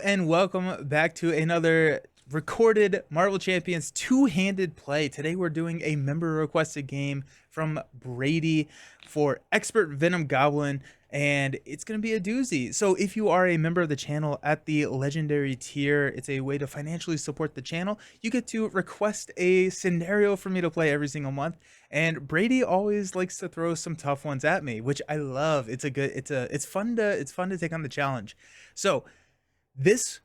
and welcome back to another recorded Marvel Champions two-handed play. Today we're doing a member requested game from Brady for Expert Venom Goblin, and it's going to be a doozy. So if you are a member of the channel at the legendary tier, it's a way to financially support the channel. You get to request a scenario for me to play every single month, and Brady always likes to throw some tough ones at me, which I love. It's fun to take on the challenge. So this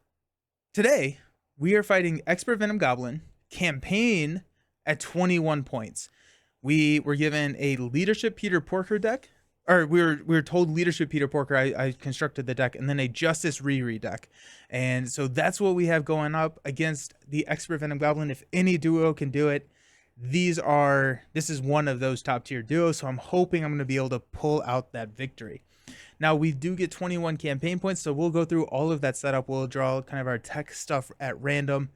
today we are fighting Expert Venom Goblin campaign at 21 points. We were given a leadership Peter Porker deck, or we were told leadership Peter Porker. I constructed the deck, and then a Justice Riri deck, and so that's what we have going up against the Expert Venom Goblin. If any duo can do it, this is one of those top tier duos. So I'm hoping I'm going to be able to pull out that victory. Now, we do get 21 campaign points, so we'll go through all of that setup. We'll draw kind of our tech stuff at random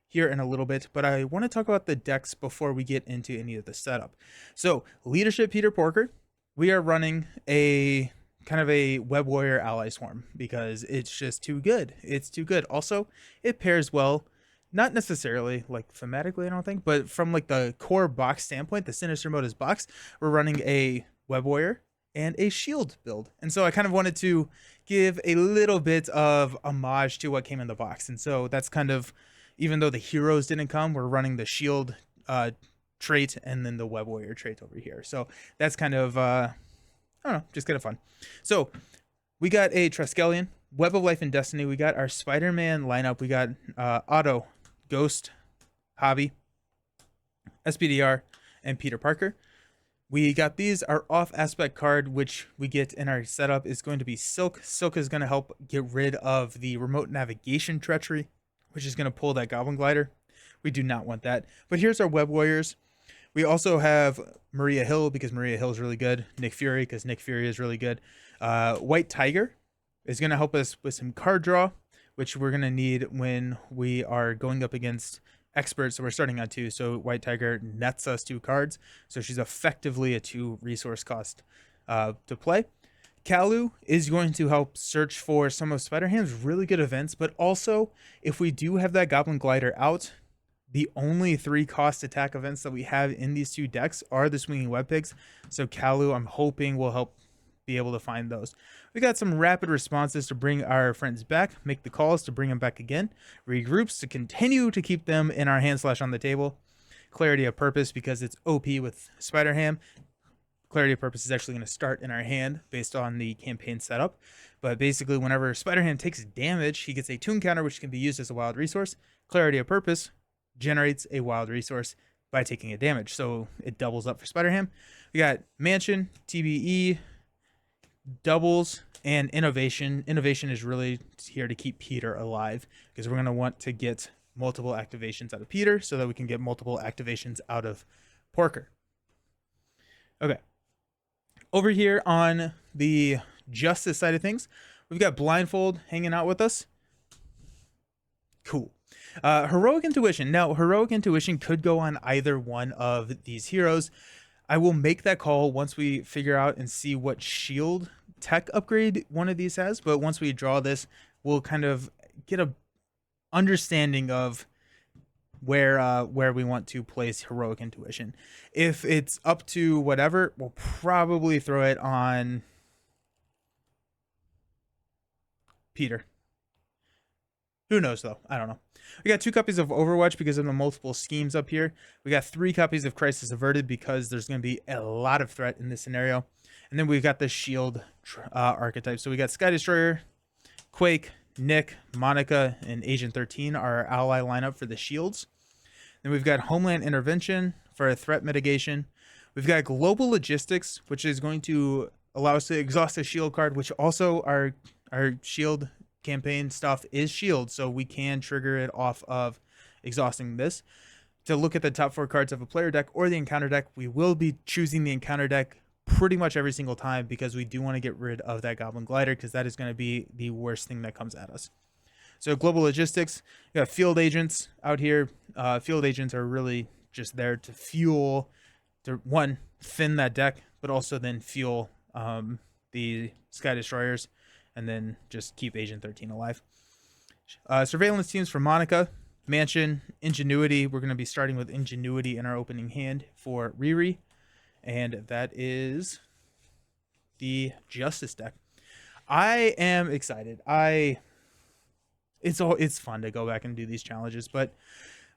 here in a little bit, but I want to talk about the decks before we get into any of the setup. So, leadership Peter Porker, we are running a kind of a Web Warrior ally swarm because it's just too good. It's too good. Also, it pairs well, not necessarily like thematically, I don't think, but from like the core box standpoint, the Sinister Modus box, we're running a Web Warrior and a shield build. And so I kind of wanted to give a little bit of homage to what came in the box. And so that's kind of, even though the heroes didn't come, we're running the shield trait and then the Web Warrior trait over here. So that's kind of, I don't know, just kind of fun. So we got a Triskelion, Web of Life and Destiny. We got our Spider-Man lineup. We got Otto, Ghost, Hobby, SPDR, and Peter Parker. We got these. Our off aspect card, which we get in our setup, is going to be Silk. Silk is going to help get rid of the remote navigation treachery, which is going to pull that Goblin Glider. We do not want that. But here's our Web Warriors. We also have Maria Hill, because Maria Hill is really good. Nick Fury, because Nick Fury is really good. White Tiger is going to help us with some card draw, which we're going to need when we are going up against experts. So we're starting on 2, so White Tiger nets us 2 cards, so she's effectively a 2 resource cost to play. Kalu is going to help search for some of Spider-Ham's really good events, but also if we do have that Goblin Glider out, the only 3 cost attack events that we have in these 2 decks are the Swinging Web Pigs, so Kalu, I'm hoping, will help be able to find those. We got some rapid responses to bring our friends back, make the calls to bring them back again, regroups to continue to keep them in our hand / on the table, clarity of purpose because it's OP with Spider-Ham. Clarity of purpose is actually going to start in our hand based on the campaign setup, but basically whenever Spider-Ham takes damage, he gets a tune counter which can be used as a wild resource. Clarity of purpose generates a wild resource by taking a damage, so it doubles up for Spider-Ham. We got Mansion, TBE, doubles, and innovation. Innovation is really here to keep Peter alive because we're going to want to get multiple activations out of Peter so that we can get multiple activations out of Porker. Okay. Over here on the Justice side of things, we've got Blindfold hanging out with us. Cool. Heroic Intuition. Now, Heroic Intuition could go on either one of these heroes. I will make that call once we figure out and see what shield tech upgrade one of these has, but once we draw this, we'll kind of get a understanding of where we want to place Heroic Intuition. If it's up to whatever, we'll probably throw it on Peter. Who knows though? I don't know. We got 2 copies of Overwatch because of the multiple schemes up here. We got 3 copies of Crisis Averted because there's going to be a lot of threat in this scenario. And then we've got the shield archetype. So we got Sky Destroyer, Quake, Nick, Monica, and Agent 13 are our ally lineup for the shields. Then we've got Homeland Intervention for a threat mitigation. We've got Global Logistics, which is going to allow us to exhaust a shield card, which also our shield campaign stuff is shield, so we can trigger it off of exhausting this. To look at the top 4 cards of a player deck or the encounter deck, we will be choosing the encounter deck pretty much every single time because we do want to get rid of that Goblin Glider because that is going to be the worst thing that comes at us. So Global Logistics, we got Field Agents out here. Field Agents are really just there to fuel, to one, thin that deck, but also then fuel the Sky Destroyers and then just keep Agent 13 alive. Surveillance teams for Monica, Mansion, Ingenuity. We're going to be starting with Ingenuity in our opening hand for Riri. And that is the Justice deck. I am excited. It's fun to go back and do these challenges, but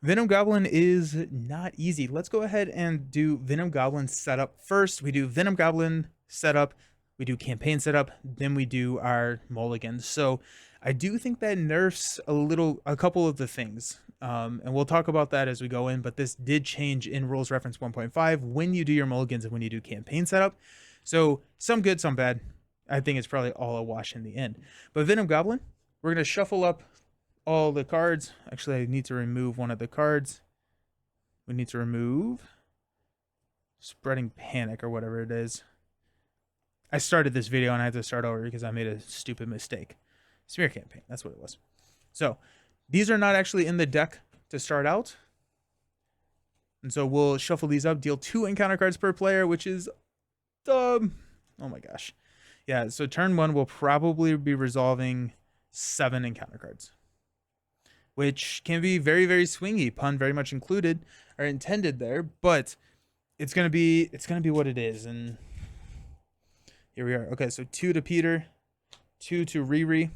Venom Goblin is not easy. Let's go ahead and do Venom Goblin setup first. We do Venom Goblin setup, we do campaign setup, then we do our mulligans. So I do think that nerfs a couple of the things. And we'll talk about that as we go in, but this did change in rules reference 1.5 when you do your mulligans and when you do campaign setup. So some good, some bad. I think it's probably all a wash in the end. But Venom Goblin, we're going to shuffle up all the cards. Actually, I need to remove one of the cards. We need to remove Spreading Panic or whatever it is. I started this video and I had to start over because I made a stupid mistake. Smear Campaign, that's what it was. So these are not actually in the deck to start out. And so we'll shuffle these up, deal 2 encounter cards per player, which is dumb. Oh my gosh. Yeah, so turn 1 will probably be resolving 7 encounter cards, which can be very, very swingy, pun very much included or intended there, but it's gonna be what it is. And here we are. Okay, so 2 to Peter, 2 to Riri.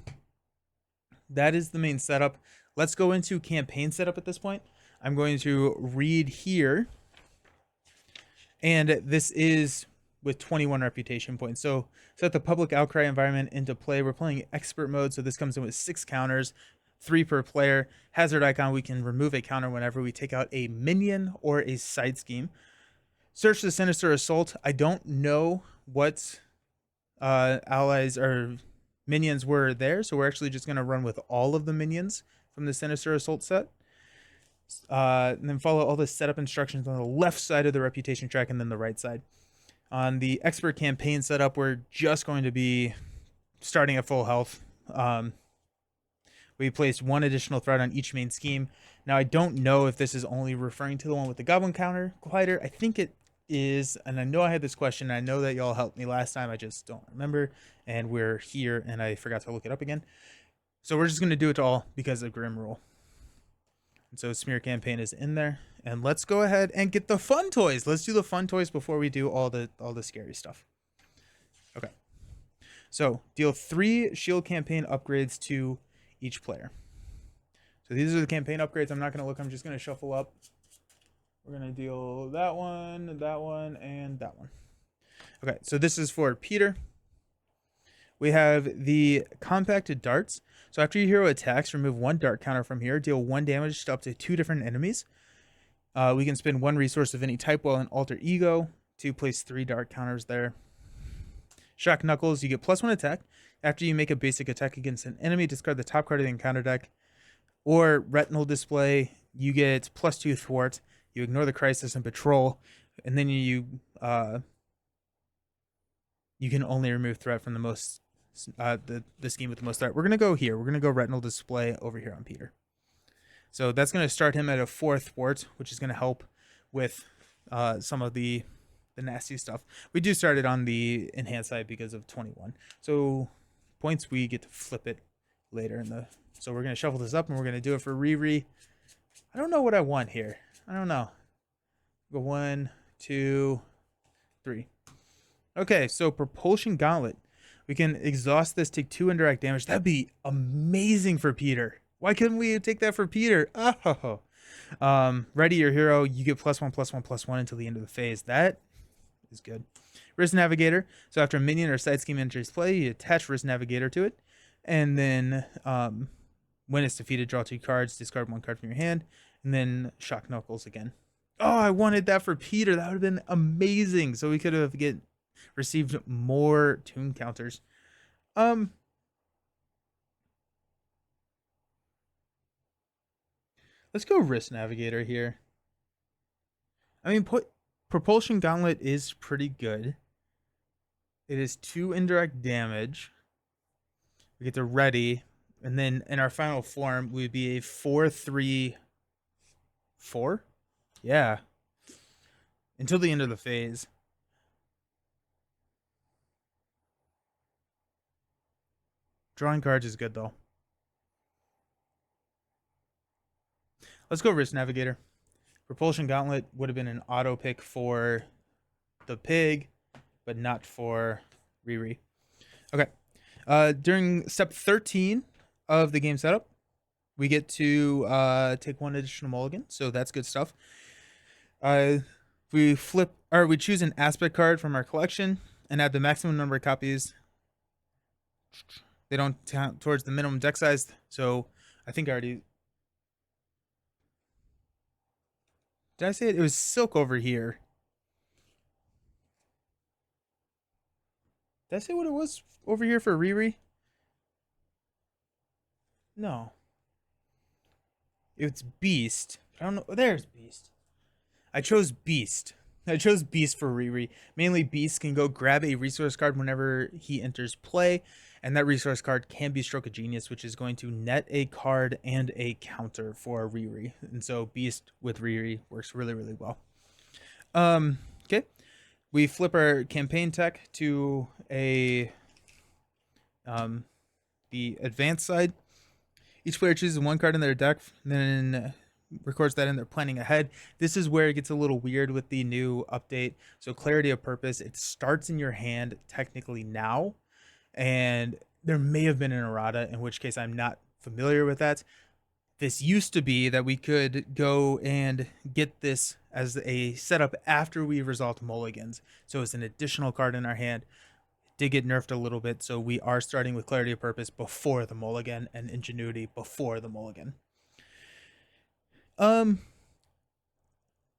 That is the main setup. Let's go into campaign setup at this point. I'm going to read here, and this is with 21 reputation points. So set the public outcry environment into play. We're playing expert mode, so this comes in with 6 counters. 3 per player. Hazard icon, we can remove a counter whenever we take out a minion or a side scheme. Search the Sinister Assault. I don't know what allies or minions were there, so we're actually just going to run with all of the minions from the Sinister Assault set. And then follow all the setup instructions on the left side of the reputation track and then the right side. On the expert campaign setup, we're just going to be starting at full health. We placed 1 additional threat on each main scheme. Now, I don't know if this is only referring to the one with the Goblin counter collider. I think it is, and I know I had this question. I know that y'all helped me last time. I just don't remember, and we're here, and I forgot to look it up again. So we're just going to do it all because of Grim Rule. And so Smear Campaign is in there, and let's go ahead and get the fun toys. Let's do the fun toys before we do all the scary stuff. Okay. So deal 3 Shield Campaign upgrades to each player. So these are the campaign upgrades. I'm not going to look. I'm just going to shuffle up. We're going to deal that one, and that one. Okay, so this is for Peter. We have the compacted darts. So after your hero attacks, remove 1 dart counter from here. Deal 1 damage to up to 2 different enemies. We can spend 1 resource of any type while in Alter Ego to place 3 dart counters there. Shock Knuckles, you get +1 attack. After you make a basic attack against an enemy, discard the top card of the encounter deck. Or Retinal Display, you get +2 thwart. You ignore the crisis and patrol, and then you can only remove threat from the most the scheme with the most threat. We're gonna go here. We're gonna go Retinal Display over here on Peter. So that's gonna start him at a 4 thwart, which is gonna help with some of the nasty stuff. We do start it on the enhanced side because of 21. So points, we get to flip it later in the. So we're gonna shuffle this up and we're gonna do it for Riri. I don't know what I want here. I don't know. Go 1, 2, 3. Okay, so Propulsion Gauntlet. We can exhaust this, take 2 indirect damage. That'd be amazing for Peter. Why couldn't we take that for Peter? Oh. Ready your hero. You get +1/+1/+1 until the end of the phase. That is good. Risk Navigator. So after a minion or side scheme enters play, you attach Risk Navigator to it. And then when it's defeated, draw 2 cards, discard 1 card from your hand, and then Shock Knuckles again. Oh, I wanted that for Peter. That would have been amazing. So we could have received more tune counters. Let's go Risk Navigator here. I mean, Propulsion Gauntlet is pretty good. It is 2 indirect damage. We get to ready, and then in our final form, we would be a 4/3/4. Yeah. Until the end of the phase. Drawing cards is good though. Let's go Risk Navigator. Propulsion Gauntlet would have been an auto pick for the pig, but not for Riri. Okay. During step 13 of the game setup, we get to take one additional mulligan, so that's good stuff. We choose an aspect card from our collection and add the maximum number of copies. They don't count towards the minimum deck size, so I think I already... Did I say it? It was Silk over here. Did I say what it was over here for Riri? No. It's Beast. I don't know. There's Beast. I chose Beast. I chose Beast for Riri. Mainly Beast can go grab a resource card whenever he enters play, and that resource card can be Stroke of Genius, which is going to net a card and a counter for Riri. And so Beast with Riri works really, really well. Okay. We flip our campaign tech to the advanced side. Each player chooses one card in their deck, then records that in their planning ahead. This is where it gets a little weird with the new update. So Clarity of Purpose, it starts in your hand technically now, and there may have been an errata, in which case I'm not familiar with that. This used to be that we could go and get this as a setup after we resolved mulligans. So it's an additional card in our hand. Did get nerfed a little bit, so we are starting with Clarity of Purpose before the mulligan and Ingenuity before the mulligan.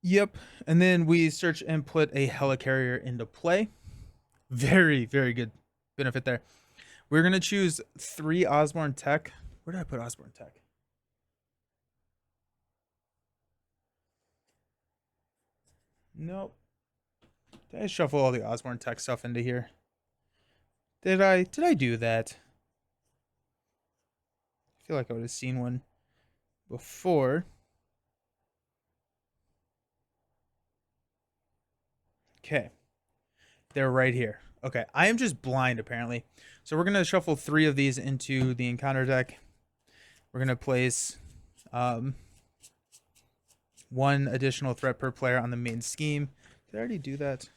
Yep, and then we search and put a Helicarrier into play. Very, very good benefit there. We're going to choose 3 Osborne Tech. Where did I put Osborne Tech? Nope. Did I shuffle all the Osborne Tech stuff into here? Did I do that? I feel like I would have seen one before. Okay. They're right here. Okay. I am just blind, apparently. So we're going to shuffle 3 of these into the encounter deck. We're going to place 1 additional threat per player on the main scheme. Did I already do that?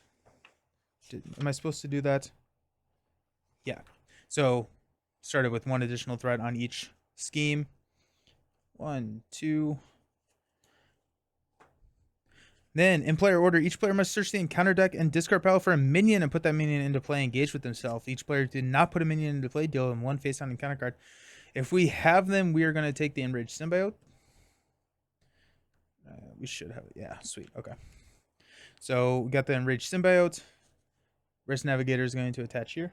Am I supposed to do that? Yeah. So started with 1 additional threat on each scheme. 1, 2. Then, in player order, each player must search the encounter deck and discard pile for a minion and put that minion into play, engage with themselves. Each player did not put a minion into play, deal them 1 face-down encounter card. If we have them, we are going to take the Enraged Symbiote. We should have it. Yeah, sweet. Okay. So, we got the Enraged Symbiote. Risk Navigator is going to attach here.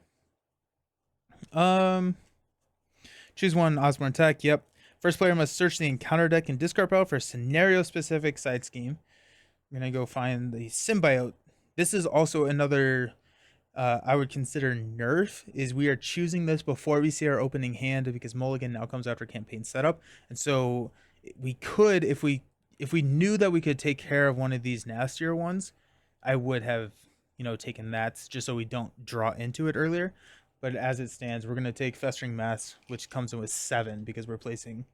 Choose 1 Osborne Tech. Yep. First player must search the encounter deck and discard pile for a scenario-specific side scheme. I'm going to go find the Symbiote. This is also another, I would consider nerf, is we are choosing this before we see our opening hand because Mulligan now comes after campaign setup. And so we could, if we knew that we could take care of one of these nastier ones, I would have, taken that just so we don't draw into it earlier. But as it stands, we're going to take Festering Mass, which comes in with 7 because we're placing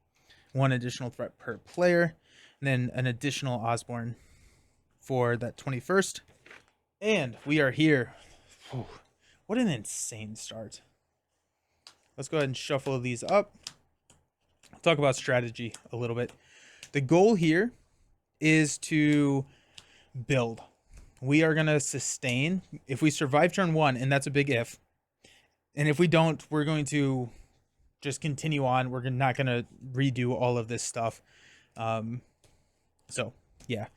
1 additional threat per player, and then an additional Osborne for that 21st. And we are here. Whew, what an insane start. Let's go ahead and shuffle these up. Talk about strategy a little bit. The goal here is to build. We are going to sustain. If we survive turn 1, and that's a big if, and if we don't, we're going to just continue on. We're not going to redo all of this stuff. So, yeah.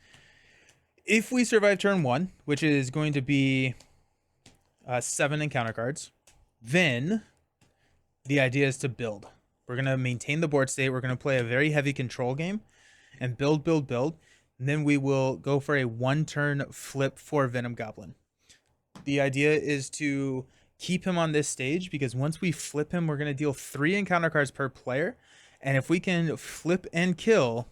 If we survive turn 1, which is going to be 7 encounter cards, then the idea is to build. We're going to maintain the board state. We're going to play a very heavy control game and build. And then we will go for a 1-turn flip for Venom Goblin. The idea is to keep him on this stage because once we flip him, we're going to deal 3 encounter cards per player. And if we can flip and kill,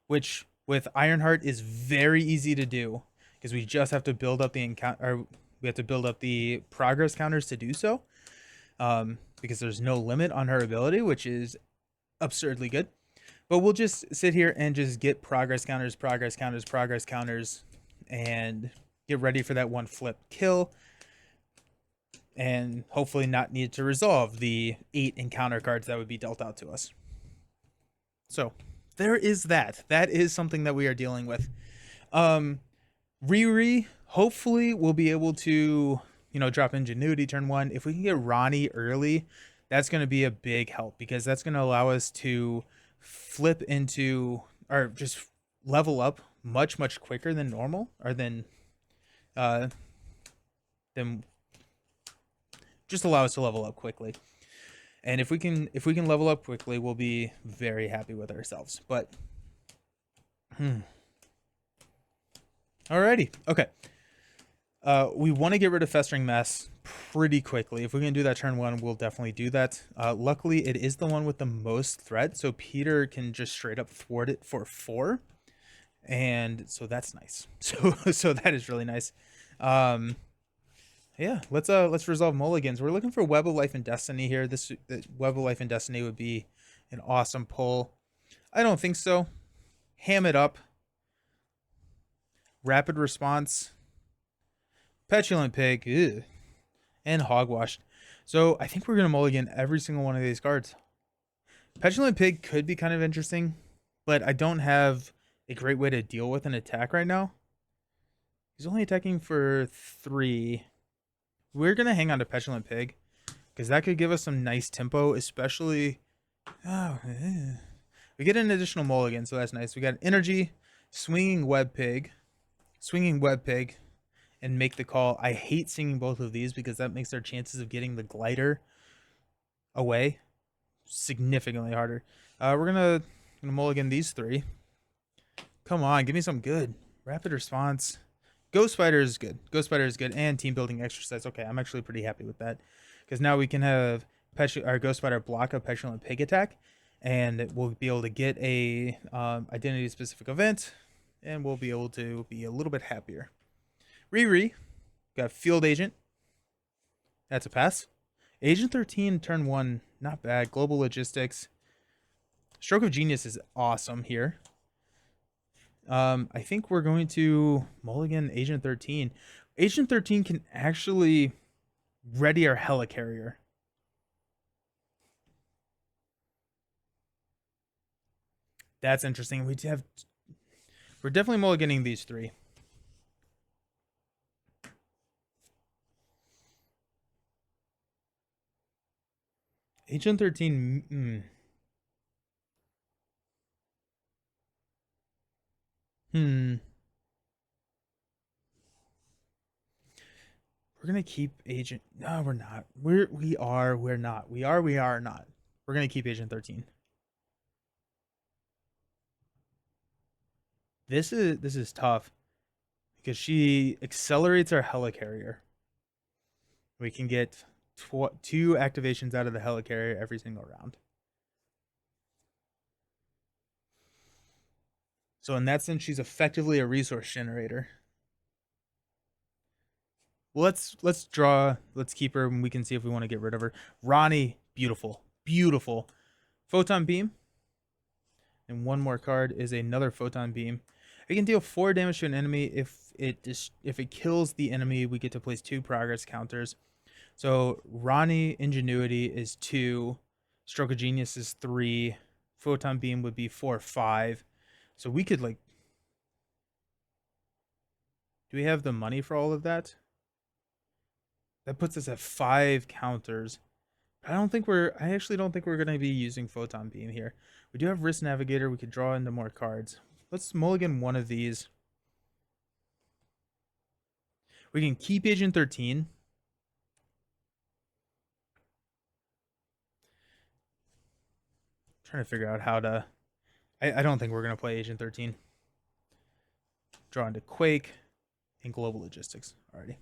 which with Ironheart is very easy to do because we just have to build up the encounter, or we have to build up the progress counters to do so, because there's no limit on her ability, which is absurdly good. But we'll just sit here and just get progress counters, progress counters, progress counters, and get ready for that one flip kill, and hopefully not need to resolve the 8 encounter cards that would be dealt out to us. So there is that. That is something that we are dealing with. Riri, hopefully we'll be able to, drop Ingenuity turn 1. If we can get Ronnie early, that's going to be a big help, because that's going to allow us to flip into, or just level up much quicker than normal, or than just allow us to level up quickly. And if we can level up quickly, we'll be very happy with ourselves. But alrighty, okay. We want to get rid of Festering Mess pretty quickly. If we can do that turn 1, we'll definitely do that. Luckily, it is the one with the most threat, so Peter can just straight up thwart it for 4, and so that's nice. So that is really nice. Yeah, let's resolve mulligans. We're looking for Web of Life and Destiny here. This Web of Life and Destiny would be an awesome pull. I don't think so. Ham it up. Rapid Response. Petulant Pig. Ew. And Hogwash. So I think we're going to mulligan every single one of these cards. Petulant Pig could be kind of interesting, but I don't have a great way to deal with an attack right now. He's only attacking for 3. We're going to hang on to Petulant Pig, because that could give us some nice tempo, especially... We get an additional mulligan, so that's nice. We got Energy, Swinging Web Pig, and Make the Call. I hate singing both of these, because that makes our chances of getting the glider away significantly harder. We're gonna mulligan these 3. Come on, give me some good. Rapid Response. Ghost Spider is good. And Team Building Exercise. Okay, I'm actually pretty happy with that, because now we can have our Ghost Spider block a Petulant Pig attack, and we'll be able to get a identity specific event, and we'll be able to be a little bit happier. Riri, got Field Agent. That's a pass. Agent 13, turn 1, not bad. Global Logistics. Stroke of Genius is awesome here. I think we're going to mulligan Agent 13. Agent 13 can actually ready our Helicarrier. That's interesting. We're definitely mulliganing these 3. Agent 13. We're gonna keep Agent. No, we're not. We're not. We are not. We're gonna keep Agent 13. This is tough, because she accelerates our Helicarrier. We can get 2 activations out of the Helicarrier every single round. So in that sense, she's effectively a resource generator. Well, let's draw. Let's keep her, and we can see if we want to get rid of her. Ronnie, beautiful. Photon Beam. And one more card is another Photon Beam. It can deal 4 damage to an enemy. If it kills the enemy, we get to place 2 progress counters. So Ronnie Ingenuity is 2. Stroke of Genius is 3. Photon Beam would be 4 or 5. So we could, like... Do we have the money for all of that? That puts us at 5 counters. I actually don't think we're going to be using Photon Beam here. We do have Risk Navigator. We could draw into more cards. Let's mulligan one of these. We can keep Agent 13. Trying to figure out how to... I don't think we're going to play Agent 13. Draw into Quake and Global Logistics. Alrighty.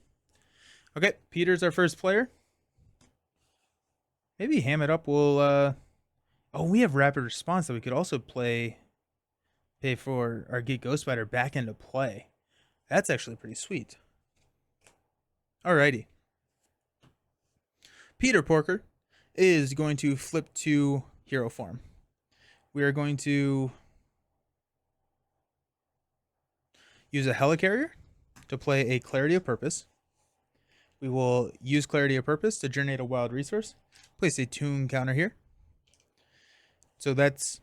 Okay, Peter's our first player. Maybe ham it up. We'll... Oh, we have Rapid Response that we could also pay for our Get Ghost Spider back into play. That's actually pretty sweet. Alrighty. Peter Porker is going to flip to hero form. we are going to use a helicarrier to play a Clarity of Purpose. We will use Clarity of Purpose to generate a wild resource. Place a tune counter here. So that's,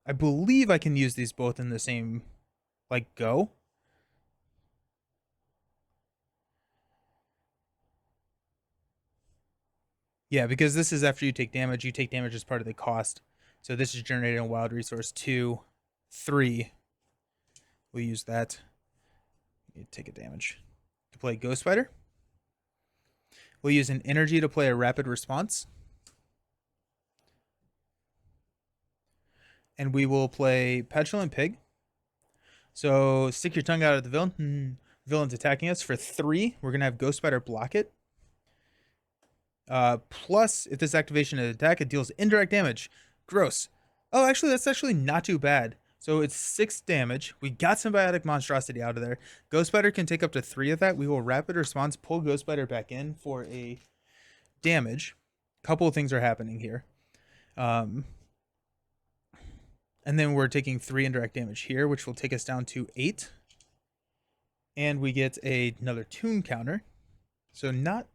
I believe I can use these both in the same, like, go. Yeah, because this is after you take damage. You take damage as part of the cost. So this is generating a wild resource. 2, 3. We'll use that. You take a damage. To play Ghost Spider. We'll use an energy to play a rapid response. And we will play Petulant Pig. So stick your tongue out at the villain. Villain's attacking us for 3. We're going to have Ghost Spider block it. Plus, if this activation is attack, it deals indirect damage. Gross. Oh, actually, that's actually not too bad. So it's 6 damage. We got Symbiotic Monstrosity out of there. Ghost Spider can take up to 3 of that. We will rapid response, pull Ghost Spider back in for a damage. Couple of things are happening here. And then we're taking 3 indirect damage here, which will take us down to 8. And we get another tune counter. So not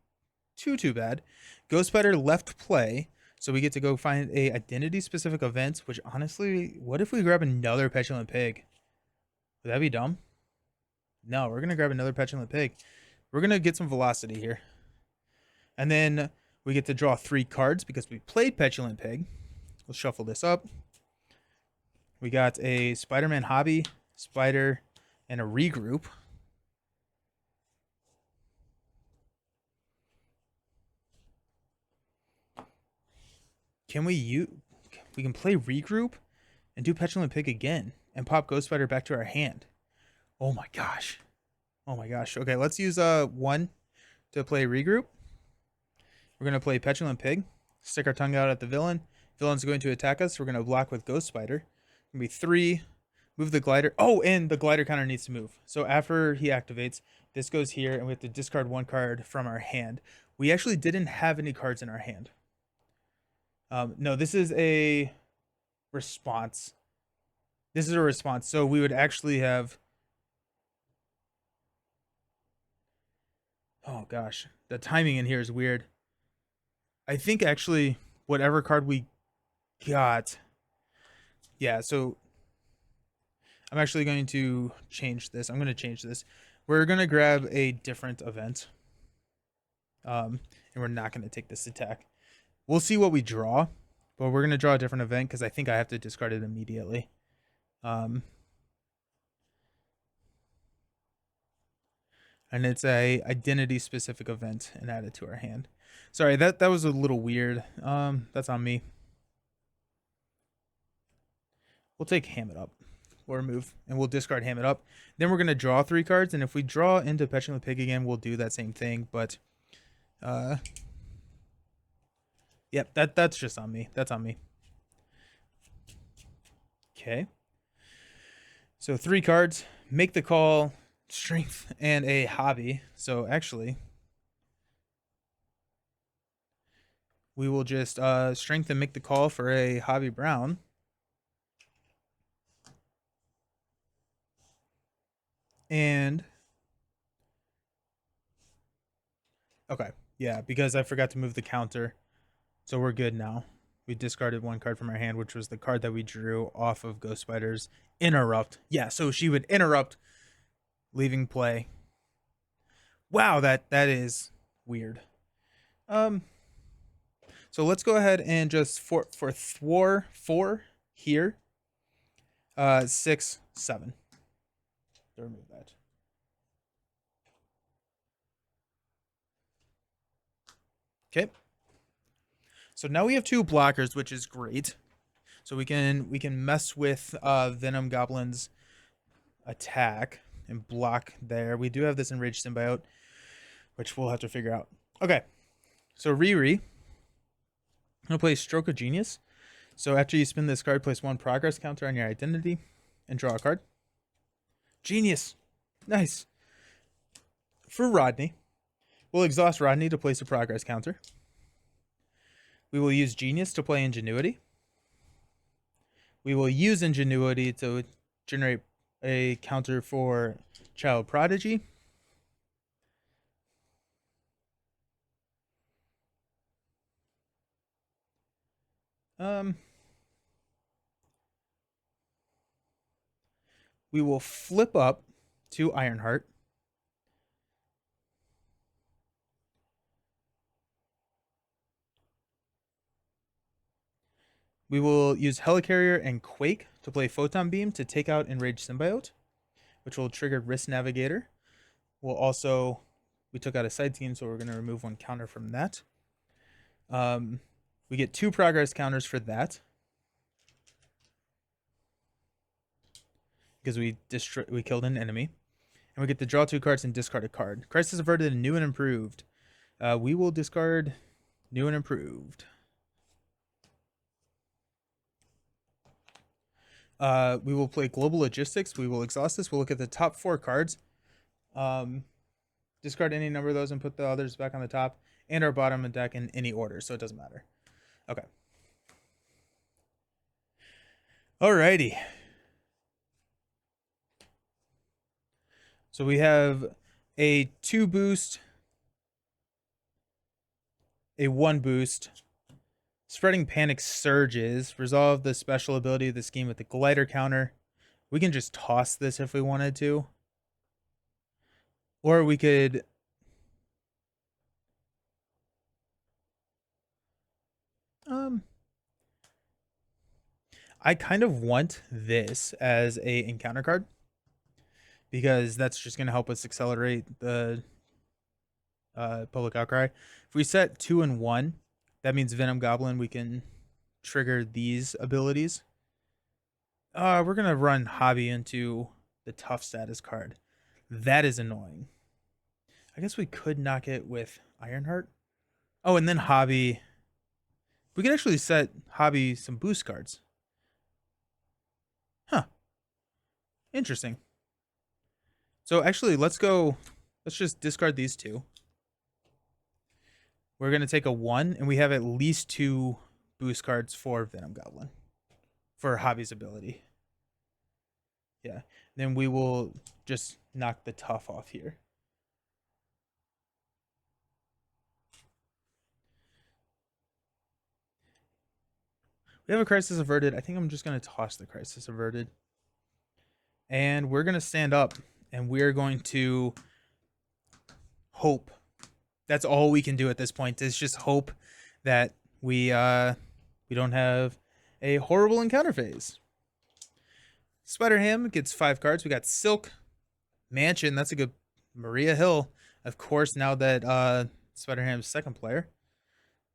too bad. Ghost Spider left play, so we get to go find a identity specific event, which honestly, what if we grab another Petulant Pig? Would that be dumb? No, we're gonna grab another Petulant Pig. We're gonna get some velocity here. And then we get to draw 3 cards because we played Petulant Pig. We'll shuffle this up. We got a Spider-Man Hobby, Spider, and a Regroup. We can play Regroup and do Petulant Pig again and pop Ghost Spider back to our hand. Oh my gosh. Oh my gosh. Okay, let's use 1 to play Regroup. We're going to play Petulant Pig. Stick our tongue out at the villain. Villain's going to attack us. We're going to block with Ghost Spider. It's going to be 3. Move the glider. Oh, and the glider counter needs to move. So after he activates, this goes here, and we have to discard 1 card from our hand. We actually didn't have any cards in our hand. No, this is a response. This is a response. So we would actually have... Oh, gosh. The timing in here is weird. I think actually whatever card we got... Yeah, so I'm actually going to change this. I'm going to change this. We're going to grab a different event. And we're not going to take this attack. We'll see what we draw, but we're going to draw a different event because I think I have to discard it immediately. And it's a identity specific event and add it to our hand. Sorry, that was a little weird. That's on me. We'll take Ham It Up or remove, and we'll discard Ham It Up. Then we're going to draw 3 cards, and if we draw into Petulant Pig again, we'll do that same thing, but yep, that's just on me. That's on me. Okay. So 3 cards, make the call, strength, and a hobby. So actually, we will just strength and make the call for a hobby brown. And okay, yeah, because I forgot to move the counter. So we're good now. We discarded 1 card from our hand, which was the card that we drew off of Ghost Spider's interrupt. Yeah, so she would interrupt, leaving play. Wow, that is weird. So let's go ahead and just for Thwar 4 here. 6, 7. Remove that. Okay. So now we have 2 blockers, which is great. So we can mess with Venom Goblin's attack and block there. We do have this Enraged Symbiote, which we'll have to figure out. Okay. So Riri. I'm going to play Stroke of Genius. So after you spin this card, place 1 progress counter on your identity and draw a card. Genius. Nice. For Rodney, we'll exhaust Rodney to place a progress counter. We will use Genius to play Ingenuity. We will use Ingenuity to generate a counter for Child Prodigy. We will flip up to Ironheart. We will use Helicarrier and Quake to play Photon Beam to take out Enraged Symbiote, which will trigger Risk Navigator. We'll also, we took out a side team, so we're going to remove one counter from that. We get 2 progress counters for that, because we killed an enemy. And we get to draw 2 cards and discard a card. Crisis Averted and New and Improved. We will discard New and Improved. We will play Global Logistics. We will exhaust this. We'll look at the top 4 cards. Discard any number of those and put the others back on the top. And our bottom deck in any order, so it doesn't matter. Okay. Alrighty. So we have a 2 boost, a 1 boost, Spreading Panic Surges, resolve the special ability of the scheme with the glider counter. We can just toss this if we wanted to. Or we could... I kind of want this as a encounter card, because that's just going to help us accelerate the Public Outcry. If we set 2 and 1, that means Venom Goblin, we can trigger these abilities. We're going to run Hobby into the tough status card. That is annoying. I guess we could knock it with Ironheart. Oh, and then Hobby. We could actually set Hobby some boost cards. Huh. Interesting. So actually, let's just discard these 2. We're going to take a 1, and we have at least 2 boost cards for Venom Goblin. For Hobby's ability. Yeah. Then we will just knock the tough off here. We have a Crisis Averted. I think I'm just going to toss the Crisis Averted. And we're going to stand up, and we're going to hope. That's all we can do at this point, is just hope that we don't have a horrible encounter phase. Spider-Ham gets 5 cards. We got Silk, Mansion. That's a good... Maria Hill, of course, now that Spider-Ham's second player.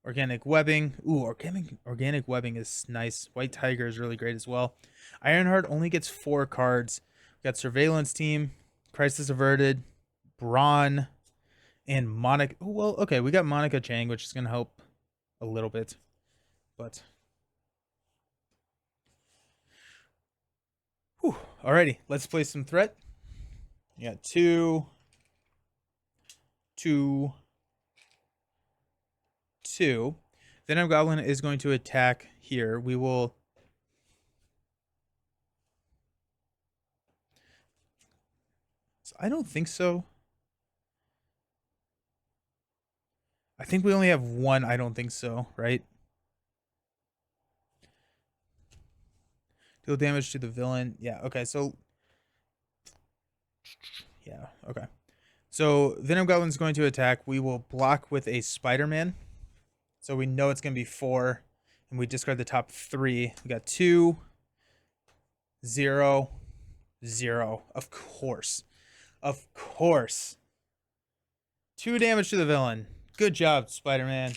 Organic Webbing. Ooh, organic Webbing is nice. White Tiger is really great as well. Ironheart only gets 4 cards. We got Surveillance Team, Crisis Averted, Brawn, and Monica. Oh, well, okay, we got Monica Chang, which is going to help a little bit. But... whew. Alrighty, let's play some threat. You got 2, 2, 2. Venom Goblin is going to attack here. We will... I don't think so. I think we only have 1 I don't think so, right? Deal damage to the villain. Yeah, okay, so... yeah, okay. So Venom Goblin's going to attack. We will block with a Spider-Man. So we know it's going to be 4. And we discard the top 3. We got 2, 0, 0. Of course. Of course. 2 damage to the villain. Good job, Spider-Man.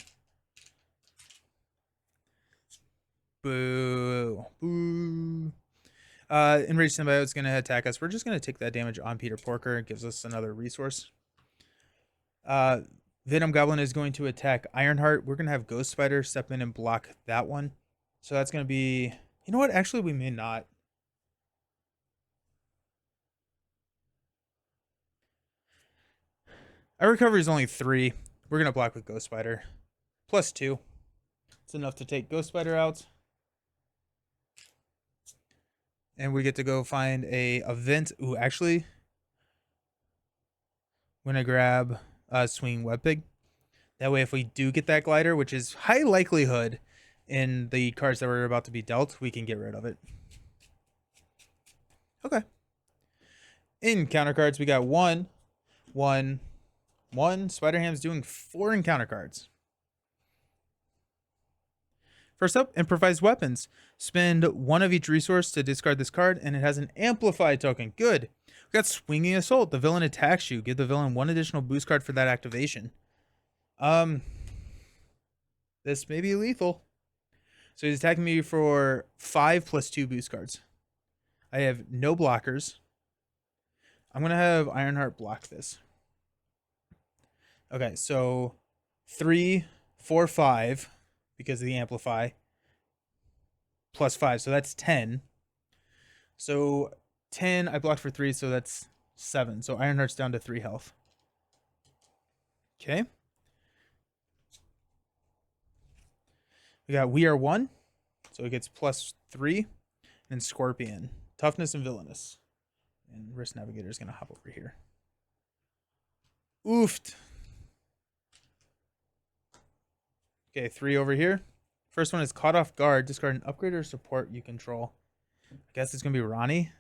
Boo. Boo. Enraged Symbiote is going to attack us. We're just going to take that damage on Peter Porker. It gives us another resource. Venom Goblin is going to attack Ironheart. We're going to have Ghost Spider step in and block that one. So that's going to be... you know what? Actually, we may not. Our recovery is only 3. We're going to block with Ghost Spider. +2. It's enough to take Ghost Spider out. And we get to go find a event. Ooh, actually, I'm gonna grab Swinging Web Pig. That way, if we do get that glider, which is high likelihood in the cards that we're about to be dealt, we can get rid of it. Okay. In counter cards, we got one. Spider-Ham's doing 4 encounter cards. First up, improvised weapons. Spend 1 of each resource to discard this card, and it has an amplify token. Good. We got swinging assault. The villain attacks you. Give the villain 1 additional boost card for that activation. This may be lethal. So he's attacking me for 5 plus 2 boost cards. I have no blockers. I'm gonna have Ironheart block this. Okay, so 3, 4, 5 because of the amplify plus 5, so that's 10. So 10, I blocked for 3, so that's 7. So Ironheart's down to 3 health. Okay. We got We Are 1, so it gets plus 3. And Scorpion. Toughness and Villainous. And Risk Navigator is going to hop over here. Oofed. Okay, 3 over here. First one is Caught Off Guard. Discard an upgrade or support you control. I guess it's going to be Ronnie.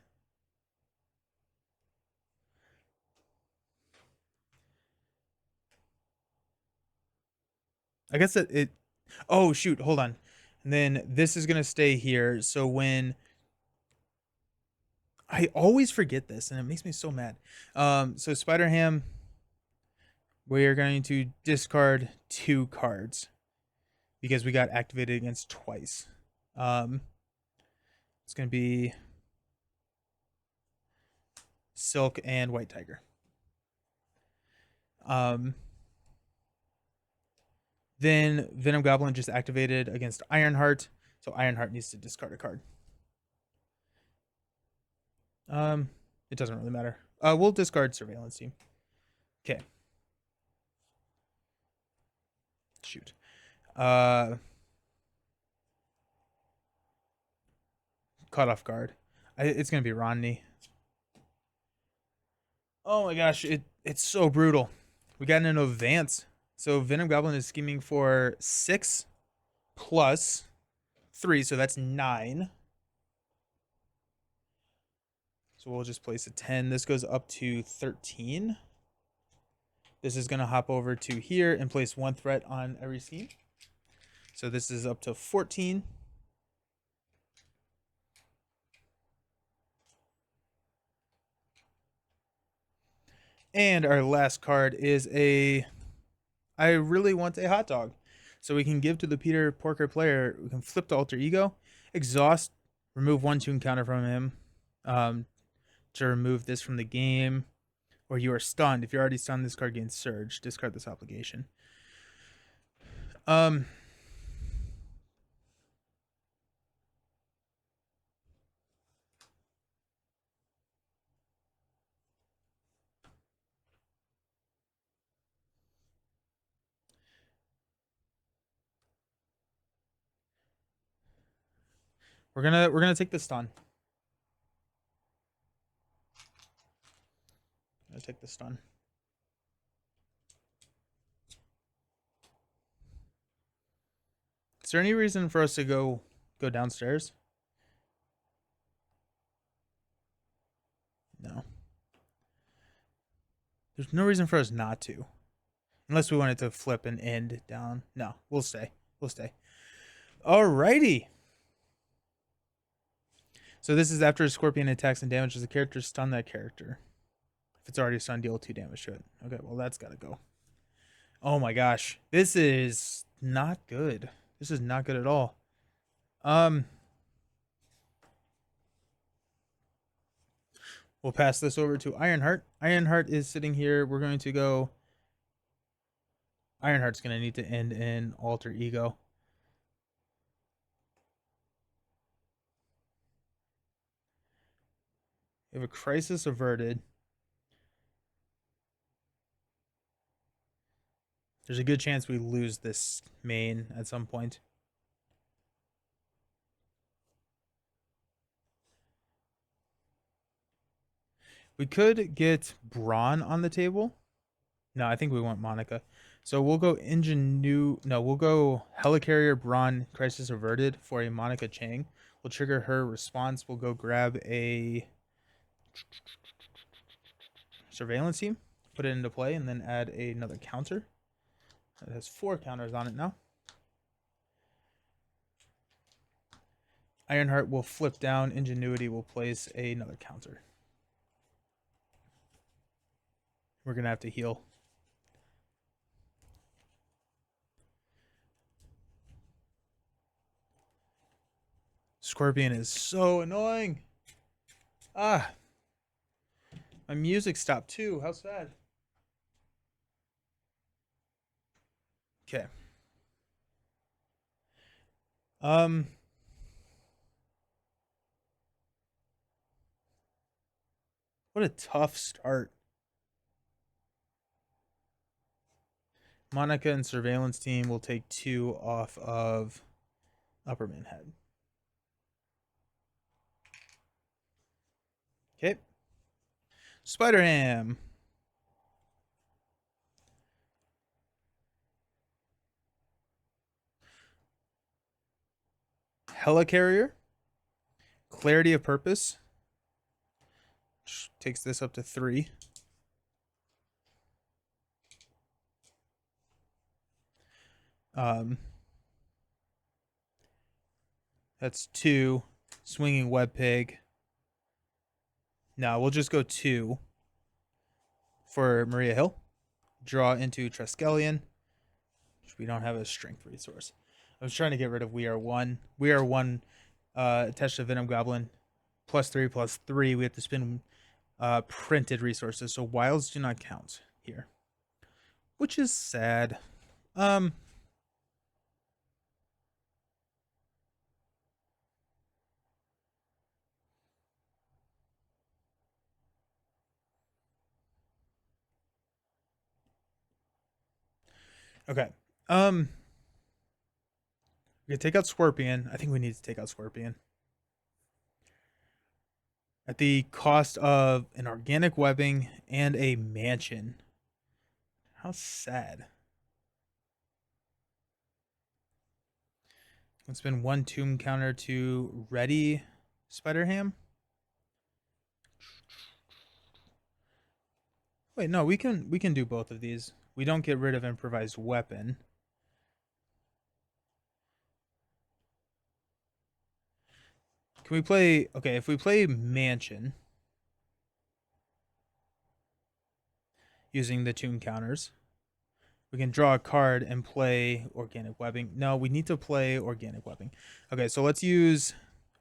I guess it... Oh, shoot. Hold on. And then this is going to stay here. So when... I always forget this, and it makes me so mad. So Spider-Ham, we are going to discard 2 cards because we got activated against twice. It's going to be Silk and White Tiger. Then Venom Goblin just activated against Ironheart, so Ironheart needs to discard a card. It doesn't really matter. We'll discard Surveillance Team. Okay. Shoot. Caught Off Guard. It's gonna be Rodney. Oh my gosh, it's so brutal. We got an advance. So Venom Goblin is scheming for 6 plus 3, so that's 9. So we'll just place a 10. This goes up to 13. This is going to hop over to here and place 1 threat on every scheme. So this is up to 14. And our last card is a... I really want a hot dog. So we can give to the Peter Porker player. We can flip to Alter Ego. Exhaust. Remove 1 to encounter from him. To remove this from the game. Or you are stunned. If you're already stunned, this card gains Surge. Discard this obligation. We're gonna take the stun. I'm gonna take the stun. Is there any reason for us to go downstairs? No. There's no reason for us not to. Unless we wanted to flip and end down. No, we'll stay. We'll stay. Alrighty. So this is after a Scorpion attacks and damages the character, stun that character. If it's already stunned, deal 2 damage to it. Okay, well that's gotta go. Oh my gosh. This is not good. This is not good at all. We'll pass this over to Ironheart. Ironheart is sitting here. We're going to go... Ironheart's going to need to end in Alter Ego. We have a crisis averted. There's a good chance we lose this main at some point. We could get Brawn on the table. No, I think we want Monica. So we'll go we'll go Helicarrier, Brawn, Crisis Averted for a Monica Chang. We'll trigger her response. We'll go grab a Surveillance Team, put it into play, and then add another counter. It has 4 counters on it now. Ironheart will flip down. Ingenuity will place another counter. We're going to have to heal. Scorpion is so annoying. Ah. My music stopped too. How sad. Okay. What a tough start. Monica and Surveillance Team will take 2 off of Upperman Head. Okay. Spider Ham. Helicarrier. Clarity of Purpose. Takes this up to 3. That's 2. Swinging Web Pig. No, we'll just go 2 for Maria Hill. Draw into Triskelion. We don't have a strength resource. I was trying to get rid of We Are One. We Are One attached to Venom Goblin. +3/+3. We have to spend printed resources. So wilds do not count here. Which is sad. Okay. We can take out Scorpion. I think we need to take out Scorpion. At the cost of an organic webbing and a mansion. How sad. Let's spend 1 tomb counter to ready Spider Ham. Wait, no, we can do both of these. We don't get rid of improvised weapon. Can we play... Okay, if we play Mansion using the tomb counters, we can draw a card and play Organic Webbing. No, we need to play Organic Webbing. Okay, so let's use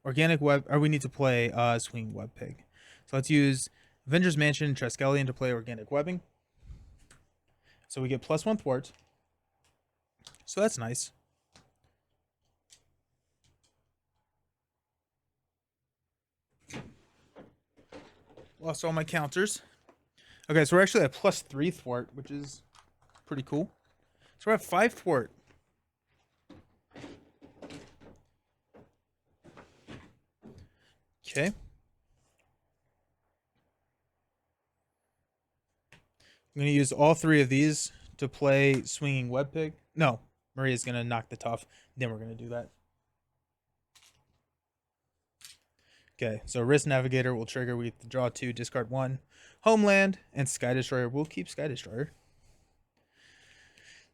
Organic Web... Or we need to play Swing Web Pig. So let's use Avengers Mansion, Triskelion to play Organic Webbing. So we get +1 thwart. So that's nice. Lost all my counters. Okay, so we're actually at +3 thwart, which is pretty cool. So we're at 5 thwart. Okay. I'm going to use all 3 of these to play Swinging Web Pig. No, Maria's going to knock the tough. Then we're going to do that. Okay, so Risk Navigator will trigger. We have to draw 2, discard 1. Homeland and Sky Destroyer. We'll keep Sky Destroyer.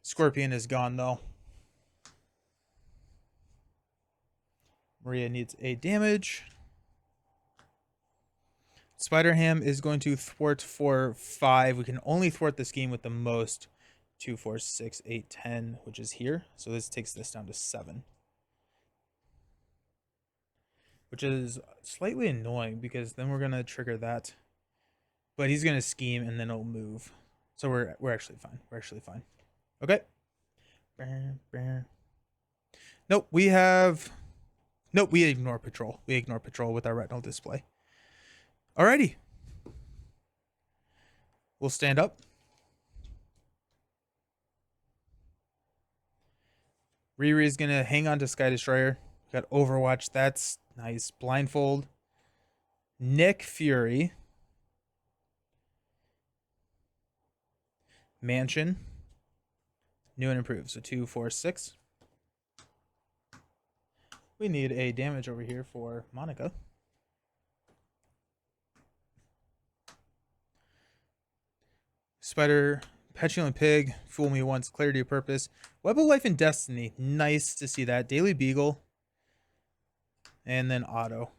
Scorpion is gone, though. Maria needs a damage. Spider Ham is going to thwart for 5. We can only thwart the scheme with the most 2, 4, 6, 8, 10, which is here. So this takes this down to 7. Which is slightly annoying because then we're going to trigger that. But he's going to scheme and then it'll move. So we're actually fine. We're actually fine. Okay. Nope, we have... Nope, we ignore patrol. We ignore patrol with our retinal display. Alrighty. We'll stand up. Riri is going to hang on to Sky Destroyer. Got Overwatch. That's nice. Blindfold. Nick Fury. Mansion. New and improved. So 2, 4, 6. We need a damage over here for Monica. Spider, Petulant Pig, Fool Me Once, Clarity of Purpose. Web of Life and Destiny. Nice to see that. Daily Beagle. And then Auto.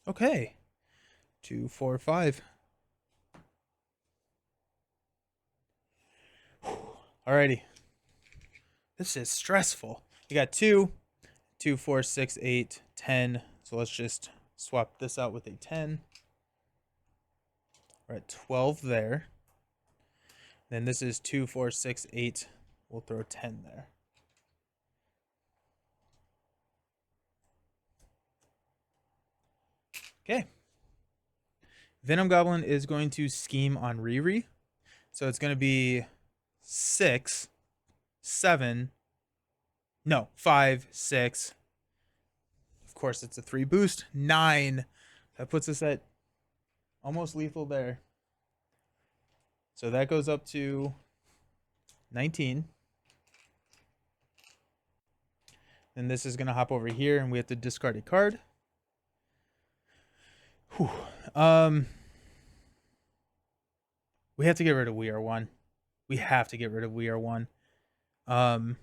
Okay. 2, 4, 5. Alrighty. This is stressful. We got 2, 2, 4, 6, 8, 10. So let's just swap this out with a 10. We're at 12 there. Then this is 2, 4, 6, 8. We'll throw 10 there. Okay. Venom Goblin is going to scheme on Riri. So it's going to be 6, 7. No, 5, 6. Of course, it's a 3 boost. 9. That puts us at almost lethal there. So that goes up to 19. Then this is going to hop over here, and we have to discard a card. Whew. We have to get rid of We Are One. We have to get rid of We Are One. And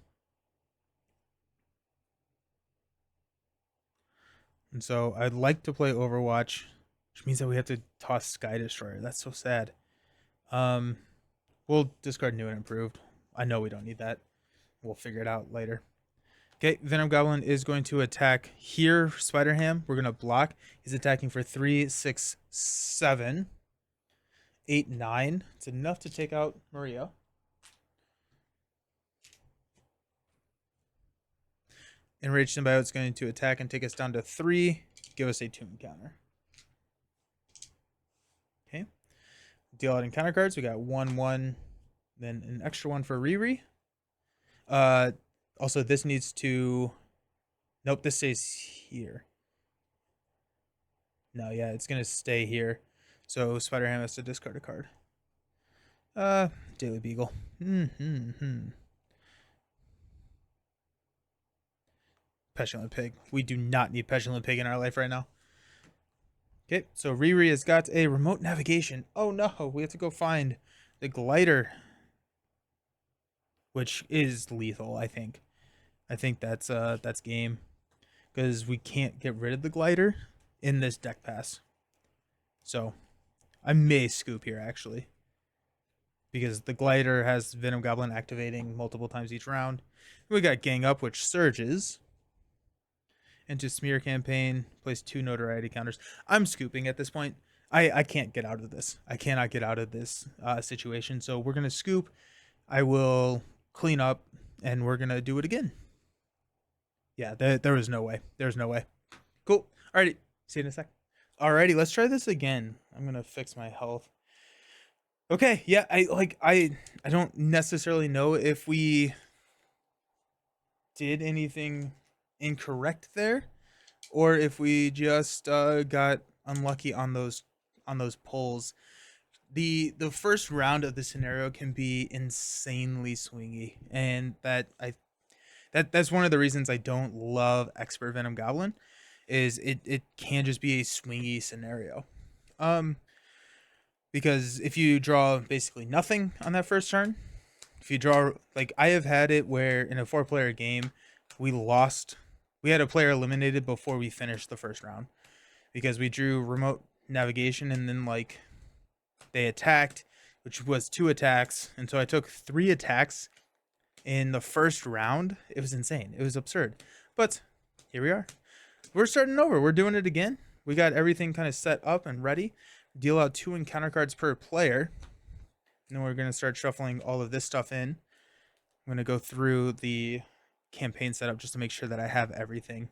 so I'd like to play Overwatch, which means that we have to toss Sky Destroyer. That's so sad. We'll discard New and Improved. I know we don't need that. We'll figure it out later. Okay, Venom Goblin is going to attack here. Spider-Ham, we're going to block. He's attacking for 3, 6, 7, 8, 9. It's enough to take out Maria. Enraged Symbiote's going to attack and take us down to 3. Give us a Tomb counter. Okay. Deal out encounter cards. We got 1, 1, then an extra 1 for Riri. Also, this needs to... Nope, this stays here. No, yeah, it's going to stay here. So Spider-Ham has to discard a card. Daily Beagle. Petulant Pig. We do not need Petulant Pig in our life right now. Okay, so Riri has got a remote navigation. Oh no, we have to go find the glider, which is lethal, I think. I think that's game, because we can't get rid of the glider in this deck pass. So I may scoop here, actually, because the glider has Venom Goblin activating multiple times each round. We got Gang Up, which surges into Smear Campaign, place 2 notoriety counters. I'm scooping at this point. I can't get out of this. I cannot get out of this situation. So we're going to scoop. I will clean up, and we're going to do it again. Yeah, there was no way. There's no way. Cool. Alrighty. See you in a sec. Alrighty, let's try this again. I'm going to fix my health. Okay, yeah, I don't necessarily know if we did anything incorrect there, or if we just got unlucky on those pulls. The first round of the scenario can be insanely swingy, and that's one of the reasons I don't love Expert Venom Goblin, is it can just be a swingy scenario. Because if you draw basically nothing on that first turn, if you draw, like, I have had it where in a 4-player game, we had a player eliminated before we finished the first round, because we drew remote navigation, and then, like, they attacked, which was 2 attacks, and so I took 3 attacks in the first round. It was insane. It was absurd. But here we are. We're starting over. We're doing it again. We got everything kind of set up and ready. Deal out 2 encounter cards per player. And then we're going to start shuffling all of this stuff in. I'm going to go through the campaign setup just to make sure that I have everything.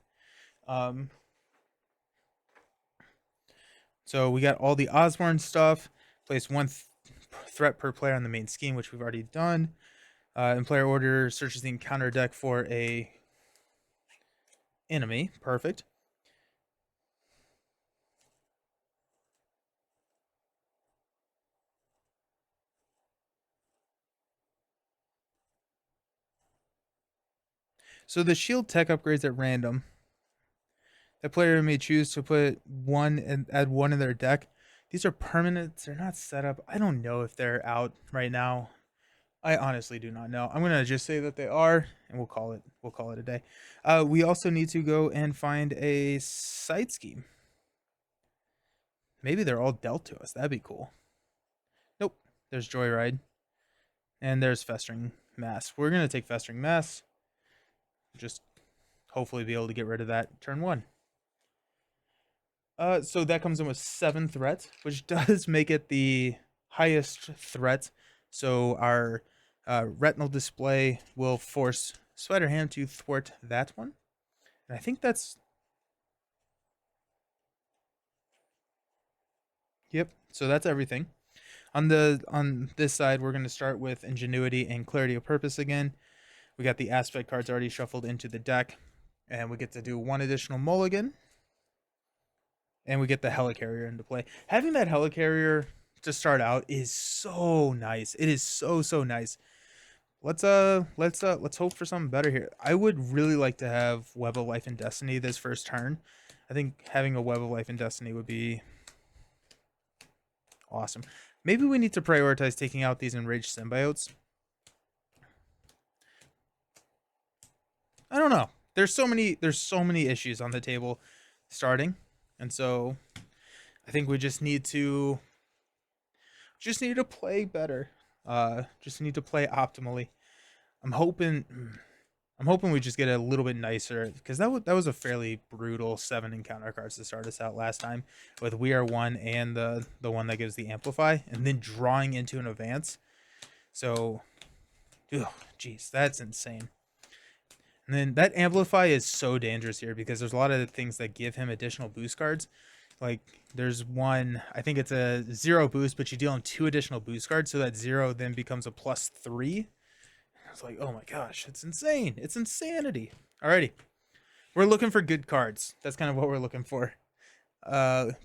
So we got all the Osborne stuff. Place 1 threat per player on the main scheme, which we've already done. In player order, searches the encounter deck for a enemy. Perfect. So the shield tech upgrades at random. The player may choose to put one and add one in their deck. These are permanent. They're not set up. I don't know if they're out right now. I honestly do not know. I'm gonna just say that they are, and we'll call it. We'll call it a day. We also need to go and find a side scheme. Maybe they're all dealt to us. That'd be cool. Nope. There's Joyride, and there's Festering Mass. We're gonna take Festering Mass. Just hopefully be able to get rid of that turn one. So that comes in with 7 threats, which does make it the highest threat. So our retinal display will force Spider-Ham to thwart that one. And I think that's... Yep, so that's everything. On this side, we're going to start with Ingenuity and Clarity of Purpose again. We got the Aspect cards already shuffled into the deck. And we get to do 1 additional mulligan. And we get the Helicarrier into play. Having that Helicarrier to start out is so nice. It is so nice. Let's hope for something better here. I would really like to have Web of Life and Destiny this first turn. I think having a Web of Life and Destiny would be awesome. Maybe we need to prioritize taking out these enraged symbiotes. I don't know. There's so many issues on the table starting. And so I think we just need to play better. Just need to play optimally. I'm hoping we just get a little bit nicer, because that was a fairly brutal 7 encounter cards to start us out last time, with We Are One and the one that gives the Amplify, and then drawing into an advance. So, jeez, that's insane. And then that Amplify is so dangerous here because there's a lot of things that give him additional boost cards. Like there's one, I think it's a 0 boost, but you deal in 2 additional boost cards, so that 0 then becomes a +3. It's like, oh my gosh, it's insane. It's insanity. Alrighty. We're looking for good cards. That's kind of what we're looking for.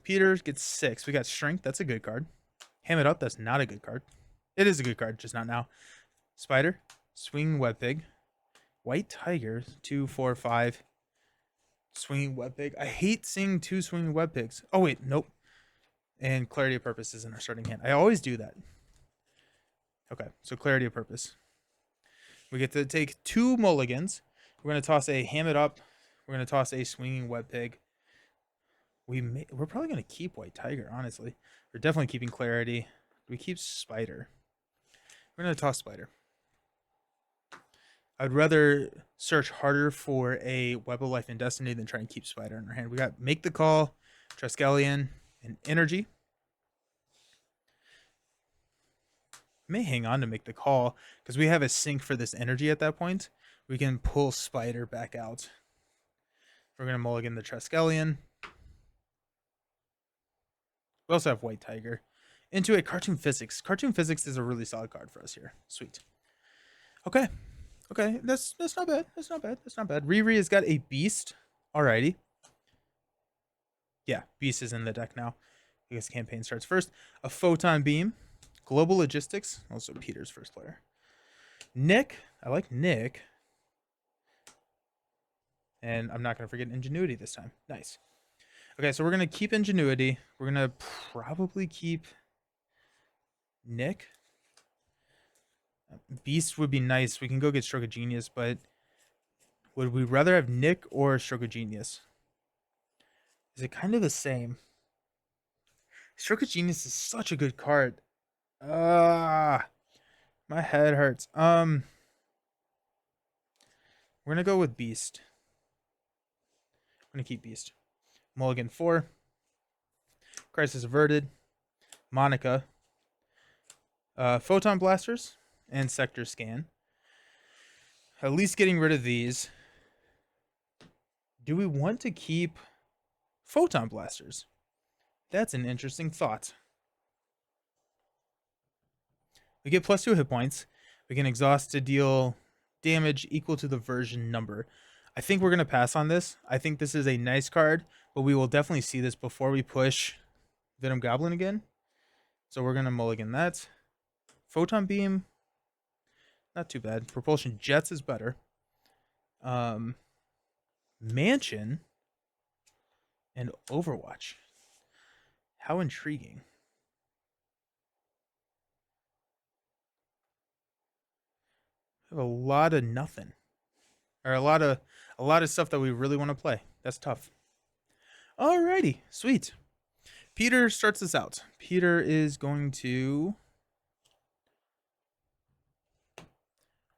Peter gets 6. We got Strength. That's a good card. Ham It Up. That's not a good card. It is a good card, just not now. Spider. Swinging Web Pig. White Tiger. 2, 4, 5. Swinging Web Pig. I hate seeing 2 Swinging Web Pigs. Oh, wait. Nope. And Clarity of Purpose is in our starting hand. I always do that. Okay. So Clarity of Purpose. We get to take 2 mulligans. We're going to toss a Ham It Up. We're going to toss a Swinging Web Pig. We're probably going to keep White Tiger, honestly. We're definitely keeping Clarity. We keep Spider. We're going to toss Spider. I'd rather search harder for a Web of Life and Destiny than try and keep Spider in our hand. We got Make the Call, Triskelion, and Energy. May hang on to Make the Call because we have a sync for this energy at that point. We can pull Spider back out. We're going to mulligan the Triskelion. We also have White Tiger. Into a Cartoon Physics. Cartoon Physics is a really solid card for us here. Sweet. Okay. Okay, that's not bad. That's not bad. That's not bad. Riri has got a Beast. Alrighty. Yeah, Beast is in the deck now. I guess campaign starts first. A Photon Beam. Global Logistics. Also Peter's first player. Nick. I like Nick. And I'm not going to forget Ingenuity this time. Nice. Okay, so we're going to keep Ingenuity. We're going to probably keep Nick. Beast would be nice. We can go get Stroke of Genius, but would we rather have Nick or Stroke of Genius? Is it kind of the same? Stroke of Genius is such a good card. My head hurts. We're gonna go with Beast. We're gonna keep Beast. Mulligan 4. Crisis Averted. Monica. Photon Blasters and Sector Scan. At least getting rid of these. Do we want to keep Photon Blasters? That's an interesting thought. We get +2 hit points. We can exhaust to deal damage equal to the version number. I think we're going to pass on this. I think this is a nice card, but we will definitely see this before we push Venom Goblin again. So we're going to mulligan that. Photon Beam, not too bad. Propulsion Jets is better. Mansion and Overwatch. How intriguing. We have a lot of nothing. Or a lot of stuff that we really want to play. That's tough. Alrighty, sweet. Peter starts us out. Peter is going to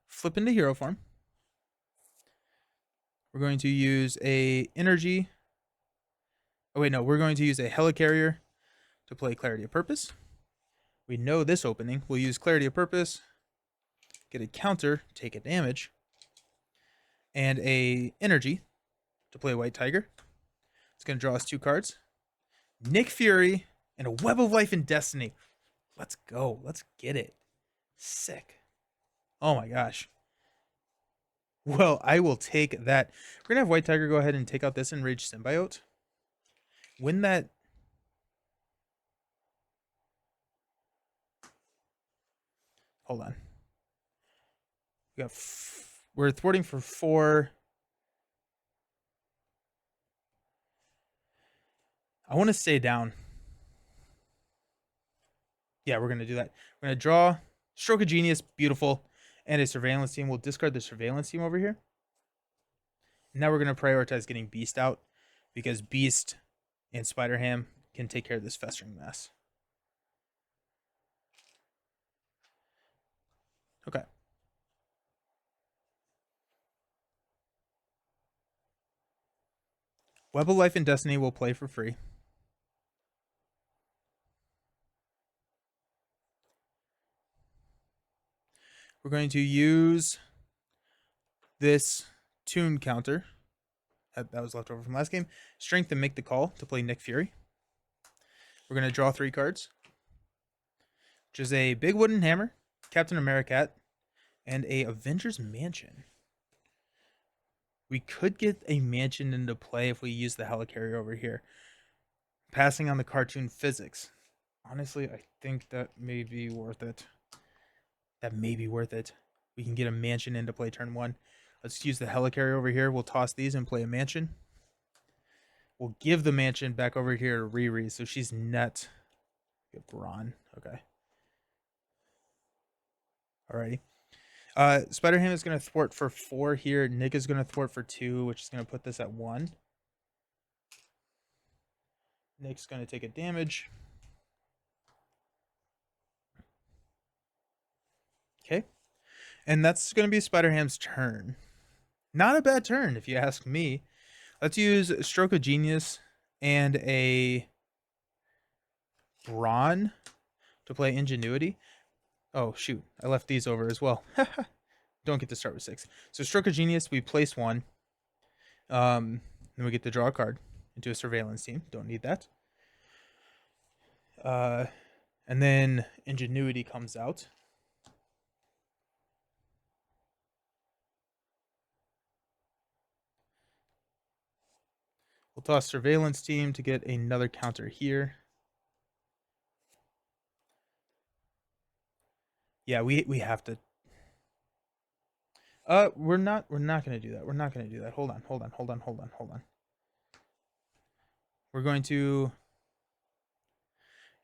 flip into hero form. We're going to use a energy. Oh wait, no, we're going to use a helicarrier to play Clarity of Purpose. We know this opening. We'll use Clarity of Purpose, get a counter, take a damage, and a energy to play White Tiger. It's going to draw us 2 cards. Nick Fury and a Web of Life and Destiny. Let's go. Let's get it. Sick. Oh my gosh. Well, I will take that. We're going to have White Tiger go ahead and take out this Enraged Symbiote. When that... Hold on. We're thwarting for 4. I want to stay down. Yeah, we're going to do that. We're going to draw Stroke of Genius, beautiful, and a Surveillance Team. We'll discard the Surveillance Team over here. Now we're going to prioritize getting Beast out because Beast and Spider-Ham can take care of this festering mess. Okay. Web of Life and Destiny will play for free. We're going to use this tune counter that was left over from last game. Strength and Make the Call to play Nick Fury. We're going to draw 3 cards, which is a Big Wooden Hammer, Captain Americat, and a Avengers Mansion. We could get a mansion into play if we use the helicarrier over here. Passing on the cartoon physics. Honestly, I think that may be worth it. That may be worth it. We can get a mansion into play turn 1. Let's use the helicarrier over here. We'll toss these and play a mansion. We'll give the mansion back over here to Riri, so she's net. Get Braun. Okay. Alrighty. Spider-Ham is going to thwart for 4 here. Nick is going to thwart for 2, which is going to put this at 1. Nick's going to take a damage. Okay. And that's going to be Spider-Ham's turn. Not a bad turn, if you ask me. Let's use Stroke of Genius and a Brawn to play Ingenuity. Oh, shoot. I left these over as well. Don't get to start with 6. So Stroke of Genius, we place 1. Then we get to draw a card into a Surveillance Team. Don't need that. And then Ingenuity comes out. We'll toss Surveillance Team to get another counter here. Yeah, we have to. We're not gonna do that. We're not gonna do that. Hold on. We're going to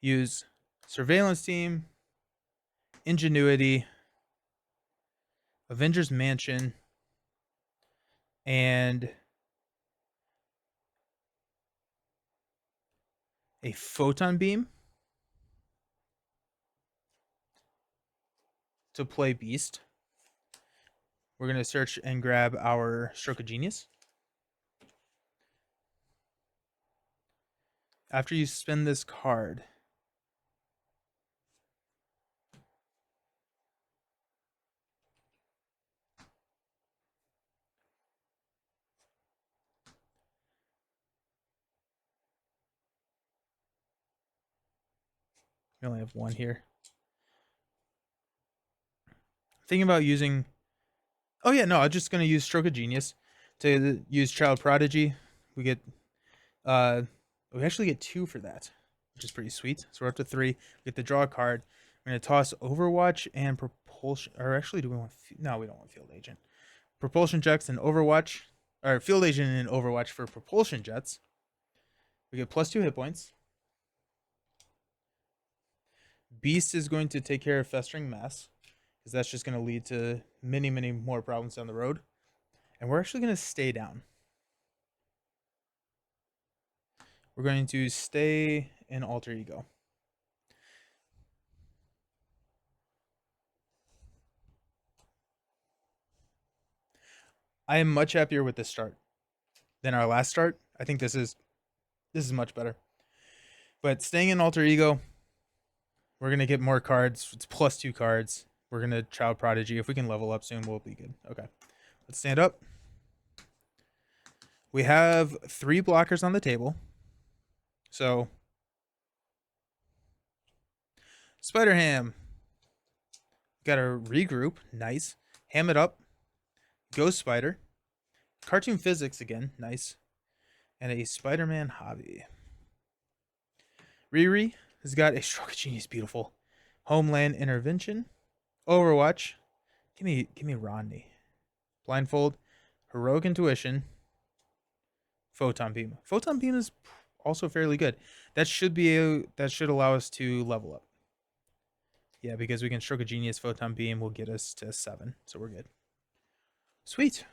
use Surveillance Team, Ingenuity, Avengers Mansion, and a Photon Beam to play Beast. We're going to search and grab our Stroke of Genius. After you spend this card, we only have 1 here. Thinking about using... Oh yeah, no, I'm just going to use Stroke of Genius to use Child Prodigy. We get... we actually get 2 for that, which is pretty sweet. So we're up to 3. We get to draw a card. We're going to toss Overwatch and Propulsion. Or actually, do we want... No, we don't want Field Agent. Propulsion jets in Overwatch, or field agent in Overwatch for propulsion jets. We get +2 hit points. Beast is going to take care of festering mass, because that's just going to lead to many, many more problems down the road. And we're actually going to stay down. We're going to stay in Alter Ego. I am much happier with this start than our last start. I think this is much better. But staying in Alter Ego, we're gonna get more cards. It's +2 cards. We're gonna Child Prodigy. If we can level up soon, we'll be good. Okay, let's stand up. We have 3 blockers on the table. So Spider Ham. Got to regroup. Nice. Ham it up. Ghost Spider. Cartoon Physics again. Nice. And a Spider-Man hobby. Riri has got a Stroke of Genius. Beautiful. Homeland Intervention. Overwatch. Give me Rodney. Blindfold. Heroic Intuition. Photon Beam. Photon Beam is also fairly good. That should allow us to level up. Yeah, because we can Stroke of Genius. Photon Beam will get us to 7, so we're good. Sweet.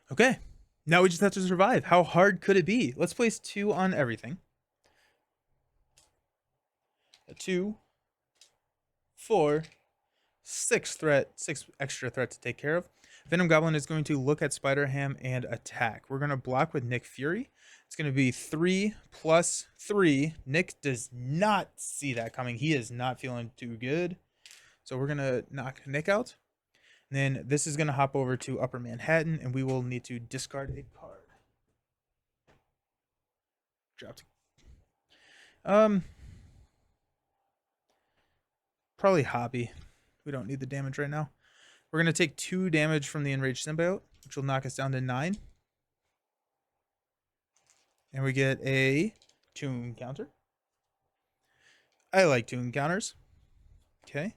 Okay. Now we just have to survive. How hard could it be? Let's place 2 on everything. A 2, 4, 6 extra threat to take care of. Venom Goblin is going to look at Spider Ham and attack. We're going to block with Nick Fury. It's going to be 3 + 3. Nick does not see that coming. He is not feeling too good. So we're going to knock Nick out. And then this is going to hop over to Upper Manhattan, and we will need to discard a card. Dropped. Probably Hobby. We don't need the damage right now. We're going to take 2 damage from the Enraged Symbiote, which will knock us down to 9. And we get a Toon counter. I like Toon counters. Okay.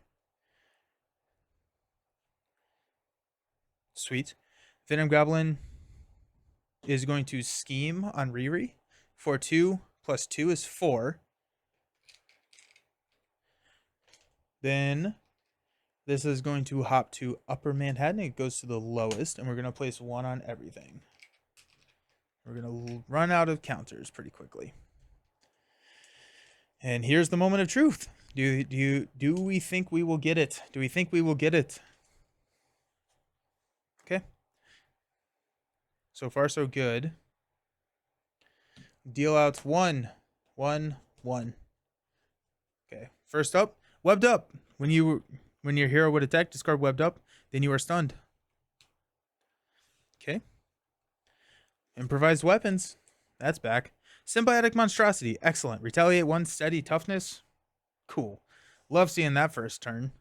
Sweet. Venom Goblin is going to scheme on Riri. For 2 + 2 is 4. Then this is going to hop to Upper Manhattan. It goes to the lowest, and we're going to place 1 on everything. We're going to run out of counters pretty quickly. And here's the moment of truth. Do we think we will get it? Do we think we will get it? Okay. So far, so good. Deal out 1, 1, 1. Okay. First up, Webbed Up. When your hero would attack, discard Webbed Up. Then you are stunned. Okay. Improvised weapons. That's back. Symbiotic Monstrosity. Excellent. Retaliate 1, steady toughness. Cool. Love seeing that first turn.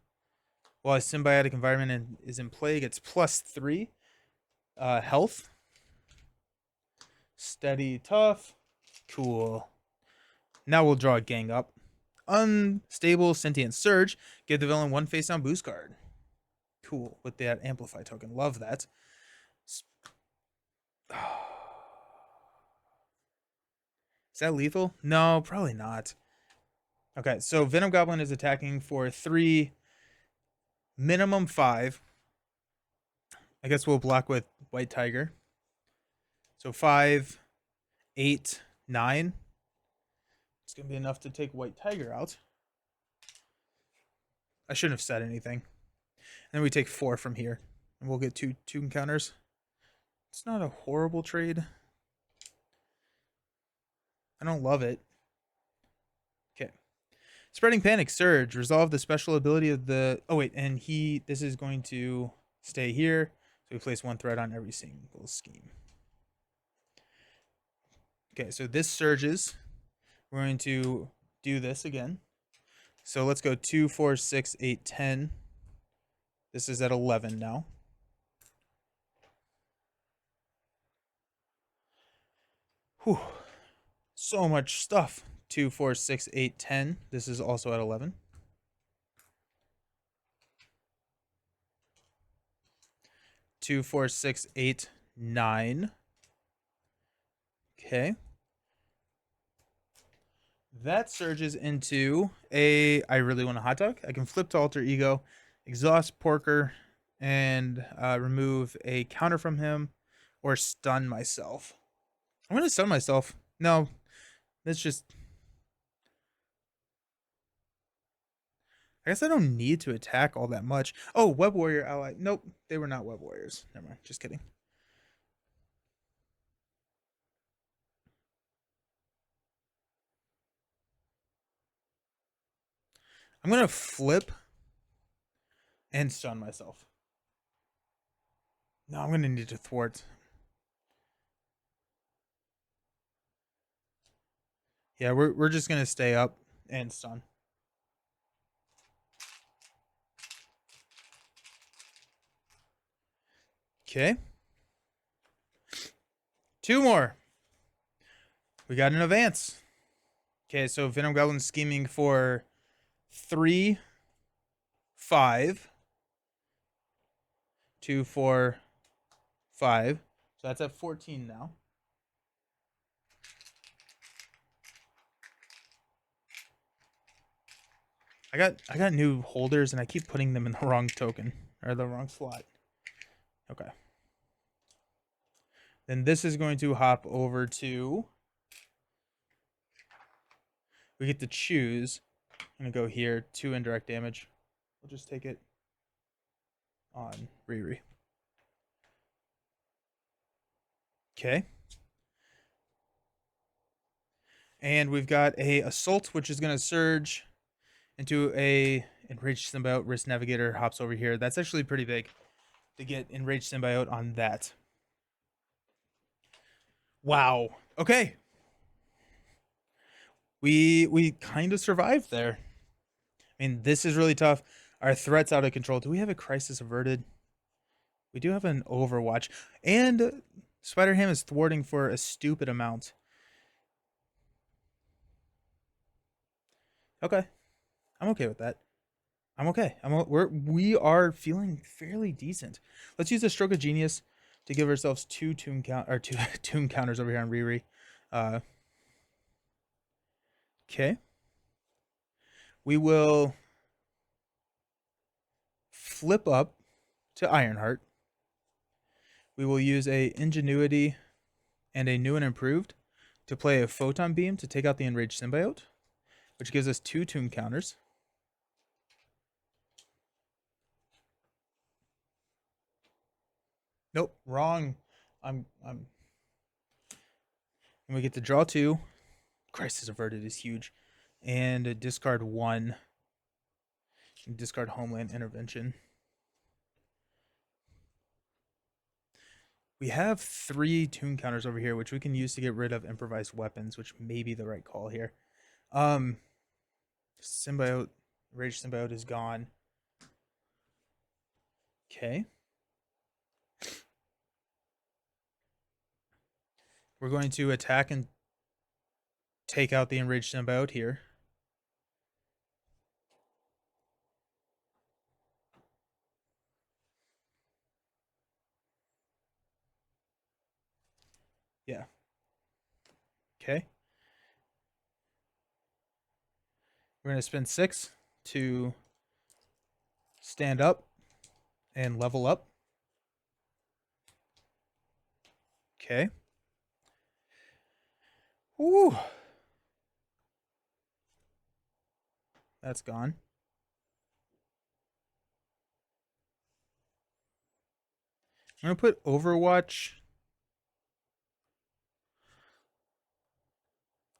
While a symbiotic environment is in play, gets +3 health. Steady tough. Cool. Now we'll draw a Gang Up. Unstable Sentient Surge. Give the villain 1 face down boost card. Cool. With that Amplify token. Love that. Is that lethal? No, probably not. Okay, so Venom Goblin is attacking for 3, minimum 5. I guess we'll block with White Tiger. So 5, 8, 9. It's going to be enough to take White Tiger out. I shouldn't have said anything. And then we take 4 from here. And we'll get 2 encounters. It's not a horrible trade. I don't love it. Okay. Spreading Panic Surge. Resolve the special ability of the... Oh, wait. And this is going to stay here. So we place 1 threat on every single scheme. Okay, so this surges. We're going to do this again. So let's go 2, 4, 6, 8, 10. This is at 11 now. Whew. So much stuff. 2, 4, 6, 8, 10. This is also at 11. 2, 4, 6, 8, 9. Okay. That surges into a I really want a hot dog. I can flip to alter ego, exhaust Porker, and remove a counter from him or stun myself. I'm going to stun myself. No, that's just. I guess I don't need to attack all that much. Oh, Web Warrior ally. Nope, they were not Web Warriors. Never mind. Just kidding. I'm going to flip and stun myself. No, I'm going to need to thwart. Yeah, we're just going to stay up and stun. Okay. 2 more. We got an advance. Okay, so Venom Goblin scheming for 3, 5, 2, 4, 5. So that's at 14 now. I got new holders and I keep putting them in the wrong token or the wrong slot. Okay. Then this is going to hop over to. We get to choose. I'm gonna go here, 2 indirect damage. We'll just take it on Riri. Okay. And we've got a assault, which is gonna surge into a enraged symbiote. Risk Navigator hops over here. That's actually pretty big to get enraged symbiote on that. Wow. Okay. We kind of survived there. I mean, this is really tough. Our threat's out of control. Do we have a crisis averted? We do have an Overwatch. And Spider Ham is thwarting for a stupid amount. Okay. I'm okay with that. I'm okay. We are feeling fairly decent. Let's use a stroke of genius to give ourselves 2 tomb tomb counters over here on Riri. Okay. We will flip up to Ironheart. We will use a Ingenuity and a New and Improved to play a Photon Beam to take out the Enraged Symbiote, which gives us 2 tomb counters. Nope, wrong. And we get to draw 2. Crisis Averted is huge. And discard 1. And discard Homeland Intervention. We have 3 tomb counters over here, which we can use to get rid of improvised weapons, which may be the right call here. Symbiote, Rage Symbiote is gone. Okay. We're going to attack and take out the Enraged Symbiote here. Yeah. Okay. We're going to spend 6 to stand up and level up. Okay. Woo. That's gone. I'm going to put Overwatch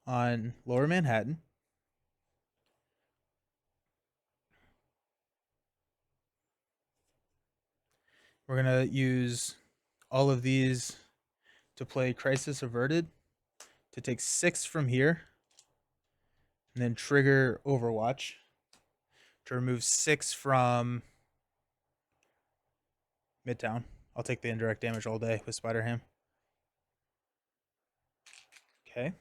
on Lower Manhattan. We're going to use all of these to play Crisis Averted to take 6 from here and then trigger Overwatch to remove 6 from Midtown. I'll take the indirect damage all day with Spider Ham. Okay.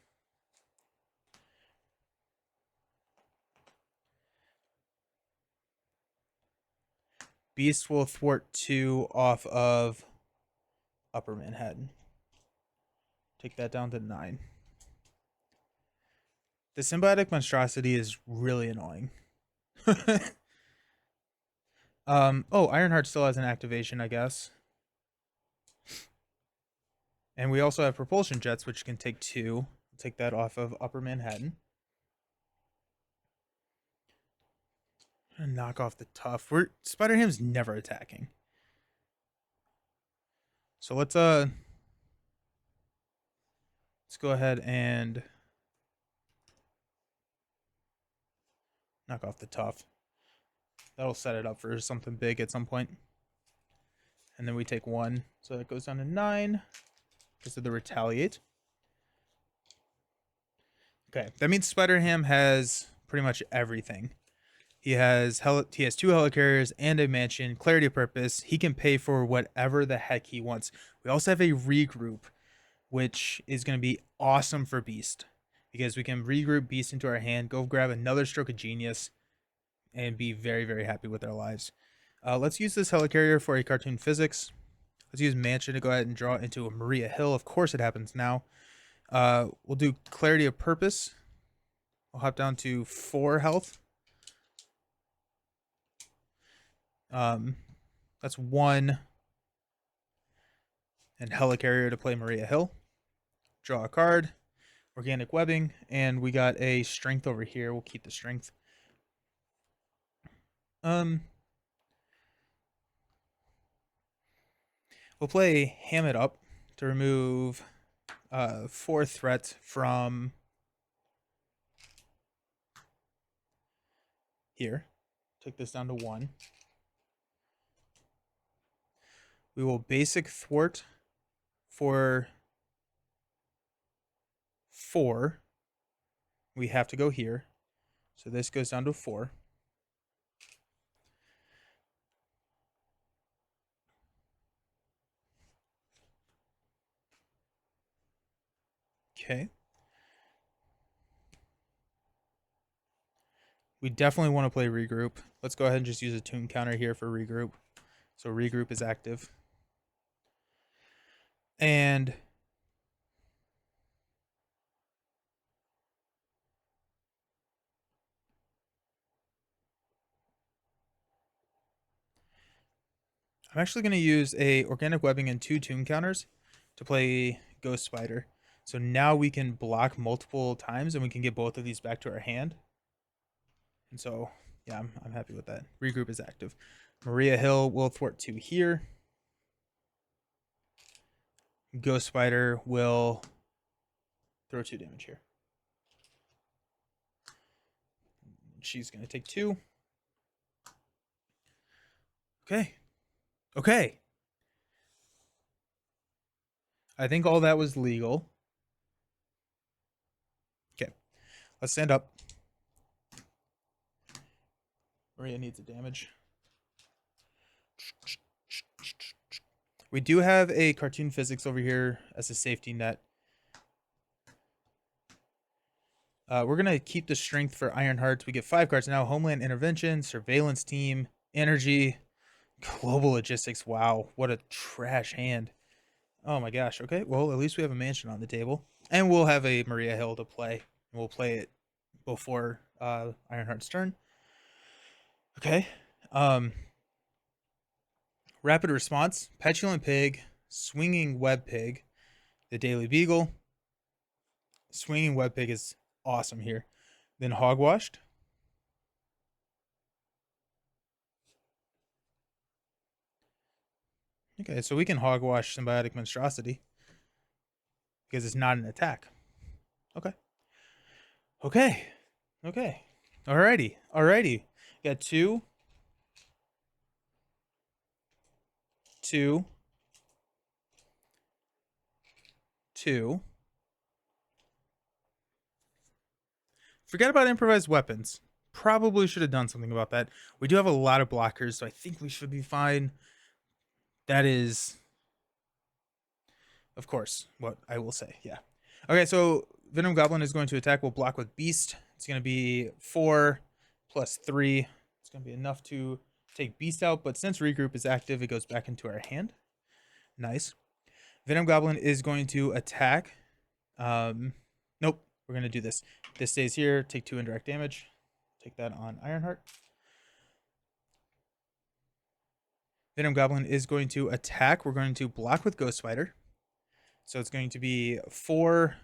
Beast will thwart 2 off of Upper Manhattan. Take that down to 9. The Symbiotic Monstrosity is really annoying. Oh, Ironheart still has an activation, I guess. And we also have Propulsion Jets, which can take 2. Take that off of Upper Manhattan. Knock off the Tough. Spider-Ham's never attacking. So let's go ahead and knock off the Tough. That'll set it up for something big at some point. And then we take 1. So that goes down to 9 because of the Retaliate. Okay, that means Spider-Ham has pretty much everything. He has 2 helicarriers and a mansion, clarity of purpose. He can pay for whatever the heck he wants. We also have a regroup, which is going to be awesome for Beast because we can regroup Beast into our hand, go grab another Stroke of Genius, and be very, very happy with our lives. Let's use this helicarrier for a cartoon physics. Let's use mansion to go ahead and draw into a Maria Hill. Of course it happens now. We'll do clarity of purpose. I'll hop down to 4 health. That's 1. And helicarrier to play Maria Hill. Draw a card. Organic webbing. And we got a strength over here. We'll keep the strength. We'll play Ham It Up to remove 4 threat from here. Take this down to 1. We will basic thwart for 4. We have to go here. So this goes down to 4. Okay. We definitely want to play regroup. Let's go ahead and just use a tune counter here for regroup. So regroup is active. And I'm actually going to use a organic webbing and 2 tune counters to play Ghost Spider. So now we can block multiple times and we can get both of these back to our hand. And so, yeah, I'm happy with that. Regroup is active. Maria Hill will thwart 2 here. Ghost Spider will throw 2 damage here. She's going to take 2. Okay. Okay. I think all that was legal. Okay. Let's stand up. Maria needs a damage. We do have a cartoon physics over here as a safety net. We're going to keep the strength for Ironheart. We get 5 cards now. Homeland Intervention, Surveillance Team, Energy, Global Logistics. Wow, what a trash hand. Oh my gosh. Okay, well, at least we have a mansion on the table. And we'll have a Maria Hill to play. And we'll play it before Ironheart's turn. Okay. Rapid Response, Petulant Pig, Swinging Web Pig, the Daily Beagle. Swinging Web Pig is awesome here. Then Hogwashed. Okay, so we can Hogwash Symbiotic Monstrosity because it's not an attack. Okay. Okay. Okay. Alrighty. Alrighty. Got 2. 2. 2. Forget about improvised weapons. Probably should have done something about that. We do have a lot of blockers, so I think we should be fine. That is, of course, what I will say. Yeah. Okay, so Venom Goblin is going to attack. We'll block with Beast. It's going to be 4 plus 3. It's going to be enough to take Beast out, but since Regroup is active, it goes back into our hand. Nice. Venom Goblin is going to attack. Nope, we're going to do this. This stays here, take 2 indirect damage. Take that on Ironheart. Venom Goblin is going to attack. We're going to block with Ghost Spider. So it's going to be 4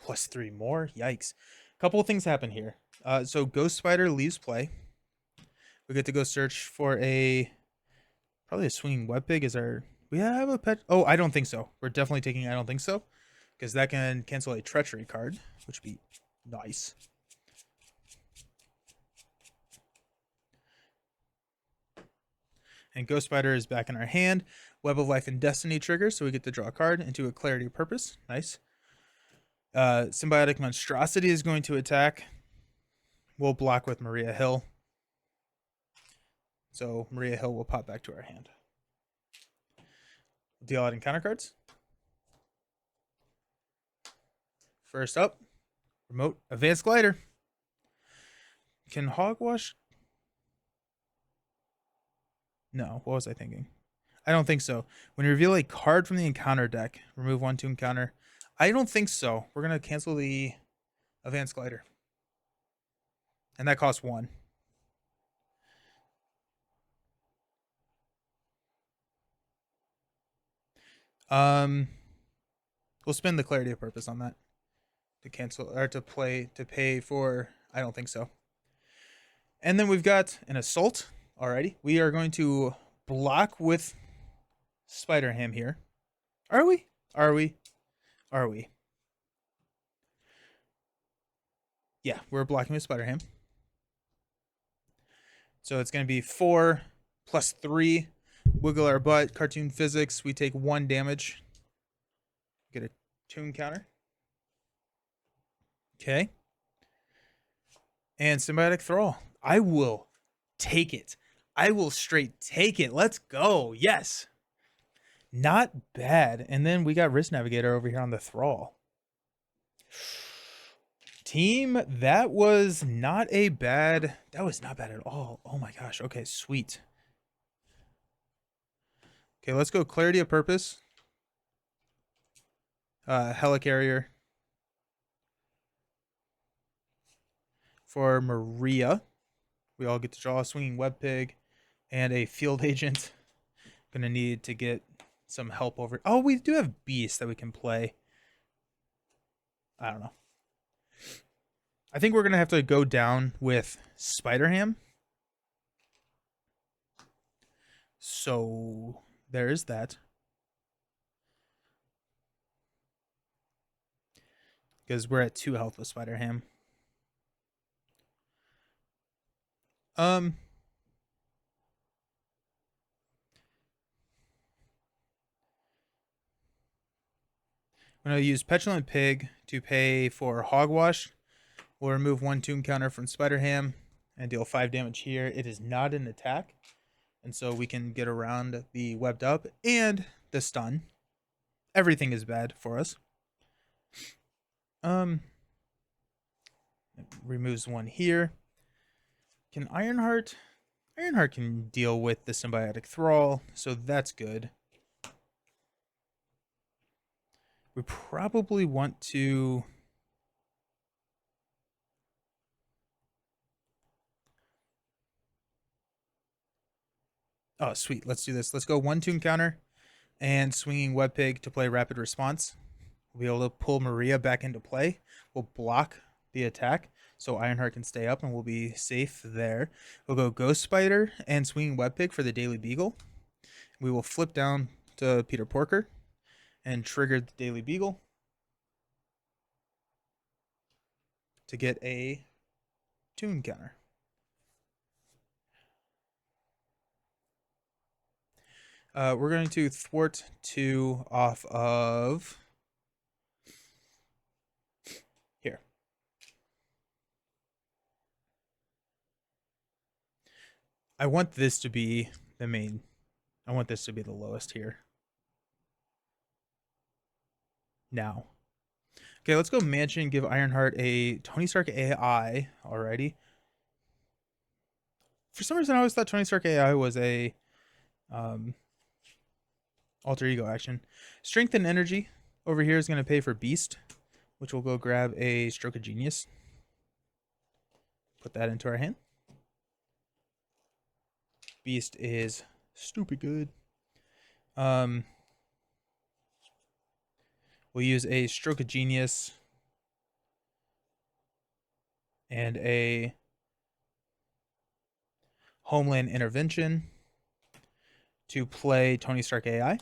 plus 3 more. Yikes. A couple of things happen here. So Ghost Spider leaves play. We get to go search for probably a swinging web pig. We have a pet? Oh, I don't think so. We're definitely taking I don't think so, because that can cancel a treachery card, which would be nice. And Ghost Spider is back in our hand. Web of Life and Destiny triggers, so we get to draw a card into a Clarity of Purpose. Nice. Symbiotic Monstrosity is going to attack. We'll block with Maria Hill. So Maria Hill will pop back to our hand. Deal out encounter cards. First up, Remote Advanced Glider. Can Hogwash? No, what was I thinking? I don't think so. When you reveal a card from the encounter deck, remove 1 to encounter. I don't think so. We're going to cancel the Advanced Glider. And that costs 1. We'll spend the Clarity of Purpose on that to cancel or to pay for. I don't think so. And then we've got an Assault. Alrighty, we are going to block with Spider Ham here. Are we? Are we? Are we? Yeah, we're blocking with Spider Ham. So it's going to be 4 plus 3. Wiggle our butt. Cartoon physics. We take 1 damage. Get a tune counter. Okay. And Symbiotic Thrall. I will take it. I will straight take it. Let's go. Yes. Not bad. And then we got Risk Navigator over here on the Thrall. Team, that was not bad at all. Oh my gosh. Okay, sweet. Okay, let's go Clarity of Purpose. Helicarrier. For Maria. We all get to draw a Swinging Web Pig and a Field Agent. Gonna need to get some help over. Oh, we do have Beast that we can play. I don't know. I think we're gonna have to go down with Spider Ham. So there is that. Because we're at 2 health with Spider Ham. I'm going to use Petulant Pig to pay for Hogwash. We'll remove 1 Tomb Counter from Spider Ham and deal 5 damage here. It is not an attack, and so we can get around the Webbed Up and the stun. Everything is bad for us. It removes 1 here. Can Ironheart? Ironheart can deal with the Symbiotic Thrall, so that's good. We probably want to... Oh, sweet. Let's do this. Let's go 1 Tomb Counter and Swinging Web Pig to play Rapid Response. We'll be able to pull Maria back into play. We'll block the attack so Ironheart can stay up and we'll be safe there. We'll go Ghost Spider and Swinging Web Pig for the Daily Beagle. We will flip down to Peter Porker and trigger the Daily Beagle to get a tune counter. We're going to thwart 2 off of here. I want this to be the main. I want this to be the lowest here. Now. Okay, let's go Mansion, give Ironheart a Tony Stark AI already. For some reason, I always thought Tony Stark AI was a Alter Ego action. Strength and Energy over here is going to pay for Beast, which we'll go grab a Stroke of Genius. Put that into our hand. Beast is stupid good. We'll use a Stroke of Genius and a Homeland Intervention to play Tony Stark AI.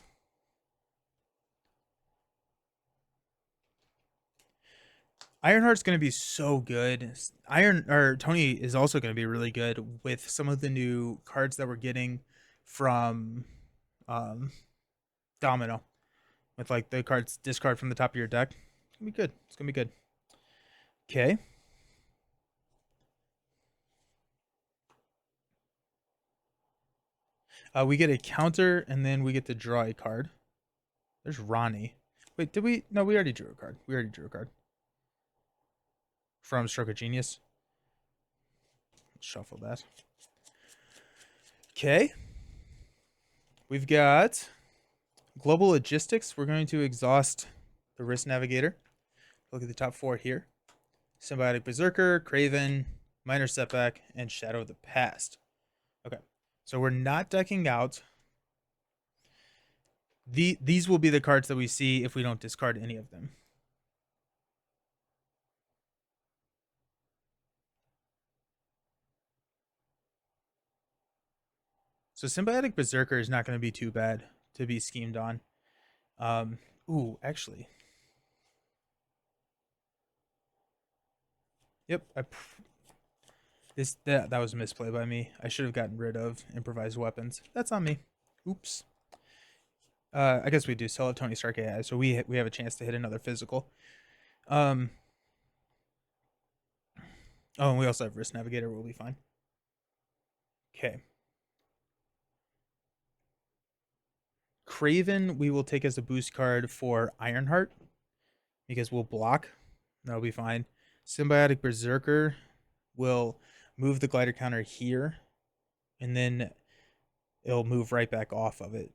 Ironheart's going to be so good. Tony is also going to be really good with some of the new cards that we're getting from Domino. With like the cards discard from the top of your deck. It's going to be good. It's going to be good. Okay. We get a counter, and then we get to draw a card. There's Ronnie. Wait, did we? No, we already drew a card. We already drew a card. From Stroke of Genius. Let's shuffle that. Okay. We've got Global Logistics. We're going to exhaust the Risk Navigator. Look at the top 4 here. Symbiotic Berserker, Craven, Minor Setback, and Shadow of the Past. Okay. So we're not decking out. These will be the cards that we see if we don't discard any of them. So Symbiotic Berserker is not going to be too bad to be schemed on. Ooh, actually. Yep, that was a misplay by me. I should have gotten rid of improvised weapons. That's on me. Oops. I guess we do sell a Tony Stark AI, so we have a chance to hit another physical. Oh, and we also have Risk Navigator. We'll be fine. Okay. Craven we will take as a boost card for Ironheart because we'll block. That'll be fine. Symbiotic Berserker will move the glider counter here, and then it'll move right back off of it.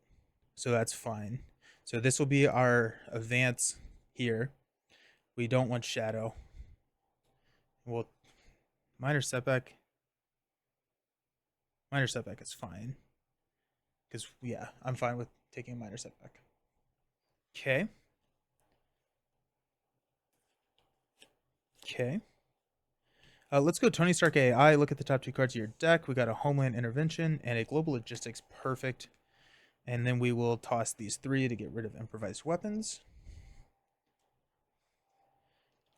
So that's fine. So this will be our advance here. We don't want Shadow. Well, Minor Setback. Minor Setback is fine. Because, yeah, I'm fine with taking a Minor Setback. Okay. Okay. Let's go Tony Stark AI. Look at the top 2 cards of your deck. We got a Homeland Intervention and a Global Logistics. Perfect. And then we will toss these 3 to get rid of improvised weapons.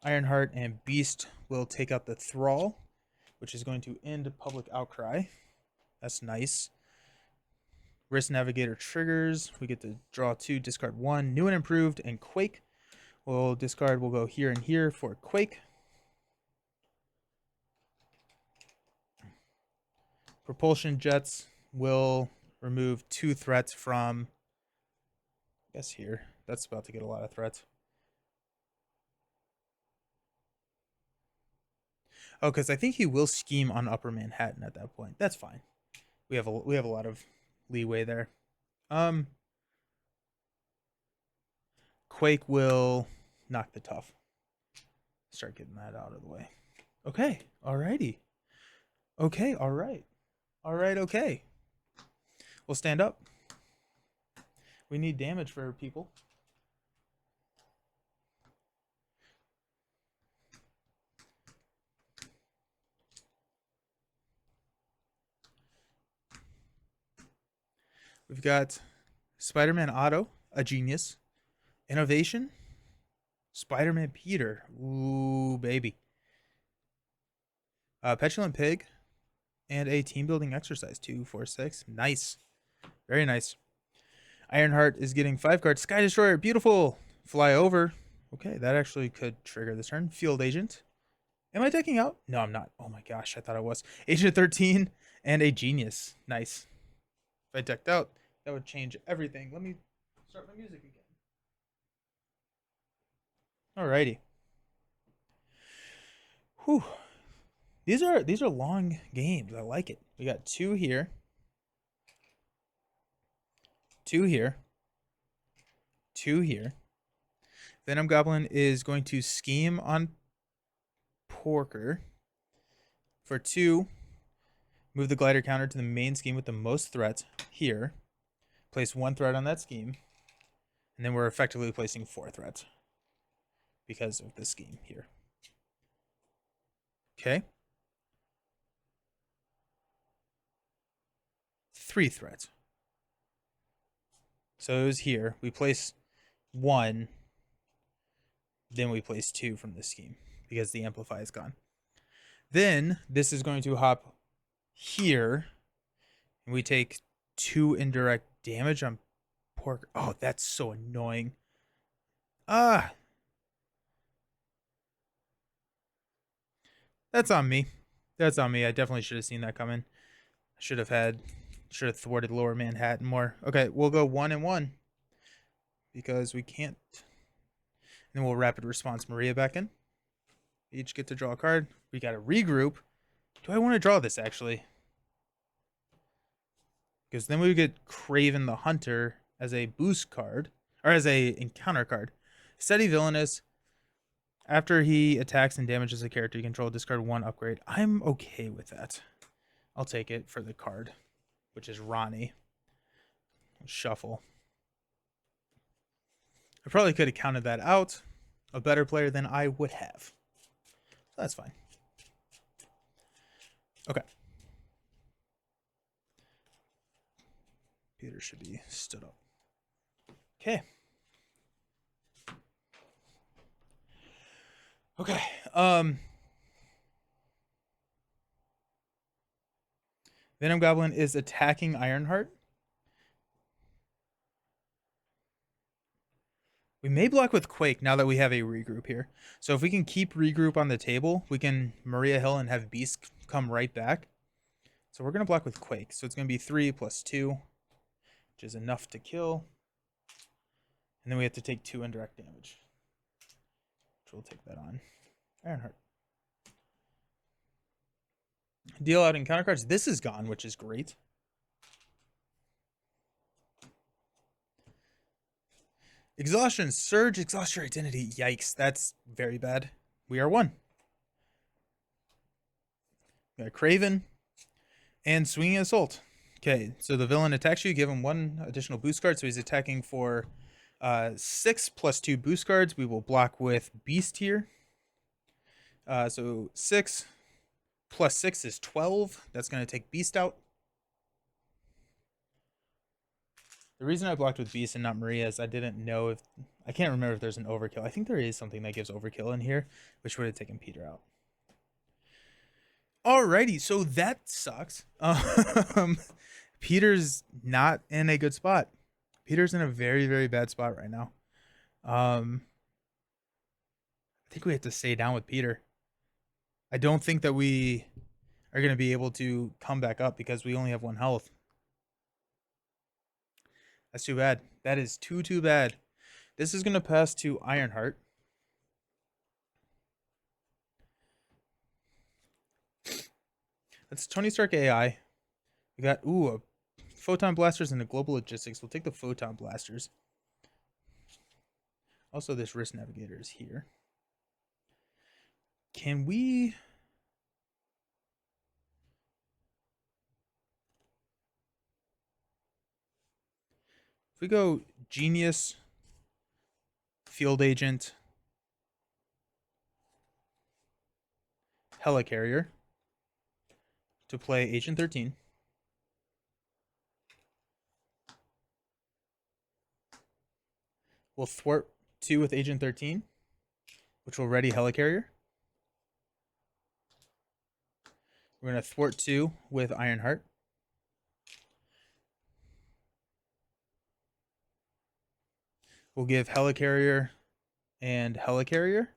Ironheart and Beast will take out the Thrall, which is going to end Public Outcry. That's nice. Risk Navigator triggers. We get to draw 2, discard 1. New and Improved and Quake. We'll discard. We'll go here and here for Quake. Propulsion Jets will remove 2 threats from, I guess, here. That's about to get a lot of threats. Oh, because I think he will scheme on Upper Manhattan at that point. That's fine. We have a lot of leeway there. Quake will knock the tough. Start getting that out of the way. Okay, alrighty. Okay, alright. Alright, okay. We'll stand up. We need damage for people. We've got Spider-Man Otto, a genius. Innovation, Spider-Man Peter. Ooh, baby. Petulant Pig, and a team building exercise. 2, 4, 6. Nice. Very nice. Ironheart is getting 5 cards. Sky Destroyer, beautiful. Fly over. Okay, that actually could trigger this turn. Field Agent. Am I decking out? No, I'm not. Oh my gosh, I thought I was. Agent 13 and a Genius. Nice. If I decked out, that would change everything. Let me start my music again. Alrighty. Whew. These are long games. I like it. We got 2 here. 2 here. 2 here. Venom Goblin is going to scheme on Porker for 2. Move the glider counter to the main scheme with the most threats here. Place 1 threat on that scheme. And then we're effectively placing 4 threats because of the scheme here. Okay. 3 threats. So it was here. We place 1. Then we place 2 from this scheme because the amplify is gone. Then this is going to hop here. And we take 2 indirect damage on Porker. Oh, that's so annoying. Ah. That's on me. That's on me. I definitely should have seen that coming. I should have thwarted Lower Manhattan more. Okay, we'll go 1 and 1. Because we can't. And then we'll rapid response Maria back in. Each get to draw a card. We got to regroup. Do I want to draw this actually? Because then we get Craven the Hunter as a boost card. Or as a encounter card. Steady Villainous. After he attacks and damages a character you control, discard 1 upgrade. I'm okay with that. I'll take it for the card, which is Ronnie. Shuffle. I probably could have counted that out. A better player than I would have. That's fine. Okay. Peter should be stood up. Okay. Okay. Venom Goblin is attacking Ironheart. We may block with Quake now that we have a regroup here. So if we can keep regroup on the table, we can Maria Hill and have Beast come right back. So we're going to block with Quake. So it's going to be 3 plus 2, which is enough to kill. And then we have to take 2 indirect damage. Which we'll take that on. Ironheart. Deal out encounter cards. This is gone, which is great. Exhaustion, Surge, exhaust your identity. Yikes, that's very bad. We are 1. We got Craven and Swinging Assault. Okay, so the villain attacks you. Give him 1 additional boost card, so he's attacking for 6 plus 2 boost cards. We will block with Beast here. So 6 plus 6 is 12. That's going to take Beast out. The reason I blocked with Beast and not Maria is I didn't know if... I can't remember if there's an overkill. I think there is something that gives overkill in here, which would have taken Peter out. Alrighty, so that sucks. Peter's not in a good spot. Peter's in a very, very bad spot right now. I think we have to stay down with Peter. I don't think that we are going to be able to come back up because we only have 1 health. That's too bad. That is too bad. This is going to pass to Ironheart. That's Tony Stark AI. We got, a Photon Blasters and a Global Logistics. We'll take the Photon Blasters. Also, this Wrist Navigator is here. Can we... If we go Genius, Field Agent, Helicarrier to play Agent 13. We'll thwart 2 with Agent 13, which will ready Helicarrier. We're going to thwart 2 with Ironheart. We'll give Helicarrier and Helicarrier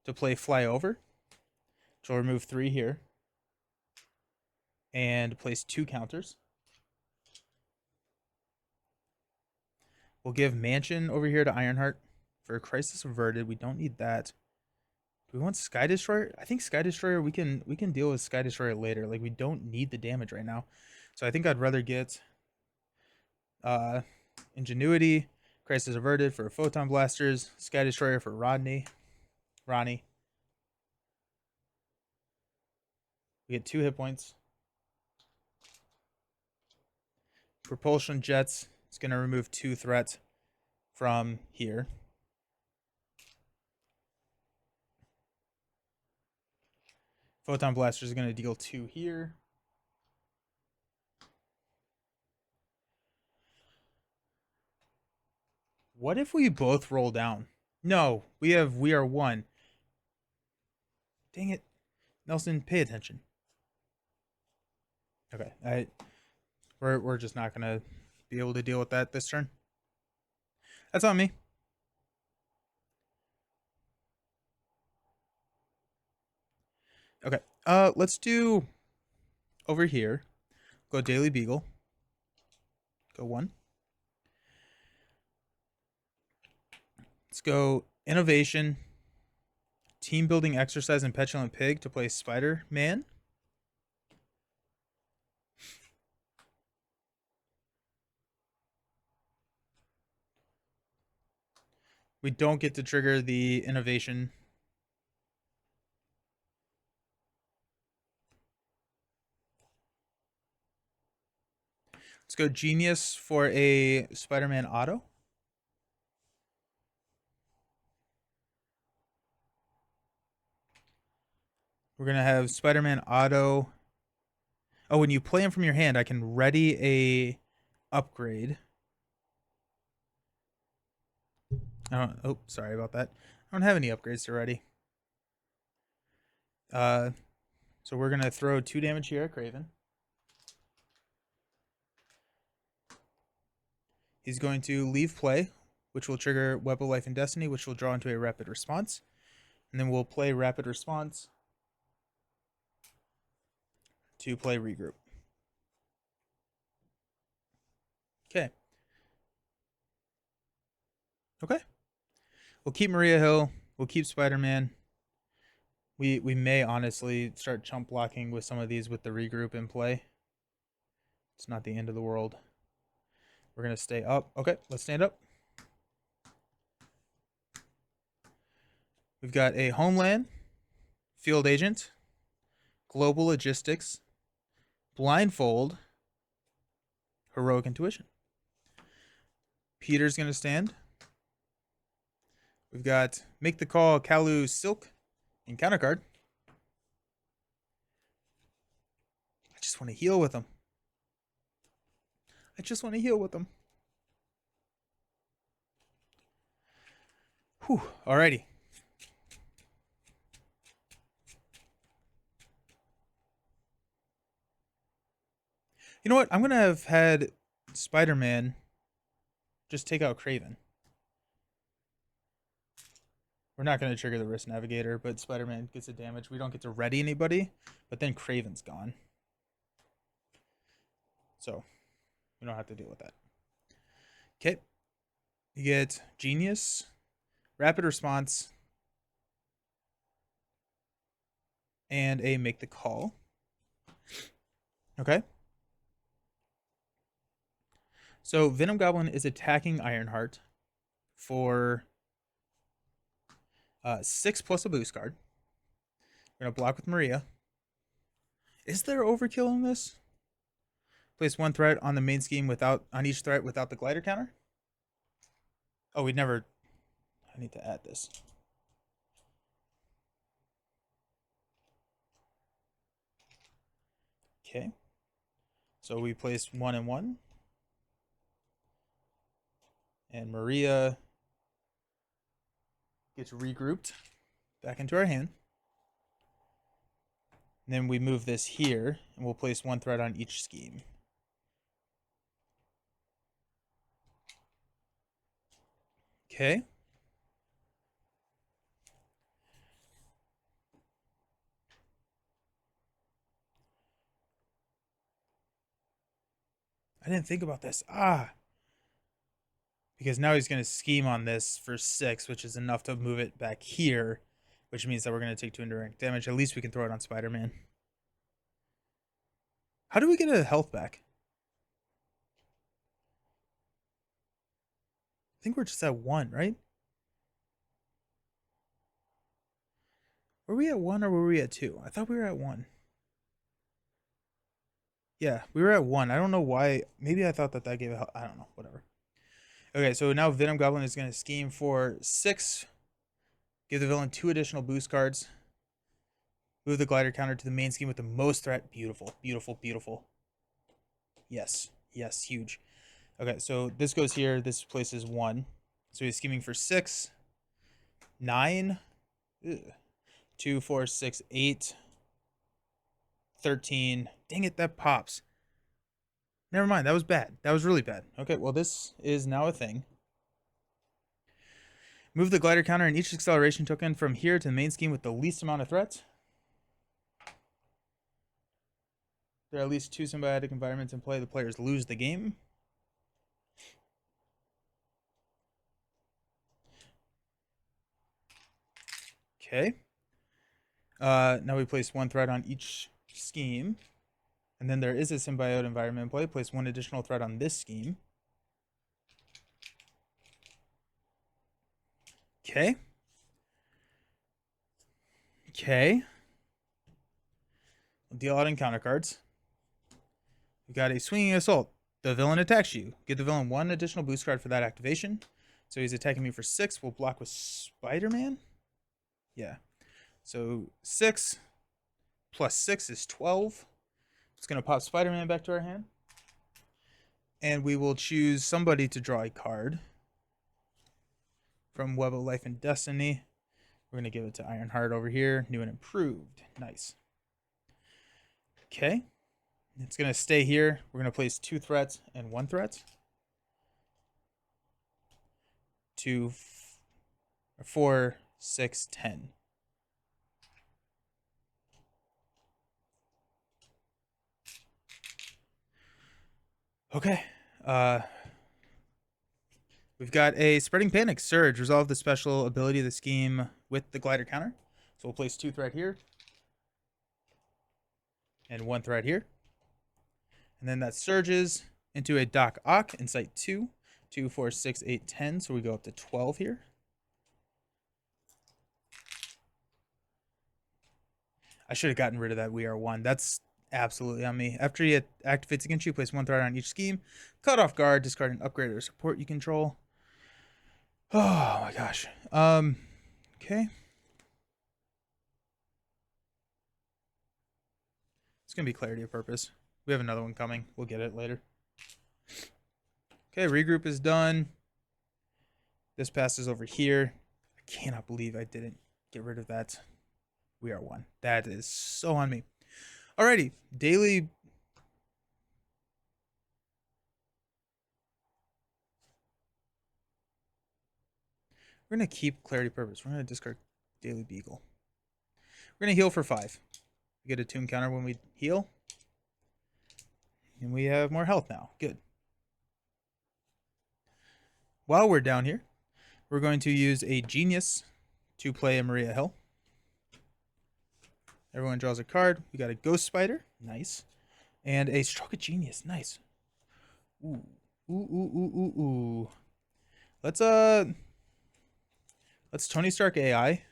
to play Fly Over. So we'll remove 3 here. And place 2 counters. We'll give Mansion over here to Ironheart for Crisis Averted. We don't need that. Do we want Sky Destroyer? I think Sky Destroyer, we can deal with Sky Destroyer later. Like, we don't need the damage right now. So I think I'd rather get Ingenuity, Crisis Averted for Photon Blasters. Sky Destroyer for Ronnie. We get 2 hit points. Propulsion Jets. It's going to remove 2 threats from here. Photon Blaster is going to deal 2 here. What if we both roll down? No, we are 1. Dang it. Nelson, pay attention. Okay, we're just not going to be able to deal with that this turn. That's on me. Okay, let's do over here. Go Daily Beagle. Go 1. Let's go Innovation, Team Building Exercise, and Petulant Pig to play Spider-Man. We don't get to trigger the Innovation. Let's go Genius for a Spider-Man auto. We're going to have Spider-Man auto. Oh, when you play him from your hand, I can ready a upgrade. Oh, sorry about that. I don't have any upgrades to ready. So we're going to throw 2 damage here at Craven. He's going to leave play, which will trigger Web of Life and Destiny, which will draw into a Rapid Response. And then we'll play Rapid Response to play Regroup. Okay. Okay. We'll keep Maria Hill. We'll keep Spider-Man. We may honestly start chump blocking with some of these with the Regroup in play. It's not the end of the world. We're going to stay up. Okay, let's stand up. We've got a Homeland, Field Agent, Global Logistics, Blindfold, Heroic Intuition. Peter's going to stand. We've got Make the Call, Kalu Silk, and counter card. I just want to heal with them. Whew, alrighty. You know what? I'm going to have had Spider-Man just take out Craven. We're not going to trigger the Risk Navigator, but Spider-Man gets the damage. We don't get to ready anybody, but then Craven's gone. So, we don't have to deal with that. Okay. You get Genius, Rapid Response, and a Make the Call. Okay. So Venom Goblin is attacking Ironheart for 6 plus a boost card. We're going to block with Maria. Is there overkill on this? Place 1 threat on the main scheme on each threat without the glider counter? Oh, I need to add this. Okay. So we place 1 and 1. And Maria gets regrouped back into our hand. And then we move this here, and we'll place 1 threat on each scheme. Okay. I didn't think about this. Because now he's going to scheme on this for 6, which is enough to move it back here, which means that we're going to take 2 indirect damage. At least we can throw it on Spider-Man. How do we get a health back? think we're just at 1, right? Were we at 1 or were we at 2? I thought we were at 1. Yeah, we were at 1. I don't know why. Maybe I thought that gave a... I don't know. Whatever. Okay, so now Venom Goblin is going to scheme for 6. Give the villain 2 additional boost cards. Move the glider counter to the main scheme with the most threat. Beautiful, beautiful, beautiful. Yes, yes, huge. Okay, so this goes here. This places 1. So he's scheming for 6, 9, ugh, 2, 4, 6, 8, 13. Dang it, that pops. Never mind, that was bad. That was really bad. Okay, well, this is now a thing. Move the glider counter and each acceleration token from here to the main scheme with the least amount of threats. There are at least 2 symbiotic environments in play. The players lose the game. Okay. Now we place 1 threat on each scheme. And then there is a symbiote environment in play. Place 1 additional threat on this scheme. Okay. Okay. We'll deal out encounter cards. We've got a swinging assault. The villain attacks you. Give the villain 1 additional boost card for that activation. So he's attacking me for 6. We'll block with Spider-Man. Yeah. So 6 plus 6 is 12. It's going to pop Spider-Man back to our hand. And we will choose somebody to draw a card from Web of Life and Destiny. We're going to give it to Ironheart over here. New and improved. Nice. Okay. It's going to stay here. We're going to place 2 threats and 1 threat. 2, 4, 6, 10. Okay. We've got a Spreading Panic Surge. Resolve the special ability of the scheme with the glider counter. So we'll place 2 threat here. And 1 threat here. And then that surges into a Doc Ock in site 2. 2, 4, 6, 8, 10. So we go up to 12 here. I should have gotten rid of that We Are 1. That's absolutely on me. After he activates against you, place 1 threat on each scheme. Cut off guard, discard an upgrade or support you control. Oh my gosh. Okay. It's going to be Clarity of Purpose. We have another one coming. We'll get it later. Okay, regroup is done. This passes over here. I cannot believe I didn't get rid of that. We Are 1. That is so on me. Alrighty, daily. We're going to keep Clarity of Purpose. We're going to discard Daily Beagle. We're going to heal for 5. We get a tune counter when we heal. And we have more health now. Good. While we're down here, we're going to use a Genius to play a Maria Hill. Everyone draws a card. We got a Ghost Spider. Nice. And a Stroke of Genius. Nice. Ooh. Ooh, ooh, ooh, ooh, ooh. Let's Tony Stark AI,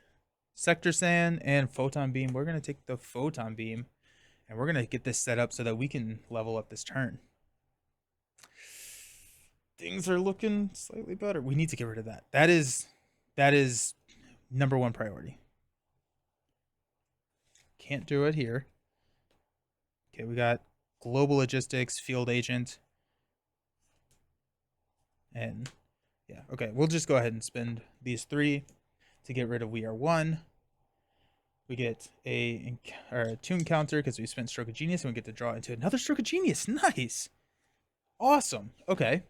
Sector Sand, and Photon Beam. We're going to take the Photon Beam, and we're going to get this set up so that we can level up this turn. Things are looking slightly better. We need to get rid of that. That is number 1 priority. Can't do it here. Okay, we got Global Logistics, Field Agent, and yeah, okay, we'll just go ahead and spend these 3 to get rid of We Are 1. We get a tune counter because we spent Stroke of Genius, and we get to draw into another Stroke of Genius. Nice. Awesome. Okay.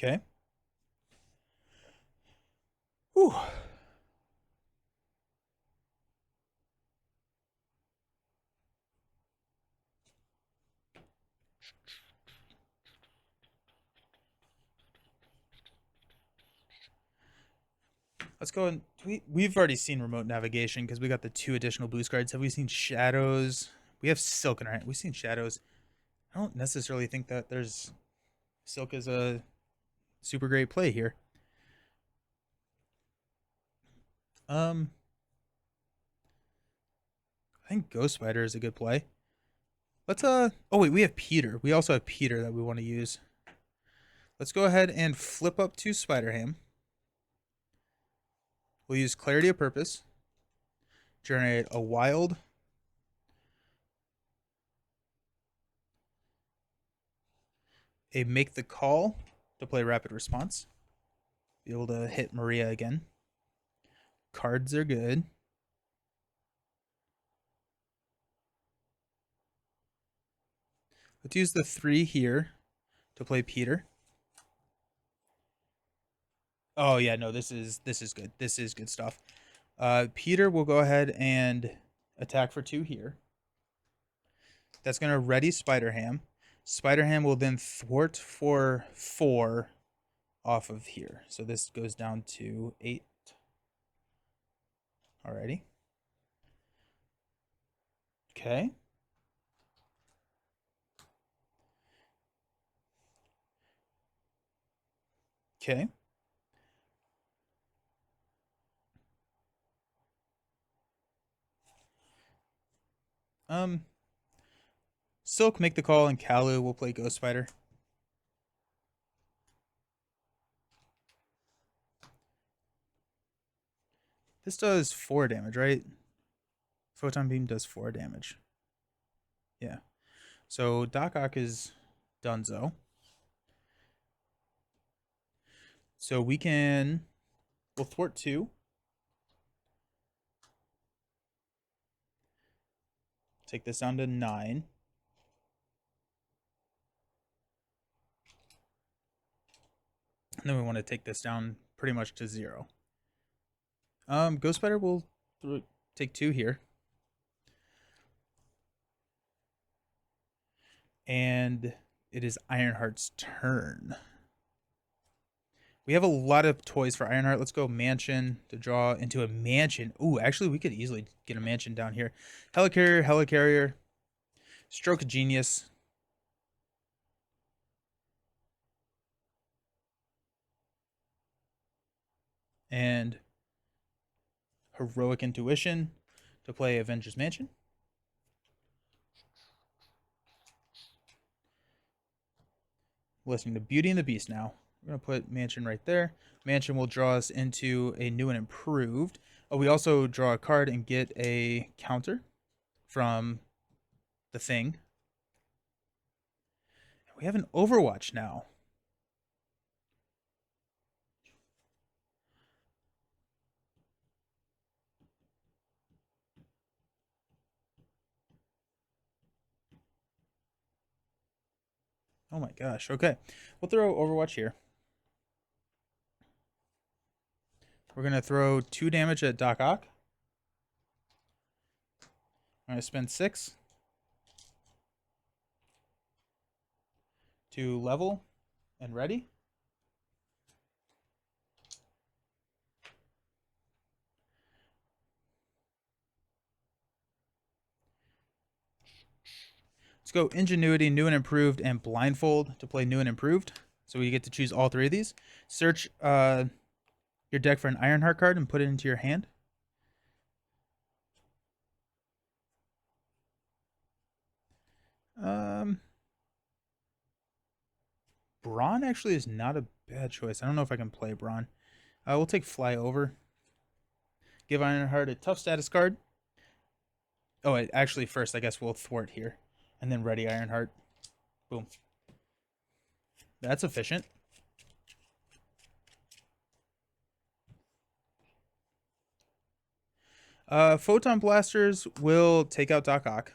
Okay. Whew. Let's go and we've already seen remote navigation because we got the 2 additional boost cards. Have we seen shadows? We have silk in our hand. We've seen shadows. I don't necessarily think that there's silk is a super great play here. I think Ghost Spider is a good play. Let's oh wait, we have Peter. We also have Peter that we want to use. Let's go ahead and flip up to Spider Ham. We'll use Clarity of Purpose. Generate a wild. A Make the Call to play Rapid Response. Be able to hit Maria again. Cards are good. Let's use the 3 here to play Peter. Oh yeah, no, this is good. This is good stuff. Peter will go ahead and attack for 2 here. That's gonna ready Spider Ham. Spider Ham will then thwart for 4 off of here. So this goes down to 8. Alrighty. Okay. Okay. Silk, Make the Call, and Kalu will play Ghost Spider. This does 4 damage, right? Photon Beam does 4 damage. Yeah. So Doc Ock is donezo. So we'll thwart 2. Take this down to 9. And then we want to take this down pretty much to 0. Ghost Spider will take 2 here. And it is Ironheart's turn. We have a lot of toys for Ironheart. Let's go Mansion to draw into a Mansion. Ooh, actually, we could easily get a Mansion down here. Helicarrier, Stroke of Genius. And Heroic Intuition to play Avengers Mansion. Listening to Beauty and the Beast now. We're going to put Mansion right there. Mansion will draw us into a new and improved. Oh, we also draw a card and get a counter from the thing. We have an Overwatch now. Oh my gosh. Okay. We'll throw Overwatch here. We're going to throw 2 damage at Doc Ock. I'm going to spend 6 to level and ready. Let's go Ingenuity, New and Improved, and Blindfold to play New and Improved. So we get to choose all 3 of these. Search your deck for an Ironheart card and put it into your hand. Brawn actually is not a bad choice. I don't know if I can play Brawn. We'll take Fly Over. Give Ironheart a tough status card. Oh, actually, first, I guess we'll thwart here. And then ready Ironheart. Boom. That's efficient. Photon Blasters will take out Doc Ock.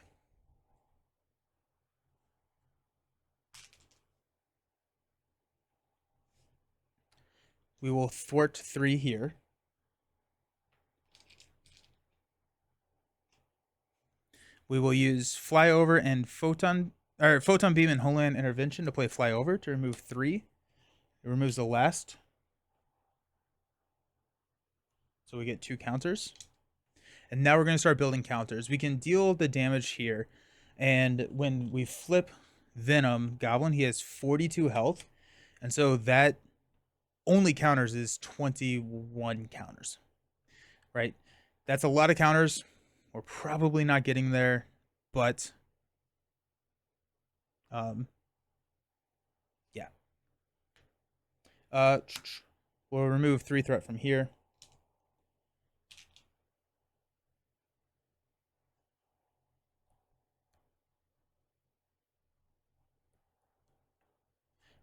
We will thwart 3 here. We will use Flyover and Photon Beam and Homeland Intervention to play Flyover to remove 3. It removes the last. So we get 2 counters. And now we're going to start building counters. We can deal the damage here. And when we flip Venom Goblin, he has 42 health. And so that only counters is 21 counters. Right? That's a lot of counters. We're probably not getting there. But, yeah. We'll remove 3 threat from here.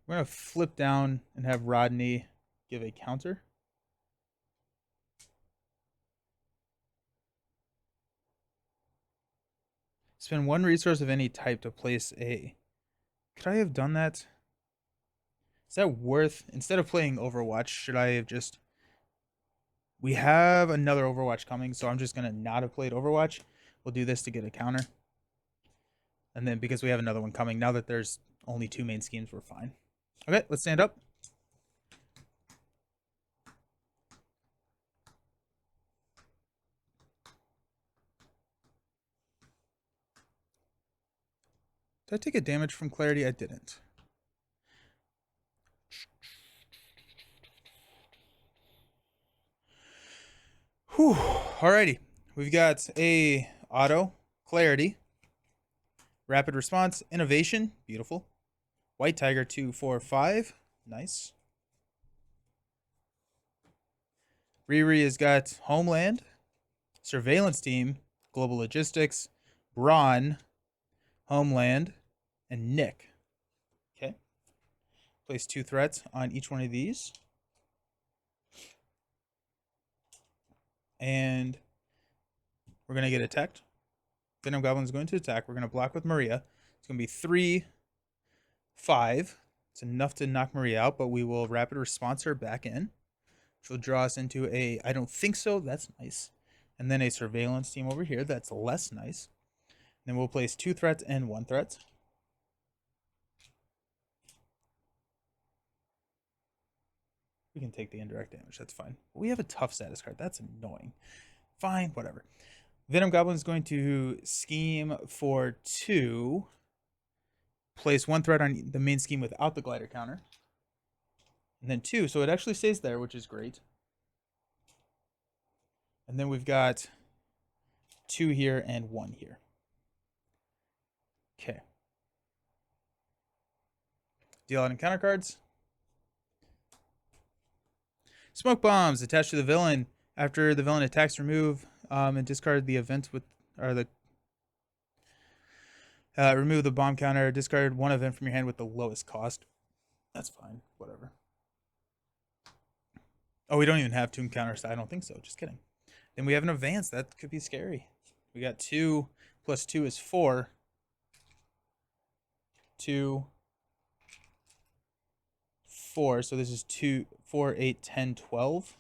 We're going to flip down and have Rodney give a counter. Spend 1 resource of any type to place a... Could I have done that? Is that worth... Instead of playing Overwatch, should I have just... We have another Overwatch coming, so I'm just going to not have played Overwatch. We'll do this to get a counter. And then because we have another one coming, now that there's only 2 main schemes, we're fine. Okay, let's stand up. Did I take a damage from Clarity? I didn't. Whew. Alrighty. We've got a auto, Clarity, Rapid Response, Innovation, beautiful. White Tiger 2, 4, 5. Nice. Riri has got Homeland, Surveillance Team, Global Logistics, Braun, Homeland, and Nick. Okay. Place 2 threats on each one of these. And we're going to get attacked. Venom Goblin is going to attack. We're going to block with Maria. It's going to be 3, 5. It's enough to knock Maria out, but we will rapid response her back in. Which will draw us into a, I don't think so, that's nice. And then a surveillance team over here, that's less nice. Then we'll place 2 threats and 1 threat. We can take the indirect damage, that's fine. We have a tough status card, that's annoying. Fine, whatever. Venom Goblin is going to scheme for 2. Place 1 threat on the main scheme without the glider counter. And then 2, so it actually stays there, which is great. And then we've got 2 here and 1 here. Okay. Deal out encounter cards. Smoke bombs attached to the villain. After the villain attacks, remove and discard the event with, or the remove the bomb counter. Discard 1 event from your hand with the lowest cost. That's fine. Whatever. Oh, we don't even have tomb counters. I don't think so. Just kidding. Then we have an advance. That could be scary. We got 2 plus 2 is 4. 2, 4. So this is 2, 4, 8, 10, 12.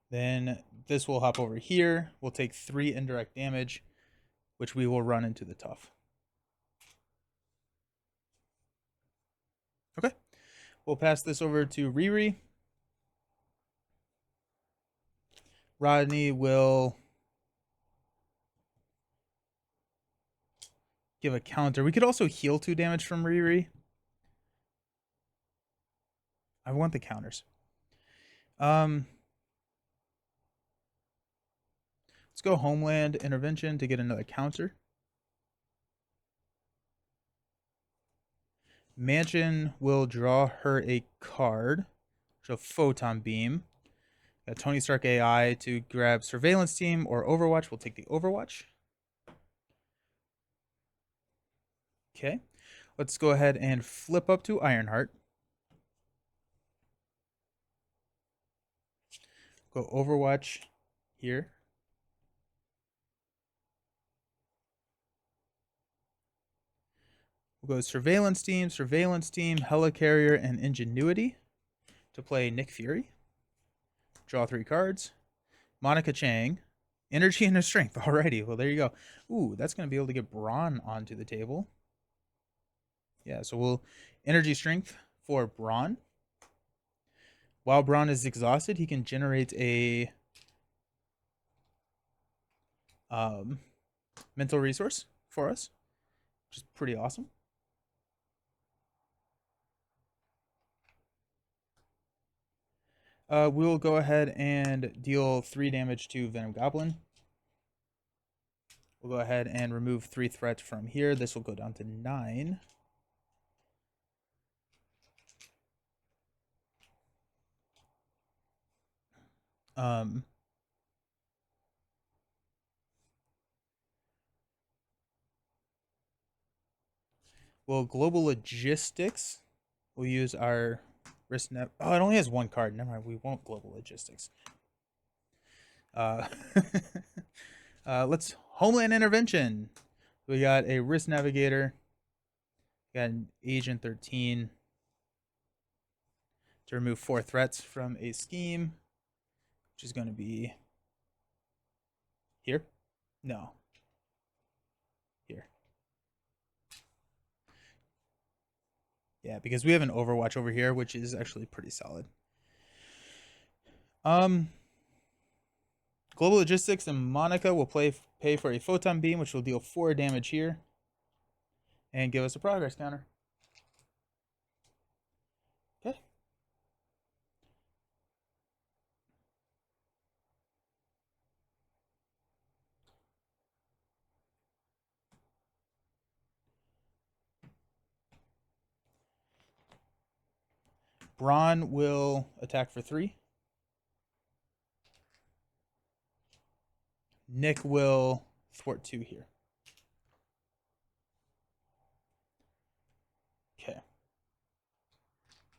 Then this will hop over here. We'll take 3 indirect damage, which we will run into the tough. Okay. We'll pass this over to Riri. Rodney will give a counter. We could also heal 2 damage from Riri. I want the counters. Let's go Homeland Intervention to get another counter. Mansion will draw her a card. So Photon Beam. Got Tony Stark AI to grab Surveillance Team or Overwatch. We'll take the Overwatch. Okay. Let's go ahead and flip up to Ironheart. Go Overwatch here. We'll go Surveillance Team, Helicarrier, and Ingenuity to play Nick Fury. Draw 3 cards. Monica Chang. Energy and Strength. Alrighty, well, there you go. Ooh, that's going to be able to get Braun onto the table. Yeah, so we'll energy strength for Braun. While Braun is exhausted, he can generate a um, mental resource for us, which is pretty awesome. We'll go ahead and deal 3 damage to Venom Goblin. We'll go ahead and remove 3 threats from here. This will go down to 9. Um, well, global logistics. We'll use our risk net. Oh, it only has 1 card. Never mind. We won't global logistics. Uh, let's homeland intervention. We got a risk navigator. We got an agent 13 to remove 4 threats from a scheme, which is going to be here. No, here. Yeah, because we have an Overwatch over here, which is actually pretty solid. Global Logistics and Monica will pay for a photon beam, which will deal 4 damage here, and give us a progress counter. Okay. Braun will attack for 3. Nick will thwart 2 here. Okay.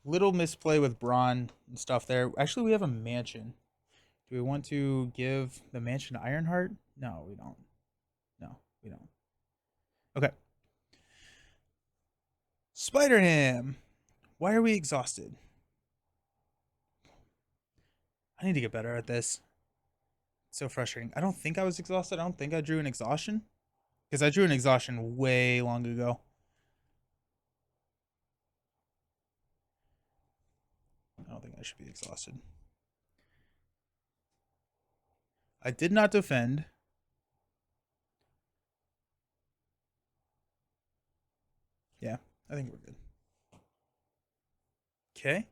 Little misplay with Braun and stuff there. Actually, we have a mansion. Do we want to give the mansion to Ironheart? No, we don't. No, we don't. Okay. Spider-Ham. Why are we exhausted? I need to get better at this. It's so frustrating. I don't think I was exhausted. I don't think I drew an exhaustion. Because I drew an exhaustion way long ago. I don't think I should be exhausted. I did not defend. Yeah, I think we're good. Okay.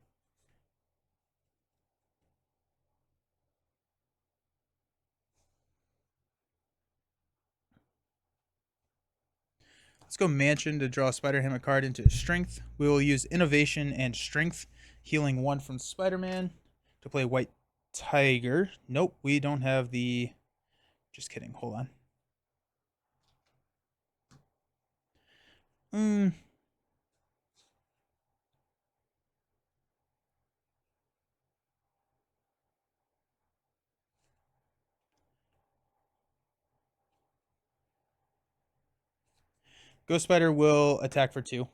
Let's go Mansion to draw Spider-Ham a card into Strength. We will use Innovation and Strength, healing 1 from Spider-Man to play White Tiger. Nope, we don't have the... Just kidding, hold on. Ghost Spider will attack for 2.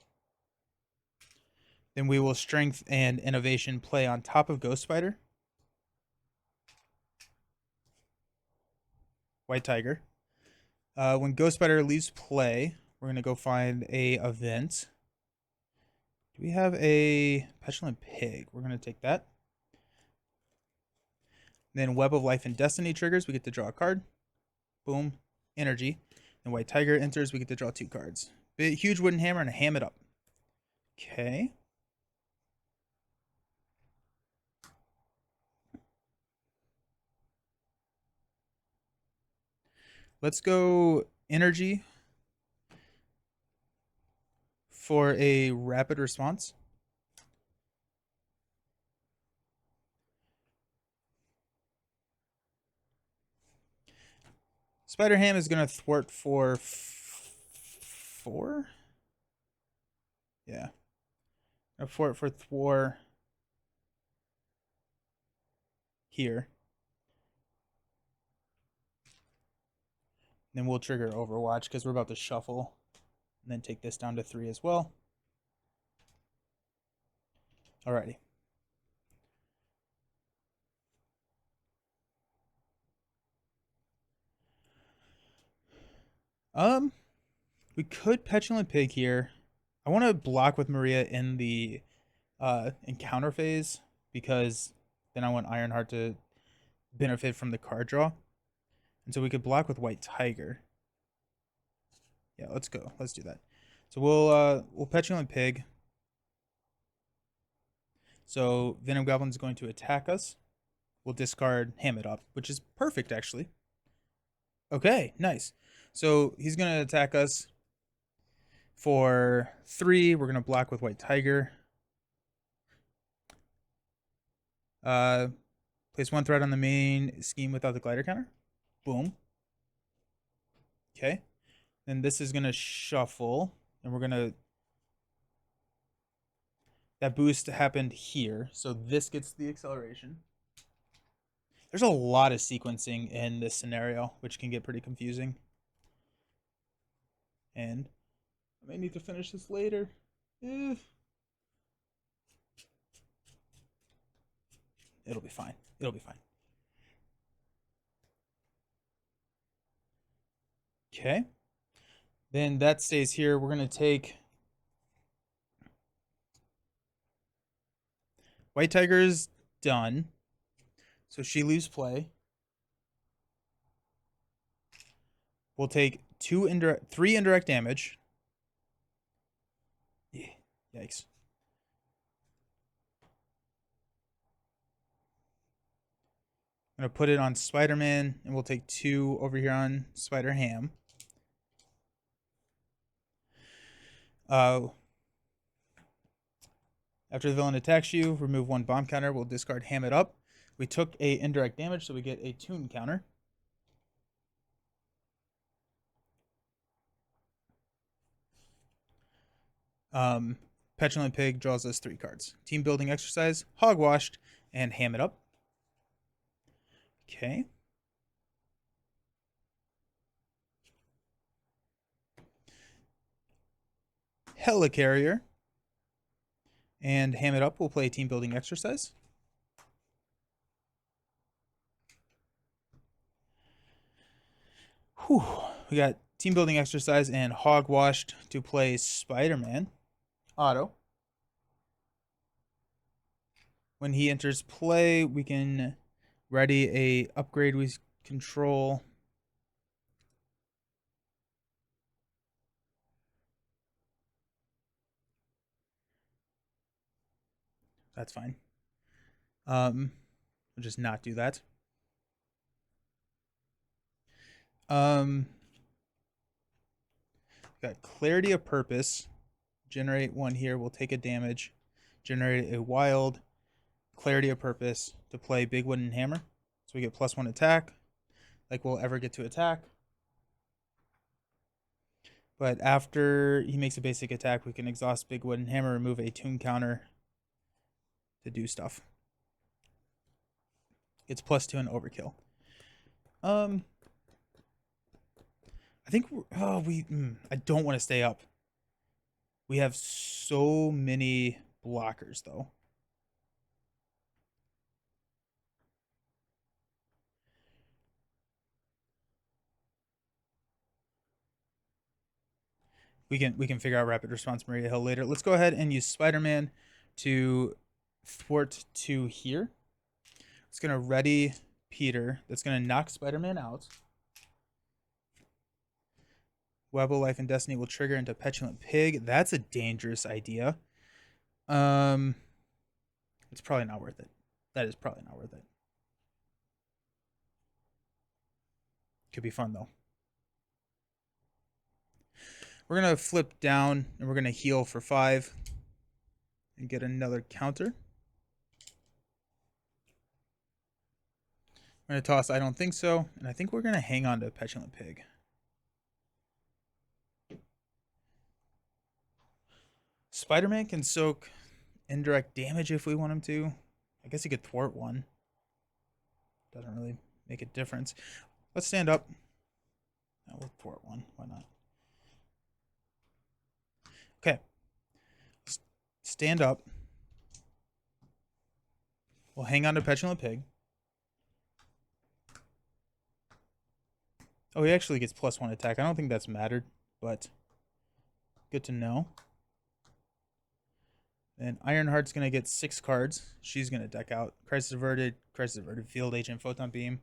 Then we will Strength and Innovation play on top of Ghost Spider. White Tiger. When Ghost Spider leaves play, we're going to go find a event. Do we have a Petulant Pig? We're going to take that. Then Web of Life and Destiny triggers. We get to draw a card. Boom. Energy. And White Tiger enters. We get to draw 2 cards. Big, huge wooden hammer and a ham it up. Okay. Let's go energy for a rapid response. Spider Ham is going to thwart for 4. Yeah. A thwart for Thwar here. Then we'll trigger Overwatch because we're about to shuffle. And then take this down to 3 as well. Alrighty. We could Petulant Pig here. I want to block with Maria in the encounter phase because then I want Ironheart to benefit from the card draw. And so we could block with White Tiger. Yeah, let's go. Let's do that. So we'll Petulant Pig. So Venom Goblin is going to attack us. We'll discard Ham It Up, which is perfect actually. Okay, nice. So he's gonna attack us for 3. We're gonna block with White Tiger. Place 1 threat on the main scheme without the glider counter. Boom. Okay. Then this is gonna shuffle, and we're gonna. That boost happened here, so this gets the acceleration. There's a lot of sequencing in this scenario, which can get pretty confusing. And I may need to finish this later. It'll be fine. It'll be fine. Okay. Then that stays here. We're going to take White Tiger's done. So she leaves play. We'll take 3 indirect damage. Yeah. Yikes. I'm going to put it on Spider-Man, and we'll take 2 over here on Spider-Ham. After the villain attacks you, remove 1 bomb counter. We'll discard Ham It Up. We took a indirect damage, so we get a tune counter. Petulant Pig draws us 3 cards. Team Building Exercise, Hogwashed, and Ham It Up. Okay. Helicarrier and Ham It Up will play Team Building Exercise. Whew. We got Team Building Exercise and Hogwashed to play Spider-Man. Auto. When he enters play, we can ready a upgrade we control. That's fine. We'll just not do that. Got Clarity of Purpose. Generate 1 here. We'll take a damage. Generate a wild Clarity of Purpose to play Big Wooden Hammer. So we get +1 attack. Like we'll ever get to attack. But after he makes a basic attack, we can exhaust Big Wooden Hammer, remove a tune counter to do stuff. It's +2 and overkill. I think I don't want to stay up. We have so many blockers though. We can figure out Rapid Response Maria Hill later. Let's go ahead and use Spider-Man to thwart 2 here. It's gonna ready Peter. That's gonna knock Spider-Man out. Web of Life and Destiny will trigger into Petulant Pig. That's a dangerous idea. It's probably not worth it. That is probably not worth it. Could be fun though. We're gonna flip down and we're gonna heal for 5 and get another counter. We're gonna toss I don't think so, and I think we're gonna hang on to Petulant Pig. Spider-Man can soak indirect damage if we want him to. I guess he could thwart 1. Doesn't really make a difference. Let's stand up. No, we'll thwart 1. Why not? Okay. Stand up. We'll hang on to Petulant Pig. Oh, he actually gets +1 attack. I don't think that's mattered, but good to know. And Ironheart's going to get 6 cards. She's going to deck out Crisis Averted, Field Agent, Photon Beam,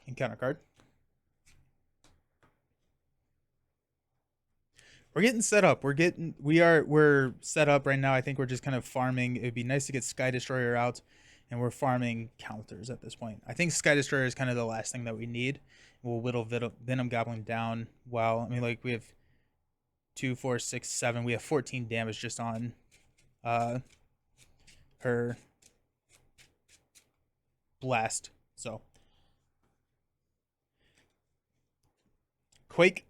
Encounter card. We're getting set up. We're set up right now. I think we're just kind of farming. It'd be nice to get Sky Destroyer out, and we're farming counters at this point. I think Sky Destroyer is kind of the last thing that we need. We'll whittle Venom Goblin down. Well, I mean, like we have 2, 4, 6, 7. We have 14 damage just on her blast. So Quake,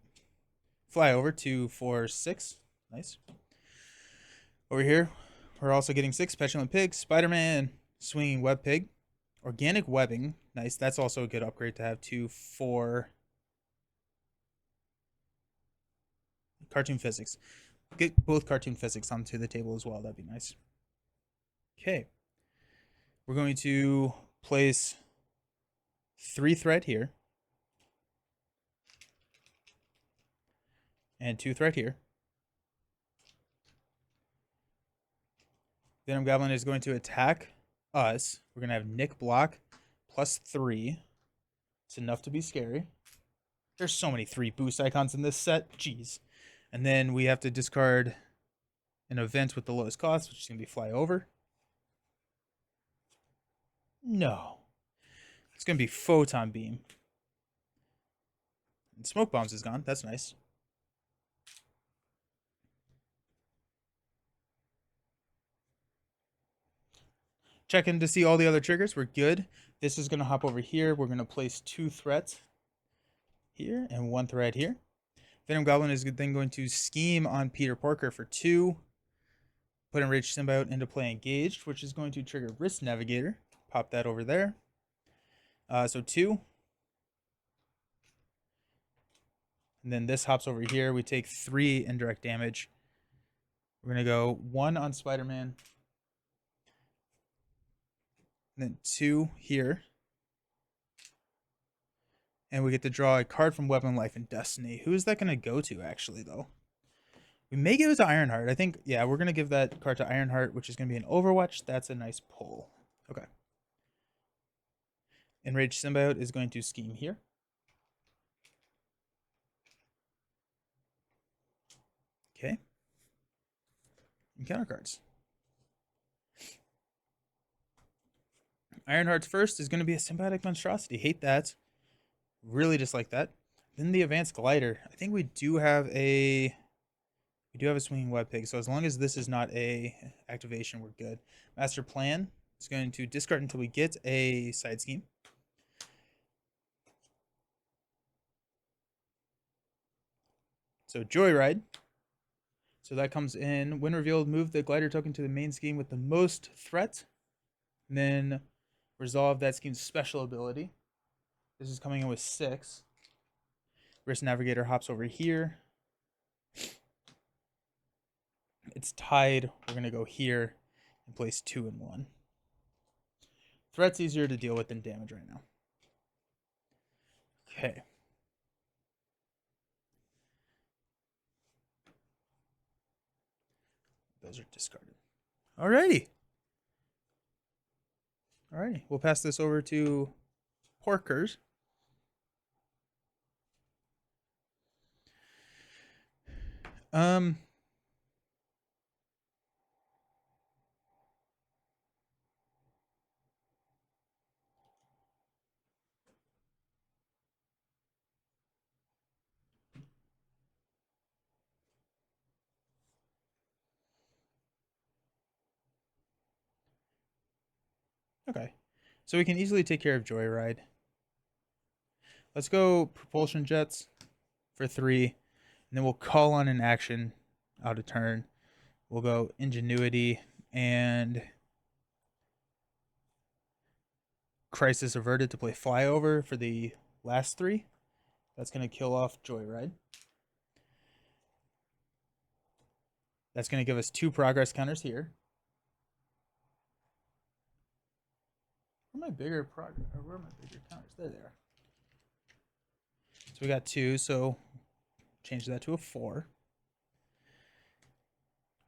fly over 2, 4, 6. Nice. Over here, we're also getting 6 Petulant Pig, Spider-Man, Swinging Web Pig, Organic Webbing. Nice. That's also a good upgrade to have 2, 4. Cartoon Physics. Get both Cartoon Physics onto the table as well. That'd be nice. Okay. We're going to place 3 thread here. And 2 thread here. Venom Goblin is going to attack us. We're going to have Nick block +3. It's enough to be scary. There's so many 3 boost icons in this set. Jeez. And then we have to discard an event with the lowest cost, which is going to be Fly Over. No. It's going to be Photon Beam. And Smoke Bombs is gone. That's nice. Checking to see all the other triggers. We're good. This is going to hop over here. We're going to place 2 threats here and 1 thread here. Venom Goblin is then going to scheme on Peter Parker for 2. Put Enraged Symbiote into play engaged, which is going to trigger Risk Navigator. Pop that over there. So 2. And then this hops over here. We take 3 indirect damage. We're going to go 1 on Spider-Man. And then 2 here. And we get to draw a card from Weapon, Life, and Destiny. Who is that going to go to, actually, though? We may give it to Ironheart. I think, yeah, we're going to give that card to Ironheart, which is going to be an Overwatch. That's a nice pull. Okay. Enraged Symbiote is going to scheme here. Okay. Encounter cards. Ironheart's first is going to be a Symbiotic Monstrosity. Hate that. Really dislike that. Then the Advanced Glider. I think we do have a Swinging Web Pig, so as long as this is not a activation, we're good. Master Plan is going to discard until we get a Side Scheme. So Joyride. So that comes in. When revealed, move the Glider token to the main scheme with the most threat. And then resolve that scheme's special ability. This is coming in with 6. Risk Navigator hops over here. It's tied. We're going to go here and place 2 and 1. Threat's easier to deal with than damage right now. Okay. Those are discarded. Alrighty. Alrighty. We'll pass this over to Porkers. Okay. So we can easily take care of Joyride. Let's go Propulsion Jets for 3. And then we'll call on an action out of turn. We'll go Ingenuity and Crisis Averted to play Flyover for the last 3. That's going to kill off Joyride. That's going to give us 2 progress counters here. Where are my bigger progress? Where are my bigger counters? There they are. So we got 2, so change that to a 4.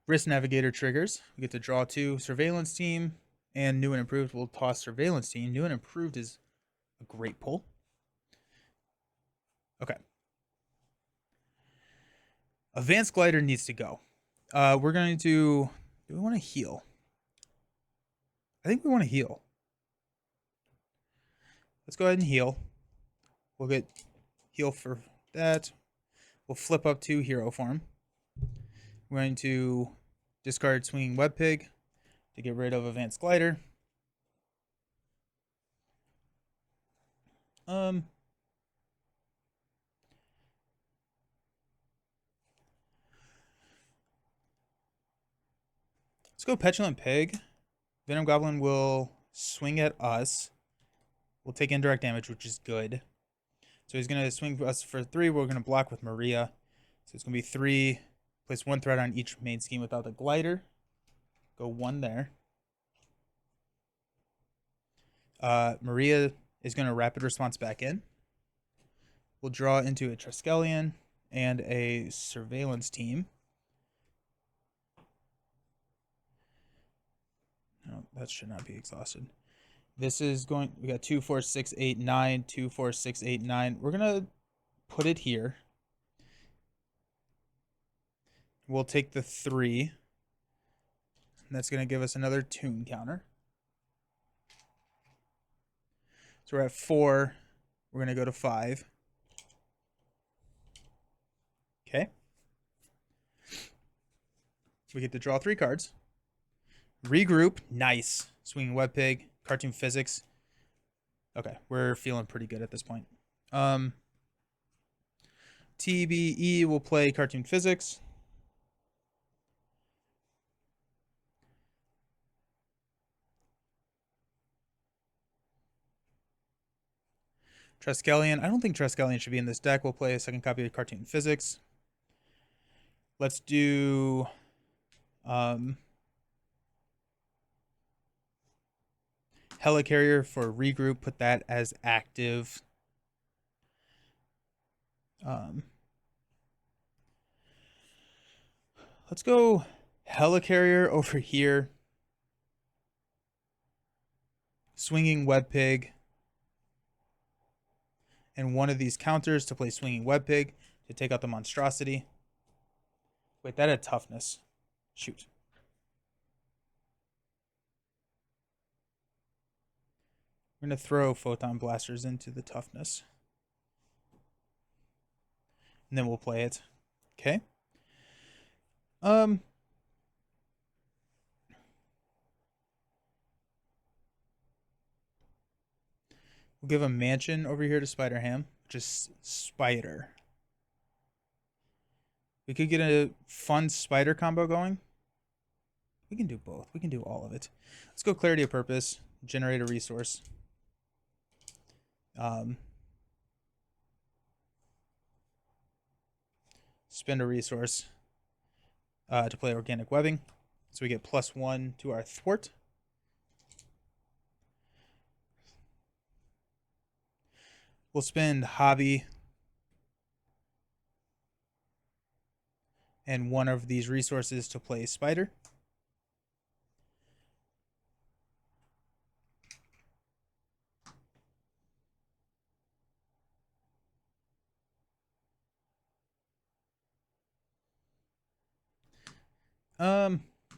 Risk Navigator triggers. We get to draw 2. Surveillance Team and New and Improved. We'll toss Surveillance Team. New and Improved is a great pull. Okay. Advanced Glider needs to go. We're going to... Do we want to heal? I think we want to heal. Let's go ahead and heal. We'll get heal for that. We'll flip up to hero form. We're going to discard Swinging Web Pig to get rid of Advanced Glider. Let's go Petulant Pig. Venom Goblin will swing at us. We'll take indirect damage, which is good. So he's going to swing us for 3. We're going to block with Maria. So it's going to be 3. Place 1 threat on each main scheme without the glider. Go 1 there. Maria is going to rapid response back in. We'll draw into a Triskelion and a Surveillance Team. No, that should not be exhausted. This is going... We got 2, 4, 6, 8, 9. 2, 4, 6, 8, 9. We're going to put it here. We'll take the 3. That's going to give us another tune counter. So we're at 4. We're going to go to 5. Okay. We get to draw 3 cards. Regroup. Nice. Swinging Web Pig. Cartoon Physics. Okay. We're feeling pretty good at this point. TBE will play Cartoon Physics. Triskelion. I don't think Triskelion should be in this deck. We'll play a second copy of Cartoon Physics. Let's do... Helicarrier for regroup. Put that as active. Let's go Helicarrier over here. Swinging Web Pig. And one of these counters to play Swinging Web Pig to take out the monstrosity. Wait, that had toughness. Shoot. We're going to throw Photon Blasters into the toughness. And then we'll play it. Okay. We'll give a mansion over here to Spider Ham, which is Spider. We could get a fun Spider combo going. We can do both. We can do all of it. Let's go Clarity of Purpose. Generate a resource. Spend a resource to play Organic Webbing. So we get +1 to our thwart. We'll spend Hobby and one of these resources to play Spider.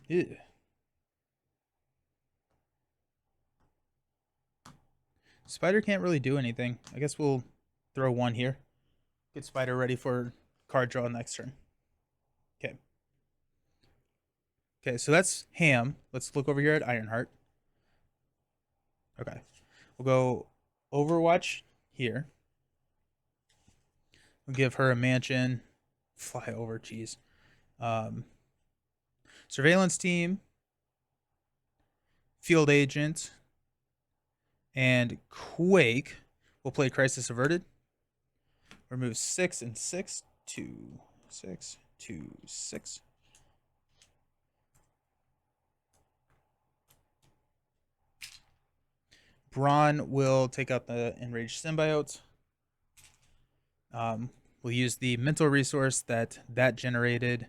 Yeah. Spider can't really do anything. I guess we'll throw 1 here. Get Spider ready for card draw next turn. Okay. Okay, so that's Ham. Let's look over here at Ironheart. Okay. We'll go Overwatch here. We'll give her a mansion. Fly over, jeez. Surveillance Team. Field Agent. And Quake. We'll play Crisis Averted. Remove 6 and 6. 2, 6, 2, 6. Brawn will take out the Enraged Symbiote. We'll use the mental resource that generated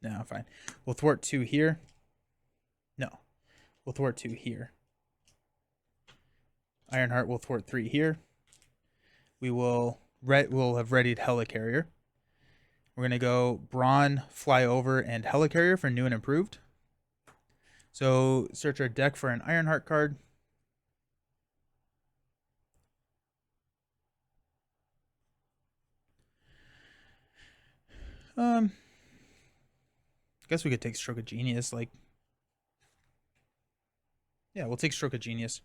No, fine. We'll thwart 2 here. No. We'll thwart 2 here. Ironheart will thwart 3 here. We'll have readied Helicarrier. We're going to go Brawn, Fly Over, and Helicarrier for new and improved. So search our deck for an Ironheart card. I guess we could take Stroke of Genius. Like, yeah, we'll take Stroke of Genius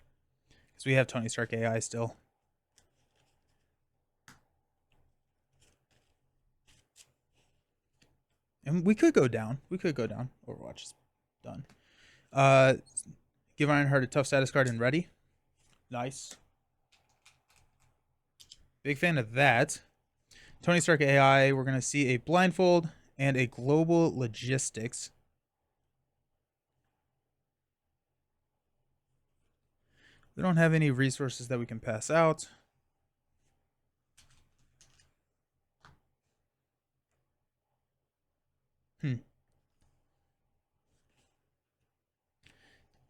because we have Tony Stark AI still. And we could go down. Overwatch is done. Give Ironheart a tough status card and ready. Nice. Big fan of that. Tony Stark AI, we're going to see a Blindfold and a Global Logistics. We don't have any resources that we can pass out.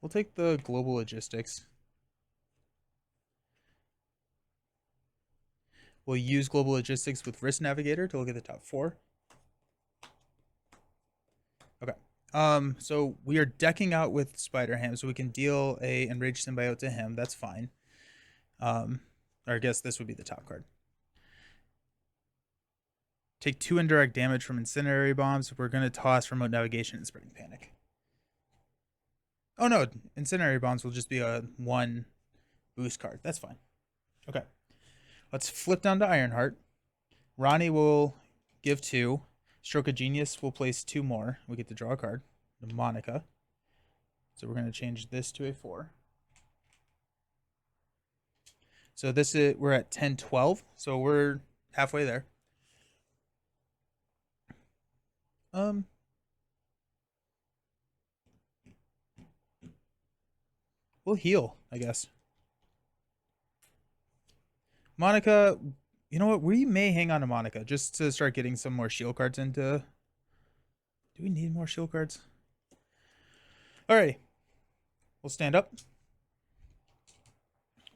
We'll take the Global Logistics. We'll use Global Logistics with Risk Navigator to look at the top 4. Okay. So we are decking out with Spider-Ham, so we can deal a Enraged Symbiote to him. That's fine. Or I guess this would be the top card. Take 2 indirect damage from Incendiary Bombs. We're going to toss Remote Navigation and Spreading Panic. Oh no, Incendiary Bombs will just be a 1 boost card. That's fine. Okay. Let's flip down to Ironheart. Ronnie will give 2. Stroke of Genius will place 2 more. We get to draw a card. The Monica. So we're going to change this to a 4. So this is, we're at 10-12. So we're halfway there. We'll heal, I guess. Monica, you know what? We may hang on to Monica just to start getting some more shield cards into. Do we need more shield cards? Alrighty. We'll stand up.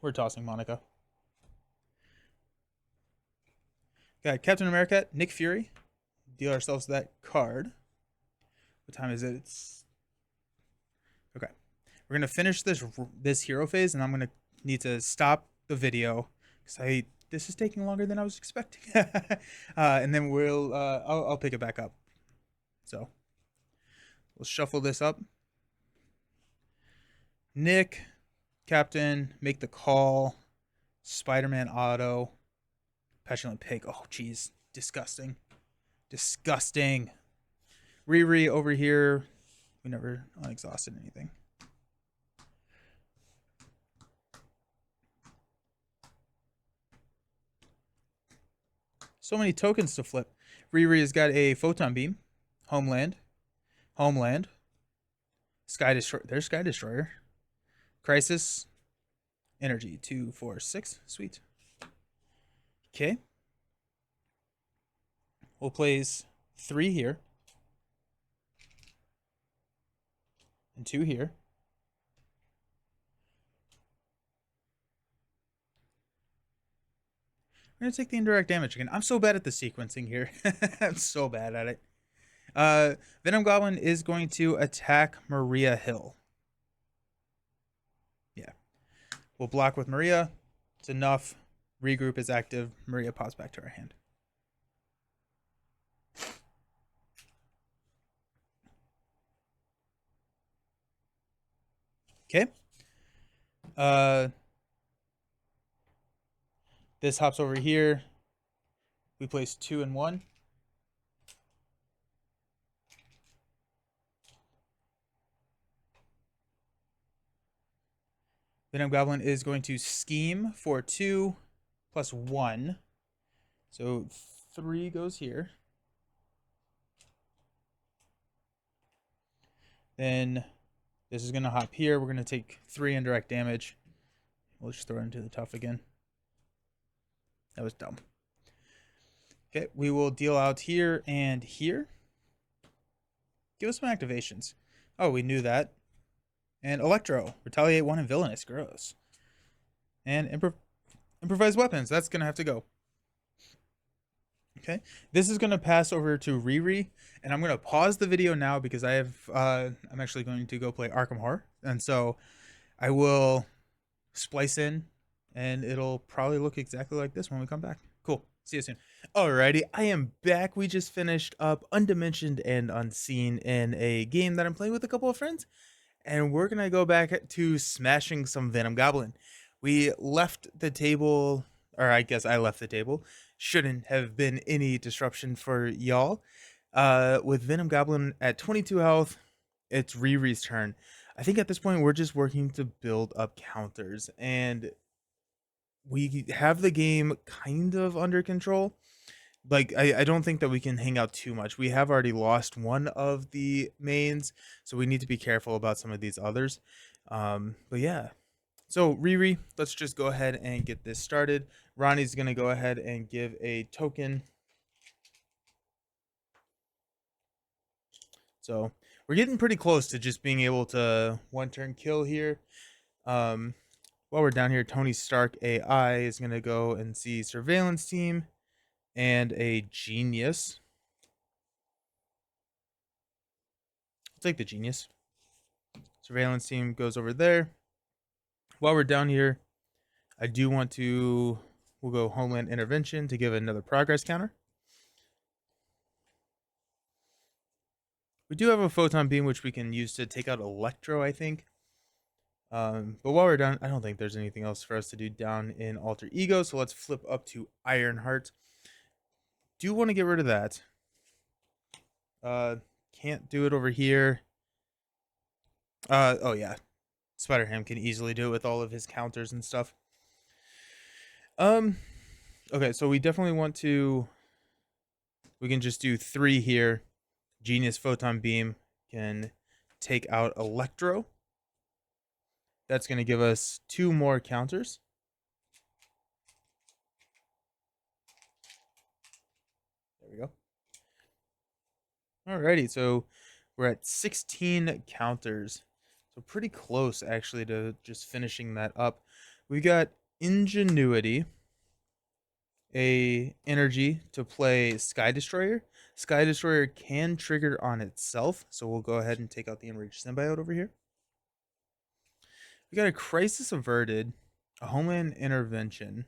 We're tossing Monica. Got Captain America, Nick Fury. Deal ourselves that card. What time is it? It's okay. We're gonna finish this hero phase, and I'm gonna need to stop the video because this is taking longer than I was expecting. And then I'll pick it back up. So we'll shuffle this up. Nick, Captain, make the call. Spider-Man auto. Petulant Pig. Oh, geez. Disgusting. Disgusting. Riri over here. We never unexhausted anything. So many tokens to flip. Riri has got a Photon Beam. Homeland. Homeland. Sky Destroyer. There's Sky Destroyer. Crisis. Energy. 2, 4, 6. Sweet. Okay. We'll place 3 here. And 2 here. We're going to take the indirect damage again. I'm so bad at the sequencing here. I'm so bad at it. Venom Goblin is going to attack Maria Hill. Yeah. We'll block with Maria. It's enough. Regroup is active. Maria pops back to our hand. Okay. This hops over here. We place 2 and 1. Venom Goblin is going to scheme for 2 plus 1. So 3 goes here. Then this is going to hop here. We're going to take 3 indirect damage. We'll just throw it into the tough again. That was dumb. Okay, we will deal out here and here. Give us some activations. Oh, we knew that. And Electro. Retaliate 1 and Villainous. Gross. And Improvised Weapons. That's going to have to go. Okay. This is going to pass over to Riri. And I'm going to pause the video now because I'm actually going to go play Arkham Horror. And so I will splice in and it'll probably look exactly like this when we come back. Cool. See you soon. Alrighty, I am back. We just finished up Undimensioned and Unseen in a game that I'm playing with a couple of friends, and we're gonna go back to smashing some Venom Goblin. We left the table, or I guess I left the table. Shouldn't have been any disruption for y'all. With Venom Goblin at 22 health, it's Riri's turn. I think at this point we're just working to build up counters, and we have the game kind of under control. Like I don't think that we can hang out too much. We have already lost one of the mains, so we need to be careful about some of these others. But yeah. So Riri, let's just go ahead and get this started. Ronnie's gonna go ahead and give a token. So we're getting pretty close to just being able to one turn kill here. While we're down here, Tony Stark AI is gonna go and see Surveillance Team and a Genius. I'll take the Genius. Surveillance Team goes over there. While we're down here, I do want to, we'll go Homeland Intervention to give another progress counter. We do have a Photon Beam, which we can use to take out Electro, I think. But while we're done, I don't think there's anything else for us to do down in Alter Ego, so let's flip up to Ironheart. Do want to get rid of that. Can't do it over here. Oh yeah. Spider-Ham can easily do it with all of his counters and stuff. Okay, so we definitely want to, we can just do 3 here. Genius Photon Beam can take out Electro. That's going to give us 2 more counters. There we go. Alrighty, so we're at 16 counters. So pretty close, actually, to just finishing that up. We got Ingenuity, a energy to play Sky Destroyer. Sky Destroyer can trigger on itself, so we'll go ahead and take out the Enraged Symbiote over here. We got a Crisis Averted, a Homeland Intervention.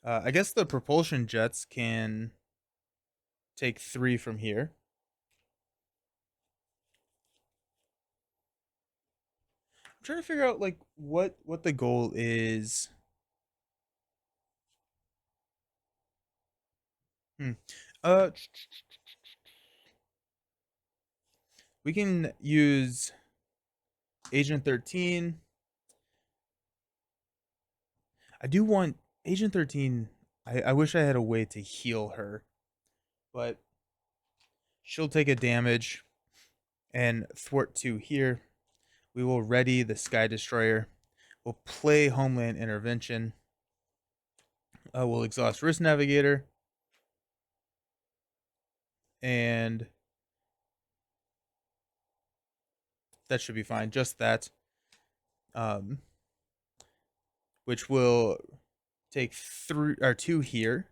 I guess the propulsion jets can take 3 from here. I'm trying to figure out like what the goal is. Uh, we can use Agent 13. I do want Agent 13. I wish I had a way to heal her, but she'll take a damage and thwart 2 here. We will ready the Sky Destroyer. We'll play Homeland Intervention. We'll exhaust Risk Navigator. And that should be fine. Just that. Which will take 2 here.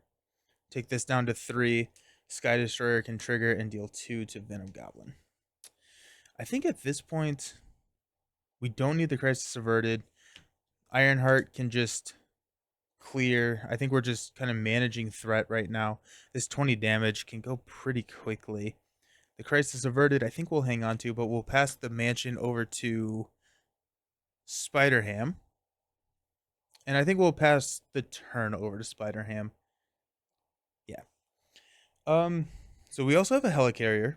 Take this down to 3. Sky Destroyer can trigger and deal 2 to Venom Goblin. I think at this point, we don't need the Crisis Averted. Ironheart can just clear. I think we're just kind of managing threat right now. This 20 damage can go pretty quickly. The Crisis Averted, I think we'll hang on to, but we'll pass the mansion over to Spider-Ham. And I think we'll pass the turn over to Spider-Ham. Yeah. So we also have a Helicarrier.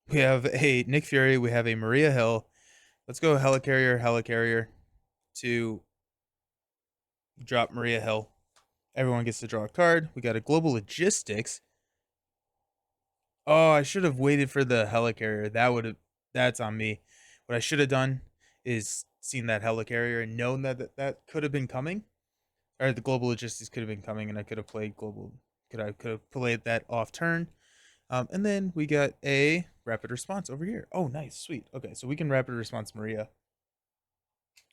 We have a Nick Fury. We have a Maria Hill. Let's go Helicarrier to drop Maria Hill. Everyone gets to draw a card. We got a Global Logistics. Oh, I should have waited for the Helicarrier. That's on me. What I should have done is seen that Helicarrier and known that could have been coming. Or the Global Logistics could have been coming and I could have played Global Could have played that off turn. And then we got a rapid response over here. Oh, nice, sweet. Okay, so we can rapid response Maria,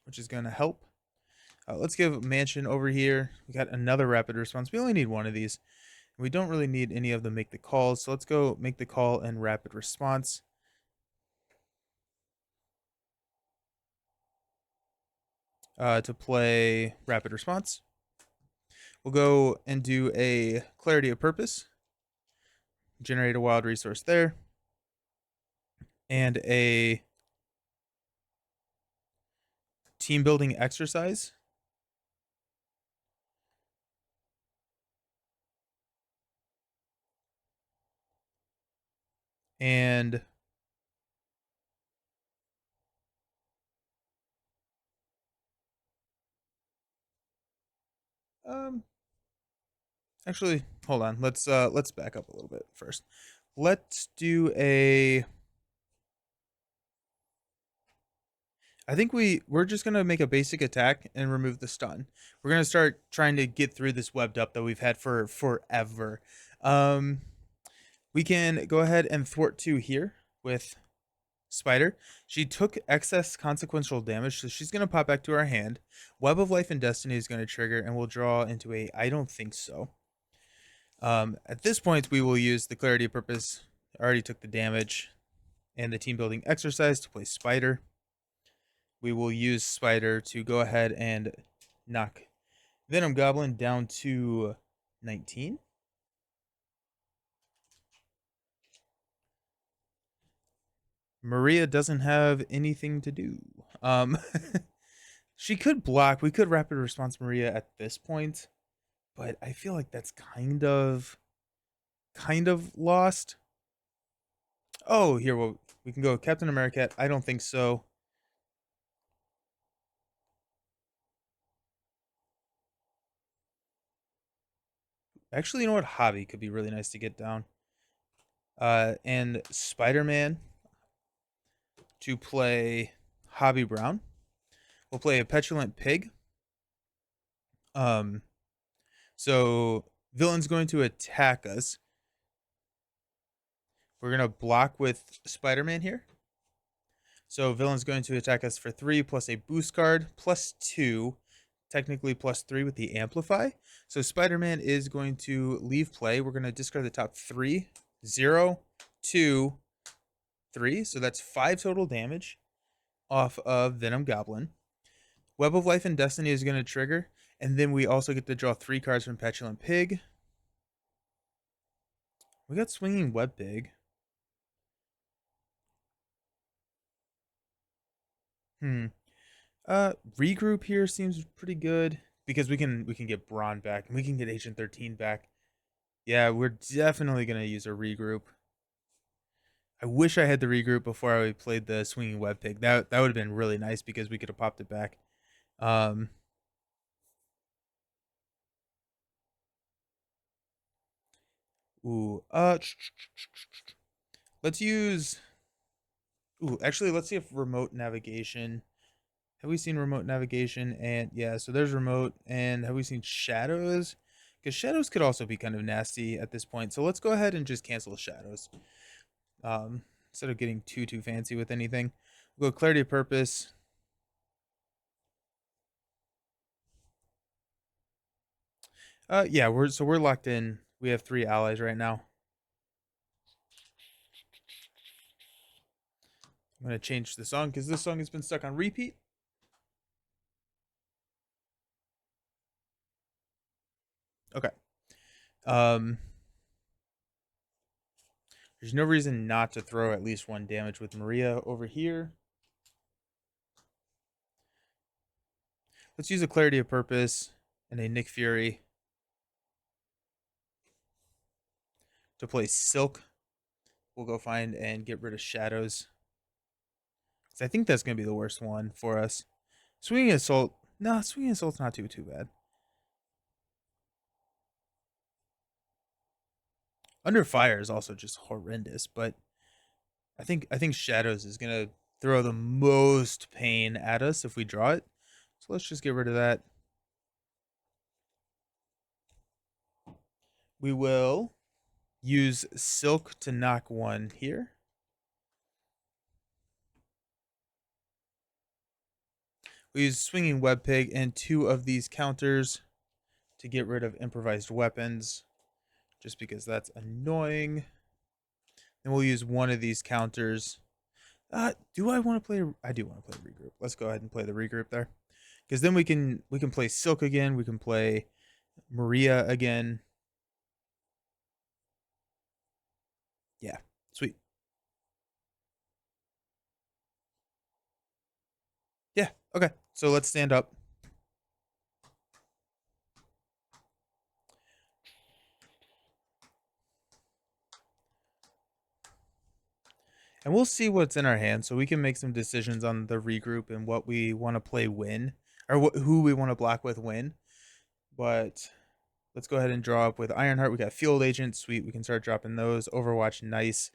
which is gonna help. Let's give Mansion over here. We got another rapid response. We only need one of these. We don't really need any of the make the calls. So let's go make the call and rapid response. To play rapid response, we'll go and do a clarity of purpose, generate a wild resource there, and a team building exercise. And um, actually, hold on. Let's back up a little bit first. Let's do a. I think we're just gonna make a basic attack and remove the stun. We're gonna start trying to get through this webbed up that we've had for forever. Um, we can go ahead and thwart 2 here with Spider. She took excess consequential damage, so she's gonna pop back to our hand. Web of Life and Destiny is gonna trigger, and we'll draw into a I don't think so. At this point, we will use the Clarity of Purpose. I already took the damage, and the team building exercise to play Spider. We will use Spider to go ahead and knock Venom Goblin down to 19. Maria doesn't have anything to do. Um, she could block. We could rapid response Maria at this point, but I feel like that's kind of lost. Oh, here we can go Captain America. I don't think so. Actually, you know what? Hobby could be really nice to get down. And Spider Man to play Hobby Brown. We'll play a Petulant Pig. Um, so villain's going to attack us. We're gonna block with Spider Man here. So villain's going to attack us for 3 plus a boost card plus 2, technically plus 3 with the amplify. So Spider-Man is going to leave play. We're going to discard the top 3, 0, 2, 3. So that's 5 total damage off of Venom Goblin. Web of Life and Destiny is going to trigger. And then we also get to draw 3 cards from Petulant Pig. We got Swinging Web Pig. Hmm. Regroup here seems pretty good because we can get Brawn back and we can get Agent 13 back. Yeah, we're definitely gonna use a regroup. I wish I had the regroup before I played the Swinging Web Pig. That would have been really nice because we could have popped it back. Um, ooh, let's use. Ooh, actually, let's see if remote navigation. Have we seen remote navigation? And yeah, so there's remote. And have we seen shadows? Because shadows could also be kind of nasty at this point. So let's go ahead and just cancel shadows. Instead of getting too fancy with anything, we'll go clarity of purpose. Yeah, we're locked in. We have 3 allies right now. I'm gonna change the song because this song has been stuck on repeat. Okay. Um, there's no reason not to throw at least 1 damage with Maria over here. Let's use a clarity of purpose and a Nick Fury to play Silk. We'll go find and get rid of shadows. I think that's gonna be the worst one for us. Swinging assault. No, swinging assault's not too bad. Under fire is also just horrendous, but I think shadows is gonna throw the most pain at us if we draw it. So let's just get rid of that. we will use Silk to knock one here. We use Swinging Web Pig and 2 of these counters to get rid of improvised weapons, just because that's annoying. And we'll use 1 of these counters. Do I want to play? I do want to play regroup. Let's go ahead and play the regroup there, because then we can play Silk again. We can play Maria again. Yeah, sweet. Yeah, okay. So let's stand up. And we'll see what's in our hand, so we can make some decisions on the regroup and what we want to play win, or who we want to block with win. But let's go ahead and draw up with Ironheart. We got Field Agent, sweet. We can start dropping those. Overwatch, nice.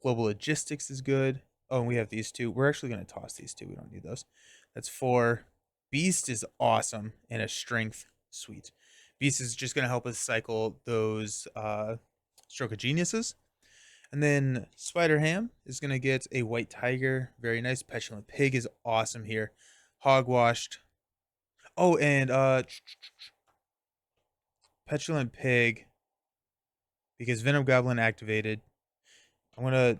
Global Logistics is good. Oh, and we have these 2. We're actually going to toss these 2. We don't need those. That's 4. Beast is awesome, and a Strength, sweet. Beast is just going to help us cycle those Stroke of Geniuses. And then Spider Ham is going to get a White Tiger. Very nice. Petulant Pig is awesome here. Hogwashed. Oh, and Petulant Pig, because Venom Goblin activated. I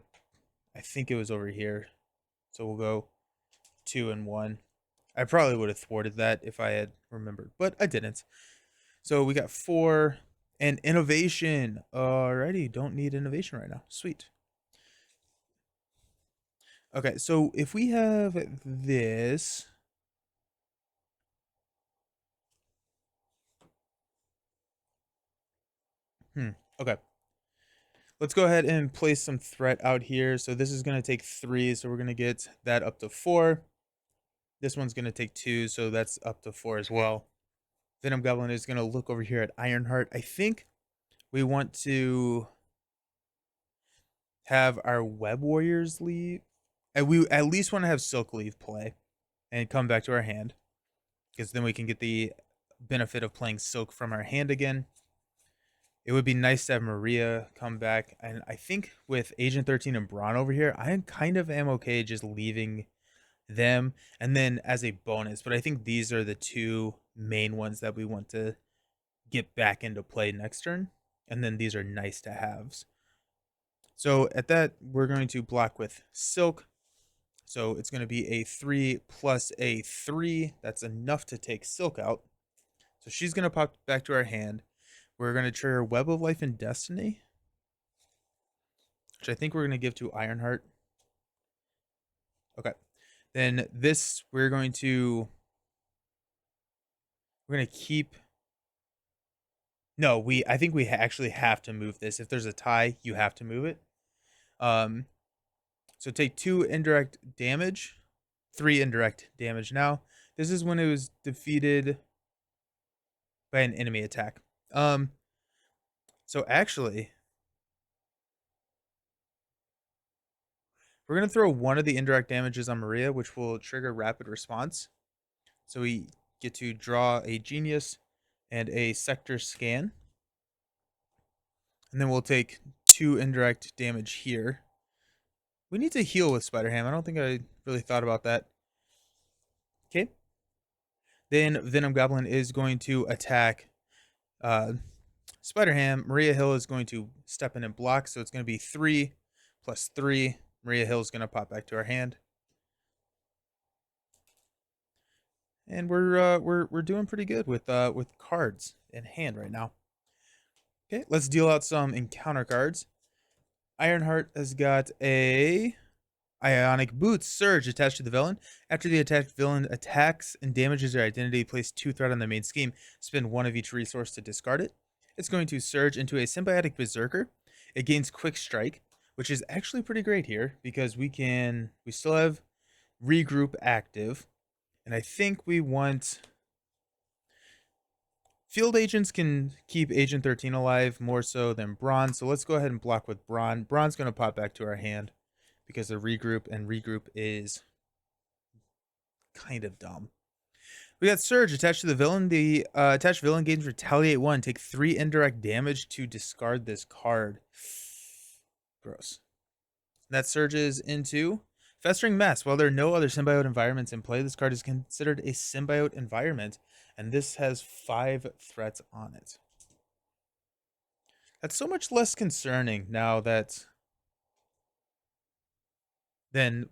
think it was over here. So we'll go 2 and 1. I probably would have thwarted that if I had remembered, but I didn't. So we got 4 and innovation. Alrighty, don't need innovation right now. Sweet. Okay, so if we have this, okay. Let's go ahead and place some threat out here. So this is going to take 3, so we're going to get that up to 4. This one's going to take 2, so that's up to 4 as well. Venom Goblin is going to look over here at Ironheart. I think we want to have our Web Warriors leave. And we at least want to have Silk leave play and come back to our hand, because then we can get the benefit of playing Silk from our hand again. It would be nice to have Maria come back. And I think with Agent 13 and Braun over here, I kind of am okay just leaving them. And then as a bonus, but I think these are the 2 main ones that we want to get back into play next turn. And then these are nice to haves. So at that, we're going to block with Silk. So it's going to be a 3 plus a 3. That's enough to take Silk out. So she's going to pop back to our hand. We're going to trigger Web of Life and Destiny, which I think we're going to give to Ironheart. Okay. Then this, we're going to keep. No, I think we actually have to move this. If there's a tie, you have to move it. So take 2 indirect damage, 3 indirect damage. Now, this is when it was defeated by an enemy attack. So actually, we're going to throw 1 of the indirect damages on Maria, which will trigger rapid response. So we get to draw a Genius and a Sector Scan. And then we'll take 2 indirect damage here. We need to heal with Spider-Ham. I don't think I really thought about that. Okay. Then Venom Goblin is going to attack Spider-Ham. Maria Hill is going to step in and block. So it's going to be 3 plus 3. Maria Hill is going to pop back to our hand. And we're doing pretty good with cards in hand right now. Okay, let's deal out some encounter cards. Ironheart has got a Ionic Boots Surge attached to the villain. After the attacked villain attacks and damages their identity, place 2 threat on their main scheme. Spend 1 of each resource to discard it. It's going to surge into a Symbiotic Berserker. It gains Quick Strike, which is actually pretty great here because we still have Regroup active. And I think we want... Field Agents can keep Agent 13 alive more so than Braun, so let's go ahead and block with Braun. Braun's going to pop back to our hand because of Regroup, and Regroup is kind of dumb. We got Surge attached to the villain. The attached villain gains Retaliate 1. Take 3 indirect damage to discard this card. Gross. That surges into Festering Mess. While there are no other symbiote environments in play, this card is considered a symbiote environment, and this has 5 threats on it. That's so much less concerning now than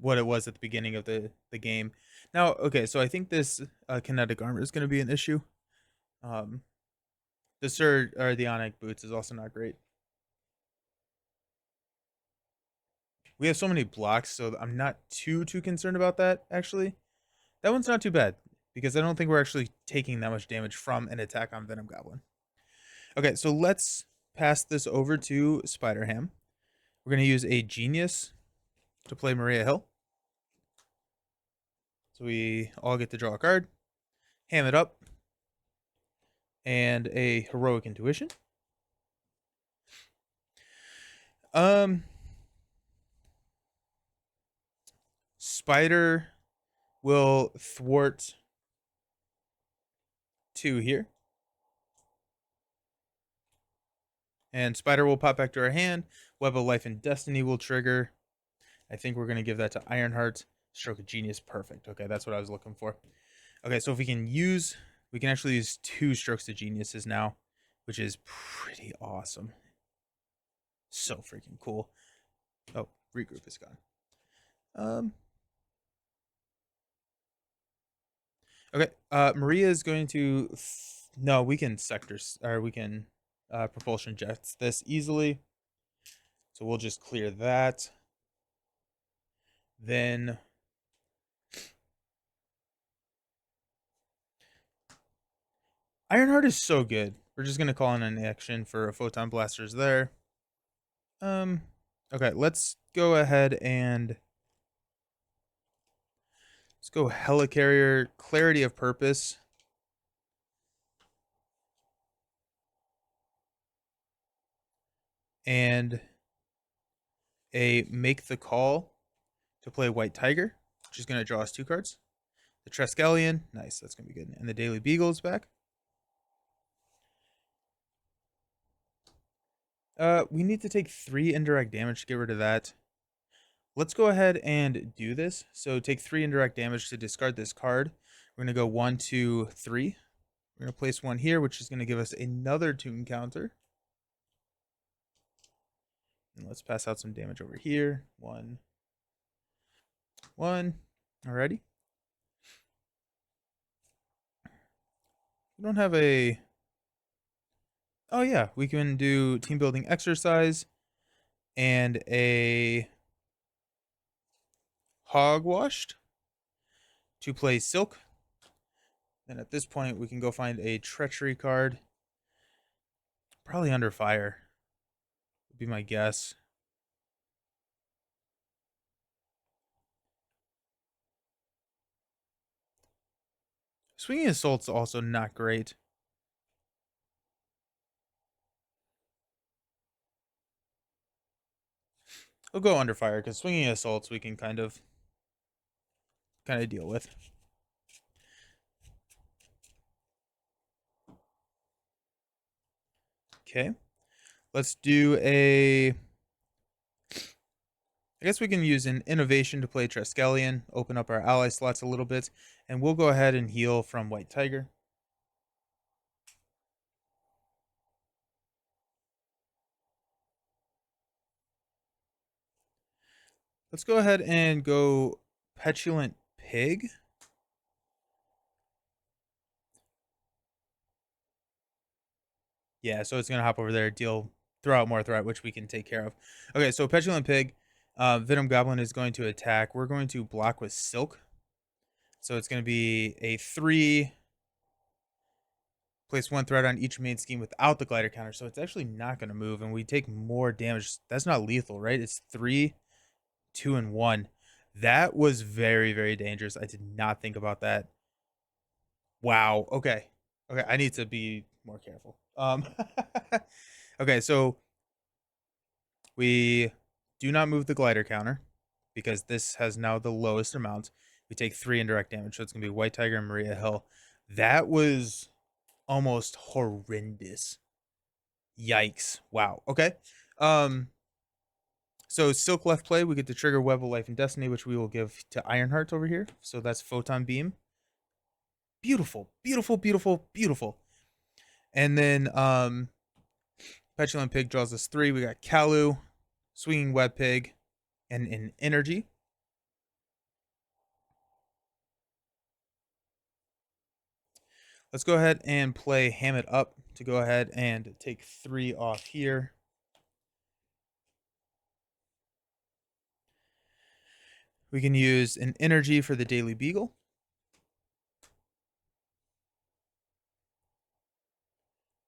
what it was at the beginning of the game. Now, okay, so I think this kinetic armor is going to be an issue. The Surge or the Ionic Boots is also not great. We have so many blocks, so I'm not too concerned about that, actually. That one's not too bad, because I don't think we're actually taking that much damage from an attack on Venom Goblin. Okay, so let's pass this over to Spider-Ham. We're going to use a Genius to play Maria Hill. So we all get to draw a card, ham it up, and a Heroic Intuition. Spider will thwart 2 here. And Spider will pop back to our hand. Web of Life and Destiny will trigger. I think we're going to give that to Ironheart. Stroke of Genius. Perfect. Okay, that's what I was looking for. Okay, so if we can actually use 2 Strokes of Geniuses now, which is pretty awesome. So freaking cool. Oh, regroup is gone. Okay, Maria is going to... No, we can propulsion jets this easily. So we'll just clear that. Then Ironheart is so good. We're just gonna call in an action for a Photon Blasters there. Okay, let's go ahead and let's go Helicarrier, Clarity of Purpose. And a Make the Call to play White Tiger, which is going to draw us 2 cards. The Triskelion, nice, that's going to be good. And the Daily Beagle is back. We need to take 3 indirect damage to get rid of that. Let's go ahead and do this. So take 3 indirect damage to discard this card. We're going to go 1, 2, 3. We're going to place 1 here, which is going to give us another Toon counter. And let's pass out some damage over here. 1, 1. Alrighty. We don't have a... Oh yeah, we can do team building exercise and a Hogwashed to play Silk. And at this point, we can go find a Treachery card. Probably Under Fire would be my guess. Swinging Assault's also not great. We'll go Under Fire because Swinging Assaults we can kind of deal with. Okay. Let's do a... I guess we can use an Innovation to play Triskelion, open up our ally slots a little bit, and we'll go ahead and heal from White Tiger. Let's go ahead and go Petulant Pig. Yeah, so it's going to hop over there, throw out more threat, which we can take care of. Okay, so Petulant Pig, Venom Goblin is going to attack. We're going to block with Silk. So it's going to be a 3. Place 1 threat on each main scheme without the glider counter. So it's actually not going to move, and we take more damage. That's not lethal, right? It's 3, 2, and 1. That was very, very dangerous. I did not think about that. Wow. Okay. Okay, I need to be more careful. Okay, so we do not move the glider counter because this has now the lowest amount. We take 3 indirect damage, so it's going to be White Tiger and Maria Hill. That was almost horrendous. Yikes. Wow. Okay. Um so Silk left play, we get to trigger Web of Life and Destiny, which we will give to Ironheart over here. So that's Photon Beam. Beautiful, beautiful, beautiful, beautiful. And then Petulant Pig draws us 3. We got Kalu, Swinging Web Pig, and an Energy. Let's go ahead and play Ham It Up to go ahead and take 3 off here. We can use an Energy for the Daily Beagle.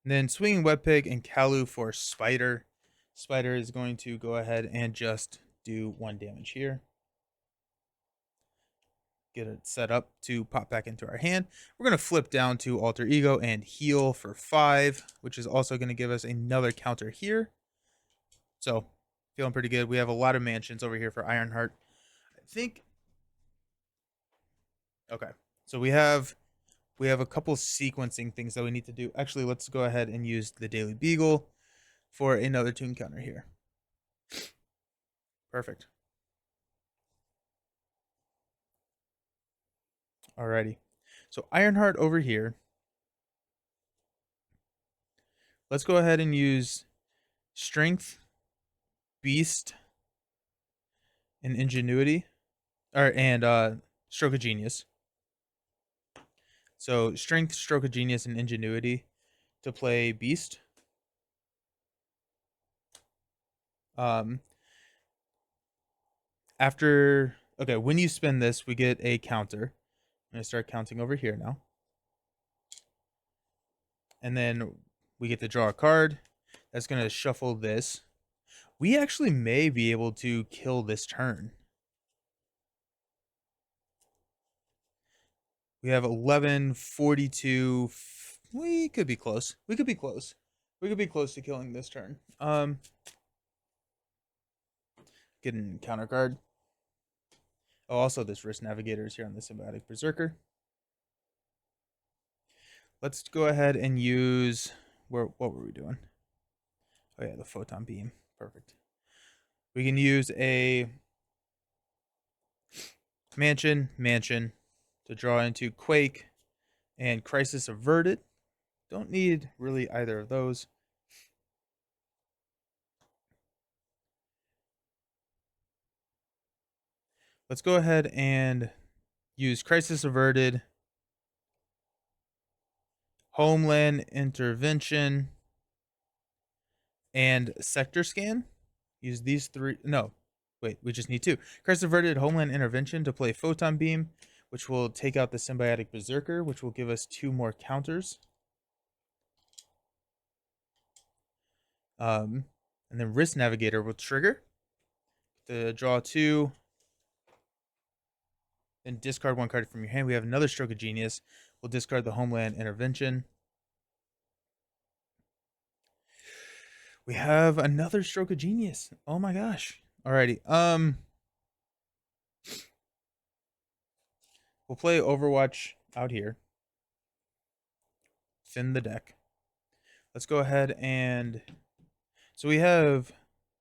And then Swinging Web Pig and Kalu for Spider. Spider is going to go ahead and just do 1 damage here. Get it set up to pop back into our hand. We're going to flip down to Alter Ego and heal for 5, which is also going to give us another counter here. So, feeling pretty good. We have a lot of mansions over here for Ironheart. I think... Okay. So we have a couple sequencing things that we need to do. Actually, let's go ahead and use the Daily Beagle for another tune counter here. Perfect. Alrighty. So Ironheart over here. Let's go ahead and use Strength, Beast, and Ingenuity. And Stroke of Genius. So Strength, Stroke of Genius, and Ingenuity to play Beast. When you spend this, we get a counter. I'm gonna start counting over here now. And then we get to draw a card. That's gonna shuffle this. We actually may be able to kill this turn. We have 11, 42. We could be close. We could be close. We could be close to killing this turn. Getting counter card. Oh, also this Wrist Navigator is here on the Symbiotic Berserker. Let's go ahead and use... What were we doing? Oh yeah, the Photon Beam. Perfect. We can use a mansion to draw into Quake and Crisis Averted. Don't need really either of those. Let's go ahead and use Crisis Averted, Homeland Intervention, and Sector Scan. Use these 3. No, wait, we just need 2. Crisis Averted, Homeland Intervention to play Photon Beam, which will take out the Symbiotic Berserker, which will give us 2 more counters. And then Wrist Navigator will trigger to draw 2. Then discard 1 card from your hand. We have another Stroke of Genius. We'll discard the Homeland Intervention. We have another Stroke of Genius. Oh my gosh. Alrighty. We'll play Overwatch out here. Thin the deck. Let's go ahead and... So we have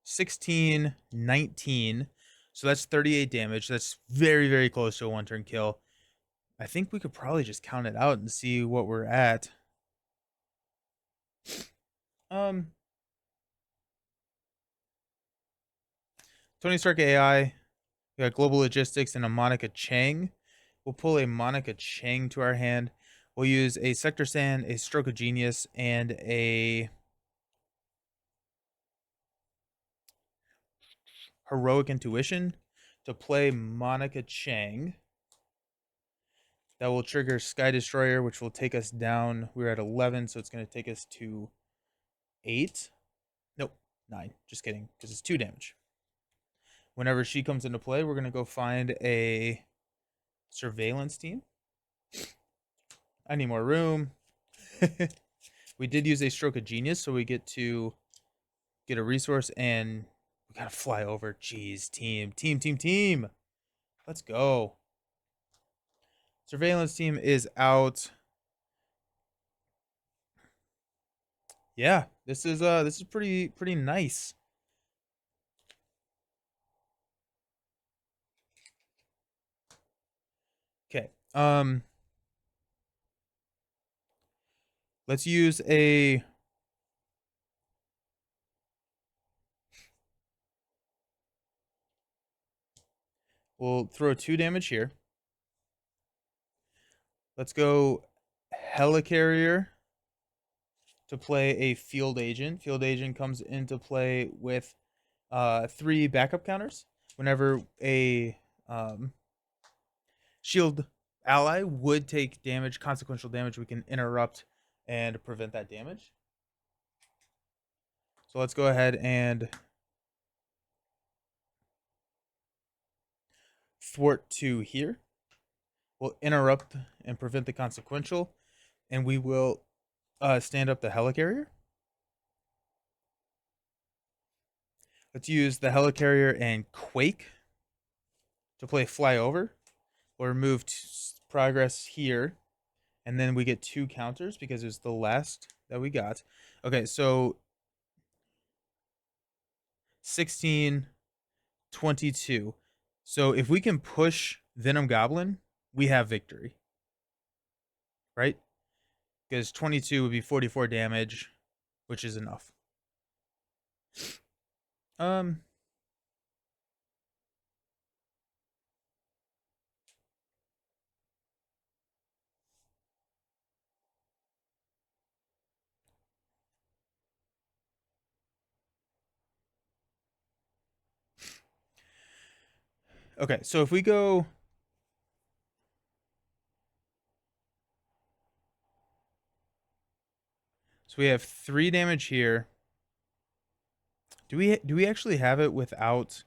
16, 19. So that's 38 damage. That's very, very close to a 1-turn kill. I think we could probably just count it out and see what we're at. Tony Stark AI. We got Global Logistics and a Monica Chang. We'll pull a Monica Chang to our hand. We'll use a Sector Sand, a Stroke of Genius, and a Heroic Intuition to play Monica Chang. That will trigger Sky Destroyer, which will take us down. We're at 11, so it's going to take us to 8. Nope, 9. Just kidding, because it's 2 damage. Whenever she comes into play, we're going to go find a Surveillance Team. I need more room. We did use a Stroke of Genius, so we get to get a resource, and we got to fly over. Jeez, team. Let's go. Surveillance Team is out. Yeah, this is pretty nice. Okay. Let's use a we'll throw 2 damage here. Let's go Helicarrier to play a Field Agent. Field Agent comes into play with 3 backup counters. Whenever a shield ally would take damage, consequential damage, we can interrupt and prevent that damage. So let's go ahead and thwart 2 here. We'll interrupt and prevent the consequential, and we will stand up the Helicarrier. Let's use the Helicarrier and Quake to play Fly Over. We'll remove progress here, and then we get 2 counters because it was the last that we got. Okay, so 16, 22. So if we can push Venom Goblin, we have victory, right? Because 22 would be 44 damage, which is enough. Um, okay, so if we go, so we have 3 damage here. Do we actually have it without?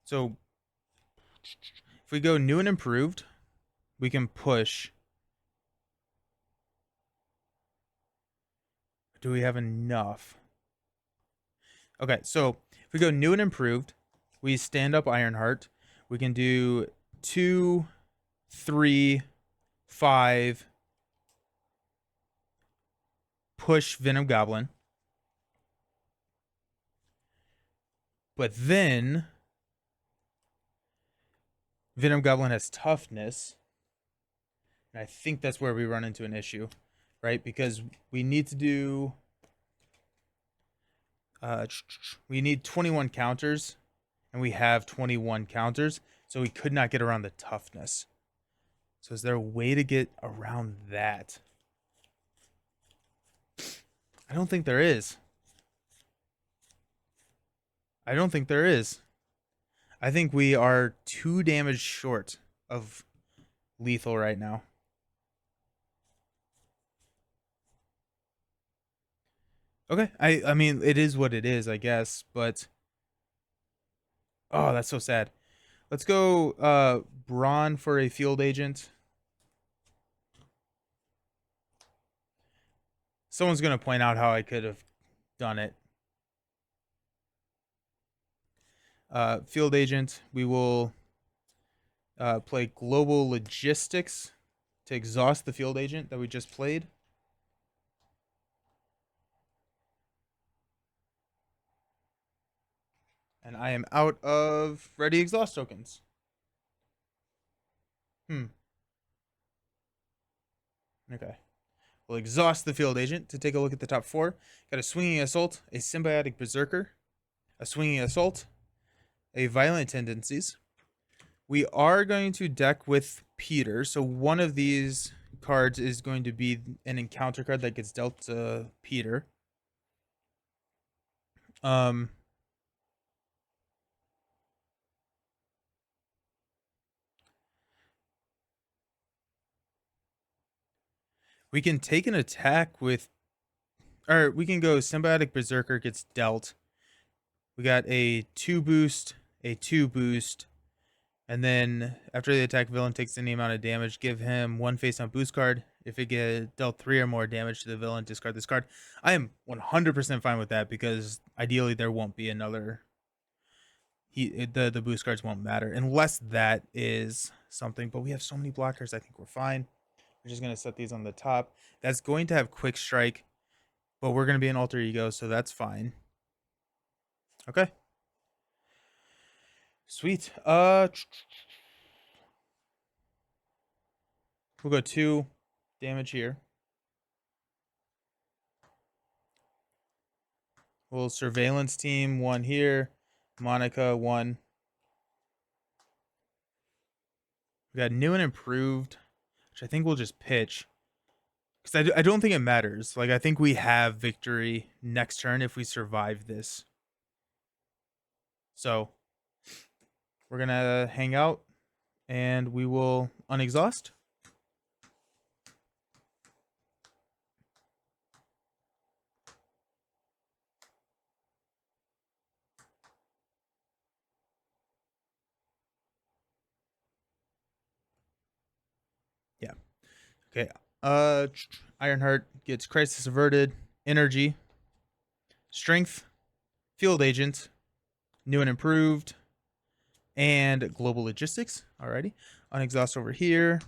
So if we go new and improved, we can push. Do we have enough? Okay, so if we go new and improved, we stand up Ironheart. We can do 2, 3, 5, push Venom Goblin. But then Venom Goblin has toughness. And I think that's where we run into an issue, right? Because we need to do we need 21 counters, and we have 21 counters, so we could not get around the toughness. So is there a way to get around that? I don't think there is. I don't think there is. I think we are 2 damage short of lethal right now. Okay, I mean it is what it is, I guess, but oh, that's so sad. Let's go Brawn for a Field Agent. Someone's going to point out how I could have done it. Field Agent, we will play Global Logistics to exhaust the Field Agent that we just played. And I am out of ready exhaust tokens. Okay. We'll exhaust the Field Agent to take a look at the top 4. Got a Swinging Assault, a Symbiotic Berserker, a Swinging Assault, a Violent Tendencies. We are going to deck with Peter, so one of these cards is going to be an encounter card that gets dealt to Peter. We can take an attack with, or we can go Symbiotic Berserker gets dealt. We got a 2 boost, a 2 boost, and then after the attack, villain takes any amount of damage, give him 1 face on boost card. If it gets dealt 3 or more damage to the villain, discard this card. I am 100% fine with that because ideally there won't be another. The boost cards won't matter unless that is something. But we have so many blockers. I think we're fine. We're just going to set these on the top. That's going to have quick strike, but we're going to be an alter ego, so that's fine. Okay. Sweet. We'll go 2 damage here. We'll surveillance team 1 here. Monica 1. We got new and improved, which I think we'll just pitch. Because I don't think it matters. Like, I think we have victory next turn if we survive this. So, we're going to hang out, and we will unexhaust. Yeah. Okay. Ironheart gets crisis averted, energy, strength, field agent, new and improved, and global logistics. Alrighty. Unexhaust over here.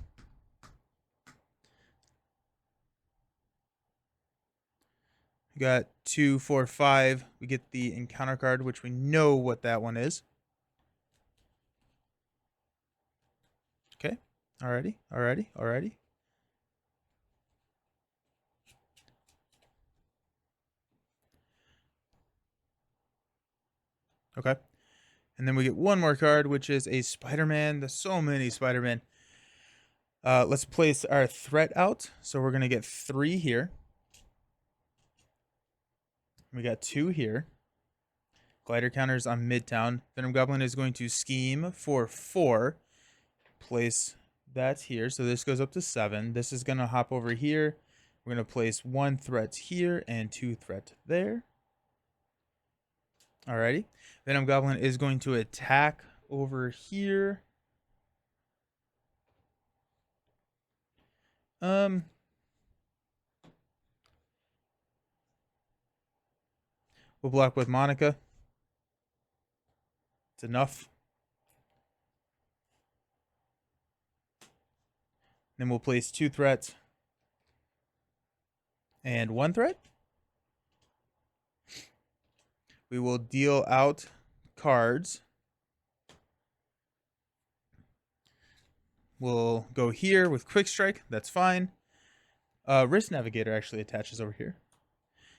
We got 2, 4, 5. We get the encounter card, which we know what that one is. Okay. Alrighty. Okay. And then we get one more card, which is a Spider-Man. There's so many Spider-Man. Let's place our threat out. So we're going to get 3 here. We got 2 here. Glider counters on Midtown. Venom Goblin is going to scheme for 4. Place that here. So this goes up to 7. This is going to hop over here. We're going to place 1 threat here and 2 threat there. Alrighty. Venom Goblin is going to attack over here. We'll block with Monica. It's enough. Then we'll place 2 threats and 1 threat. We will deal out cards. We'll go here with Quick Strike. That's fine. Risk Navigator actually attaches over here.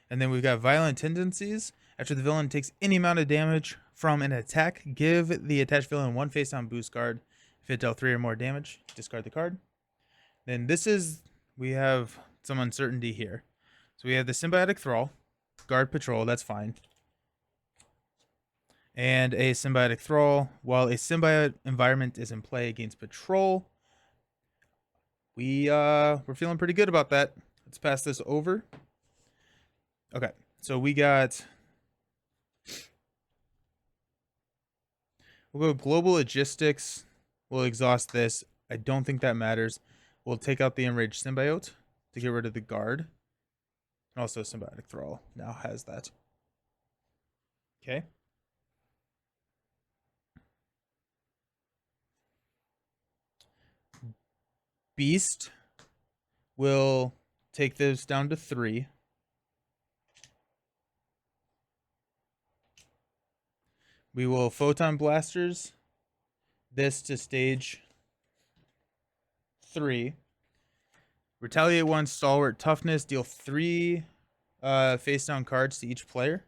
And then we've got Violent Tendencies. After the villain takes any amount of damage from an attack, give the attached villain 1 face-down boost card. If it dealt 3 or more damage, discard the card. Then this is, we have some uncertainty here. So we have the Symbiotic Thrall, Guard Patrol, that's fine. And a Symbiotic Thrall. While a Symbiote environment is in play against Patrol, we're feeling pretty good about that. Let's pass this over. Okay, so we got... We'll go Global Logistics. We'll exhaust this. I don't think that matters. We'll take out the Enraged Symbiote to get rid of the Guard. And also Symbiotic Thrall now has that. Okay. Beast will take those down to 3. We will Photon Blasters this to stage 3. Retaliate 1, Stalwart Toughness, deal 3 face down cards to each player.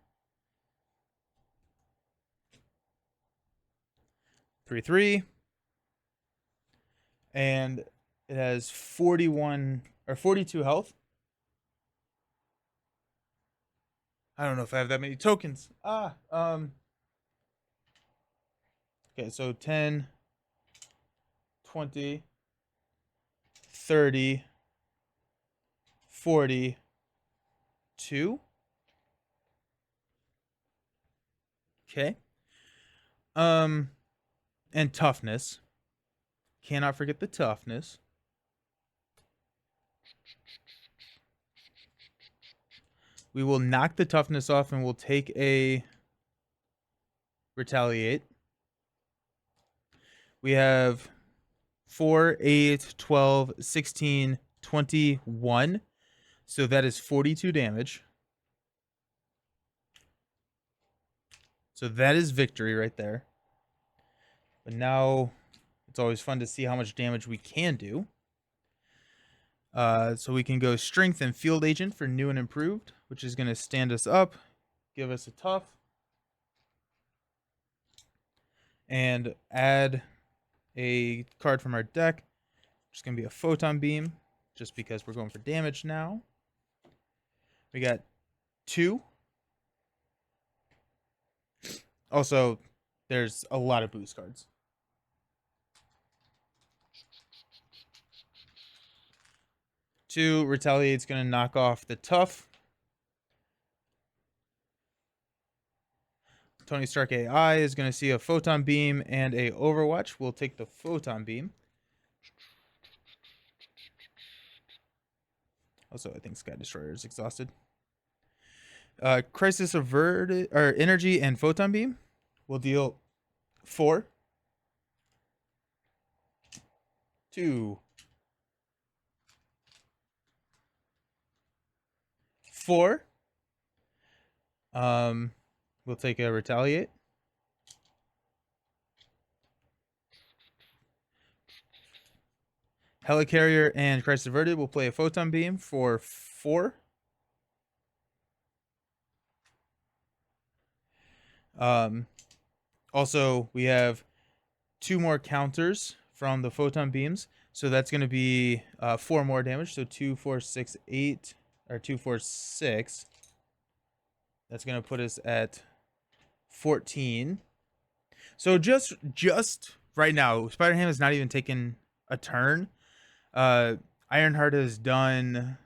3/3. And it has 41 or 42 health. I don't know if I have that many tokens. Okay, so 10, 20, 30, 42. Okay. And toughness. Cannot forget the toughness. We will knock the toughness off and we'll take a retaliate. We have 4, 8, 12, 16, 21. So that is 42 damage. So that is victory right there. But now it's always fun to see how much damage we can do. So we can go Strength and Field Agent for new and improved, which is going to stand us up, give us a tough, and add a card from our deck, which is going to be a Photon Beam, just because we're going for damage now. We got 2. Also, there's a lot of boost cards. Two, Retaliate's going to knock off the tough. Tony Stark AI is going to see a Photon Beam and a Overwatch. We'll take the Photon Beam. Also, I think Sky Destroyer is exhausted. Crisis Averted, or Energy and Photon Beam will deal 4. 2. 4. We'll take a Retaliate. Helicarrier and Crisis Averted will play a Photon Beam for 4. Also, we have 2 more counters from the Photon Beams. So that's going to be 4 more damage. So 2, 4, 6, 8, or 2, 4, 6. That's going to put us at 14. So just right now, Spider-Ham has not even taken a turn. Ironheart has done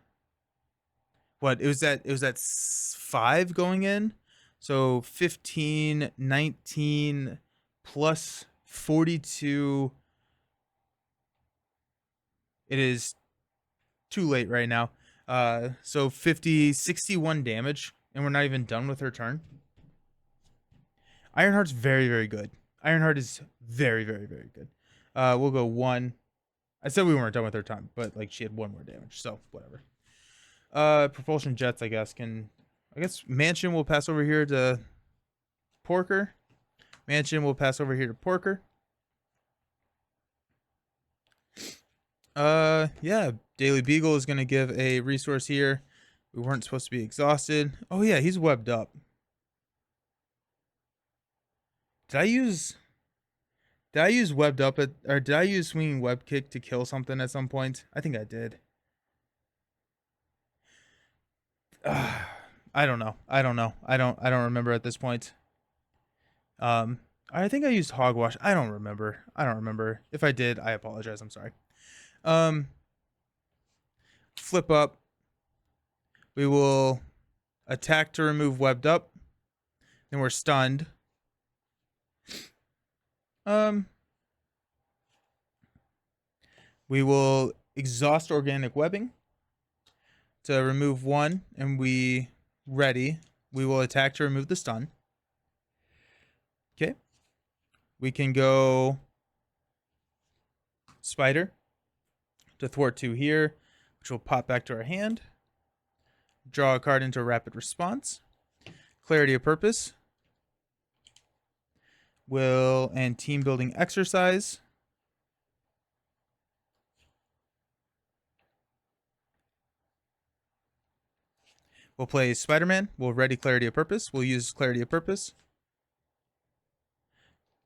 what? It was at 5 going in. So 15, 19 plus 42. It is too late right now. So 50, 61 damage, and we're not even done with her turn. Ironheart's very, very good. Ironheart is very, very, very good. We'll go 1. I said we weren't done with her time, but like she had 1 more damage, so whatever. Propulsion Jets, I guess Mansion will pass over here to Porker. Mansion will pass over here to Porker. Yeah, Daily Beagle is gonna give a resource here. We weren't supposed to be exhausted. Oh yeah, he's webbed up. Did I use webbed up or did I use swinging web kick to kill something at some point? I think I did. I don't know. I don't remember at this point. I think I used hogwash. I don't remember. If I did, I apologize. I'm sorry. Flip up. We will attack to remove webbed up. Then we're stunned. We will exhaust organic webbing to remove 1, and we will attack to remove the stun. Okay. We can go Spider to thwart 2 here, which will pop back to our hand. Draw a card into a rapid response. Clarity of Purpose. And Team Building Exercise. We'll play Spider-Man. We'll ready Clarity of Purpose. We'll use Clarity of Purpose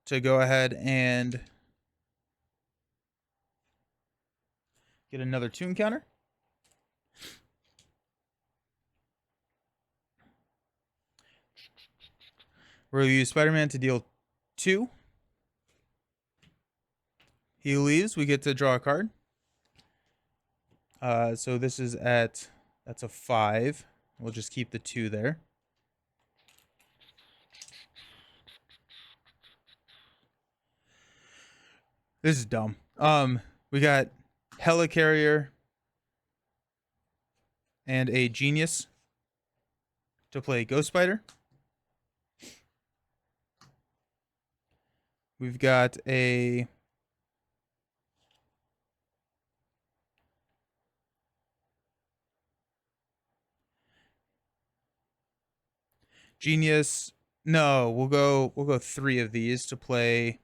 to go ahead and get another tune counter. We'll use Spider-Man to deal 2. He leaves. We get to draw a card. So this is that's a 5. We'll just keep the 2 there. This is dumb. We got Helicarrier and a Genius to play Ghost Spider. We've got a Genius. No, we'll go 3 of these to play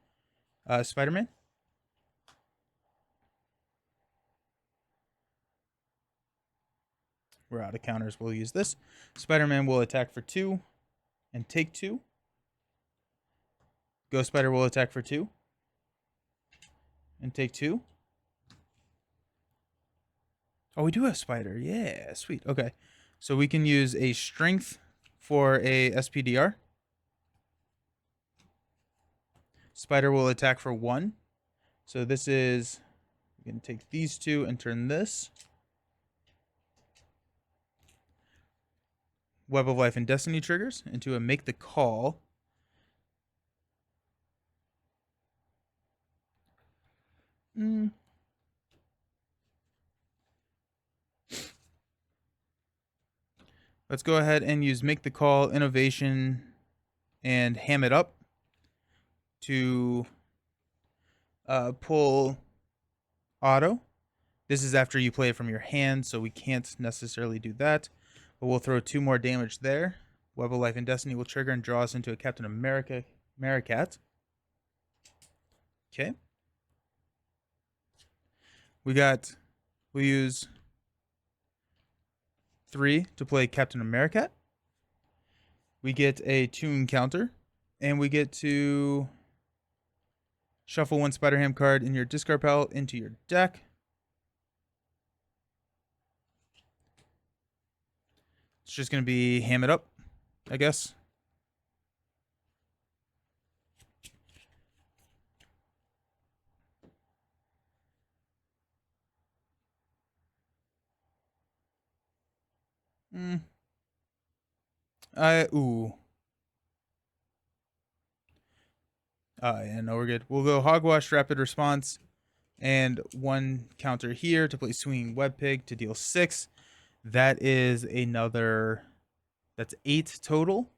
Spider-Man. We're out of counters. We'll use this. Spider-Man will attack for 2 and take 2. Ghost Spider will attack for 2 and take 2. Oh, we do have Spider. Yeah, sweet. Okay. So we can use a Strength for a SPDR. Spider will attack for 1. So this is, we can take these 2 and turn this. Web of Life and Destiny triggers into a Make the Call. Let's go ahead and use Make the Call, Innovation, and Ham It Up to pull auto. This is after you play it from your hand, so we can't necessarily do that. But we'll throw 2 more damage there. Web of Life and Destiny will trigger and draw us into a Captain America Americat. Okay. We'll use 3 to play Captain Americat. We get a Toon counter, and we get to shuffle 1 Spider-Ham card in your discard pile into your deck. It's just going to be Ham It Up, I guess. Ooh. Yeah, no, we're good. We'll go Hogwash, Rapid Response, and 1 counter here to play Swinging Web Pig to deal 6. That is another, that's 8 total.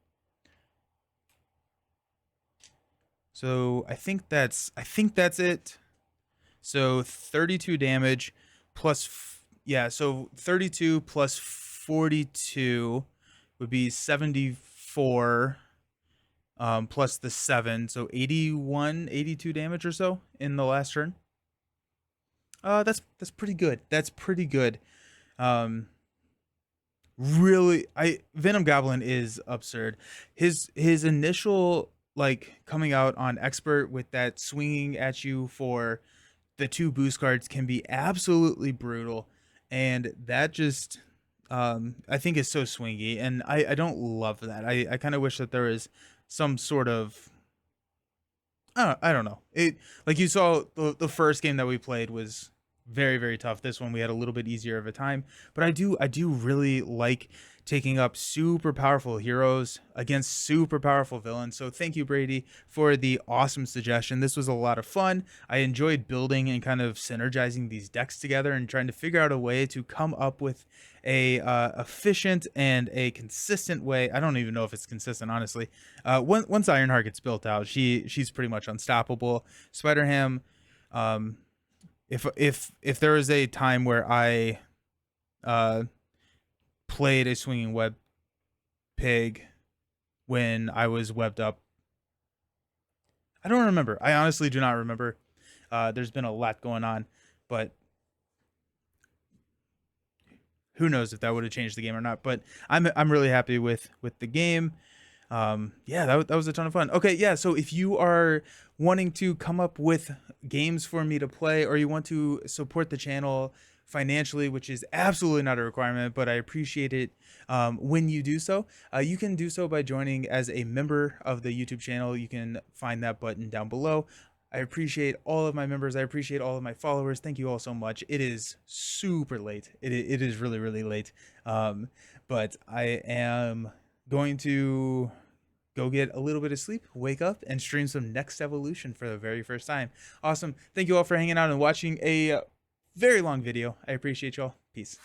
So I think that's it. So 32 damage plus, yeah, so 32 plus 42 would be 74, plus the 7, so 81, 82 damage or so in the last turn. That's pretty good. That's pretty good. Really, Venom Goblin is absurd. His initial, like, coming out on Expert with that swinging at you for the 2 boost cards can be absolutely brutal, and that just I think is so swingy, and I don't love that. I kind of wish that there was some sort of, I don't know. It, like you saw, the first game that we played was very, very tough. This one we had a little bit easier of a time, but I do really like taking up super powerful heroes against super powerful villains. So thank you, Brady, for the awesome suggestion. This was a lot of fun. I enjoyed building and kind of synergizing these decks together and trying to figure out a way to come up with a efficient and a consistent way. I don't even know if it's consistent, honestly. Once Ironheart gets built out, she's pretty much unstoppable. Spider-Ham, if there was a time where I played a Swinging Web Pig when I was webbed up, I don't remember. I honestly do not remember. There's been a lot going on, but who knows if that would have changed the game or not. But I'm really happy with the game. Yeah, that was a ton of fun. Okay, yeah, so if you are wanting to come up with games for me to play, or you want to support the channel financially, which is absolutely not a requirement, but I appreciate it when you do so, you can do so by joining as a member of the YouTube channel. You can find that button down below. I appreciate all of my members. I appreciate all of my followers. Thank you all so much. It is super late. It is really, really late. But I am going to go get a little bit of sleep, wake up, and stream some Next Evolution for the very first time. Awesome. Thank you all for hanging out and watching a very long video. I appreciate y'all. Peace.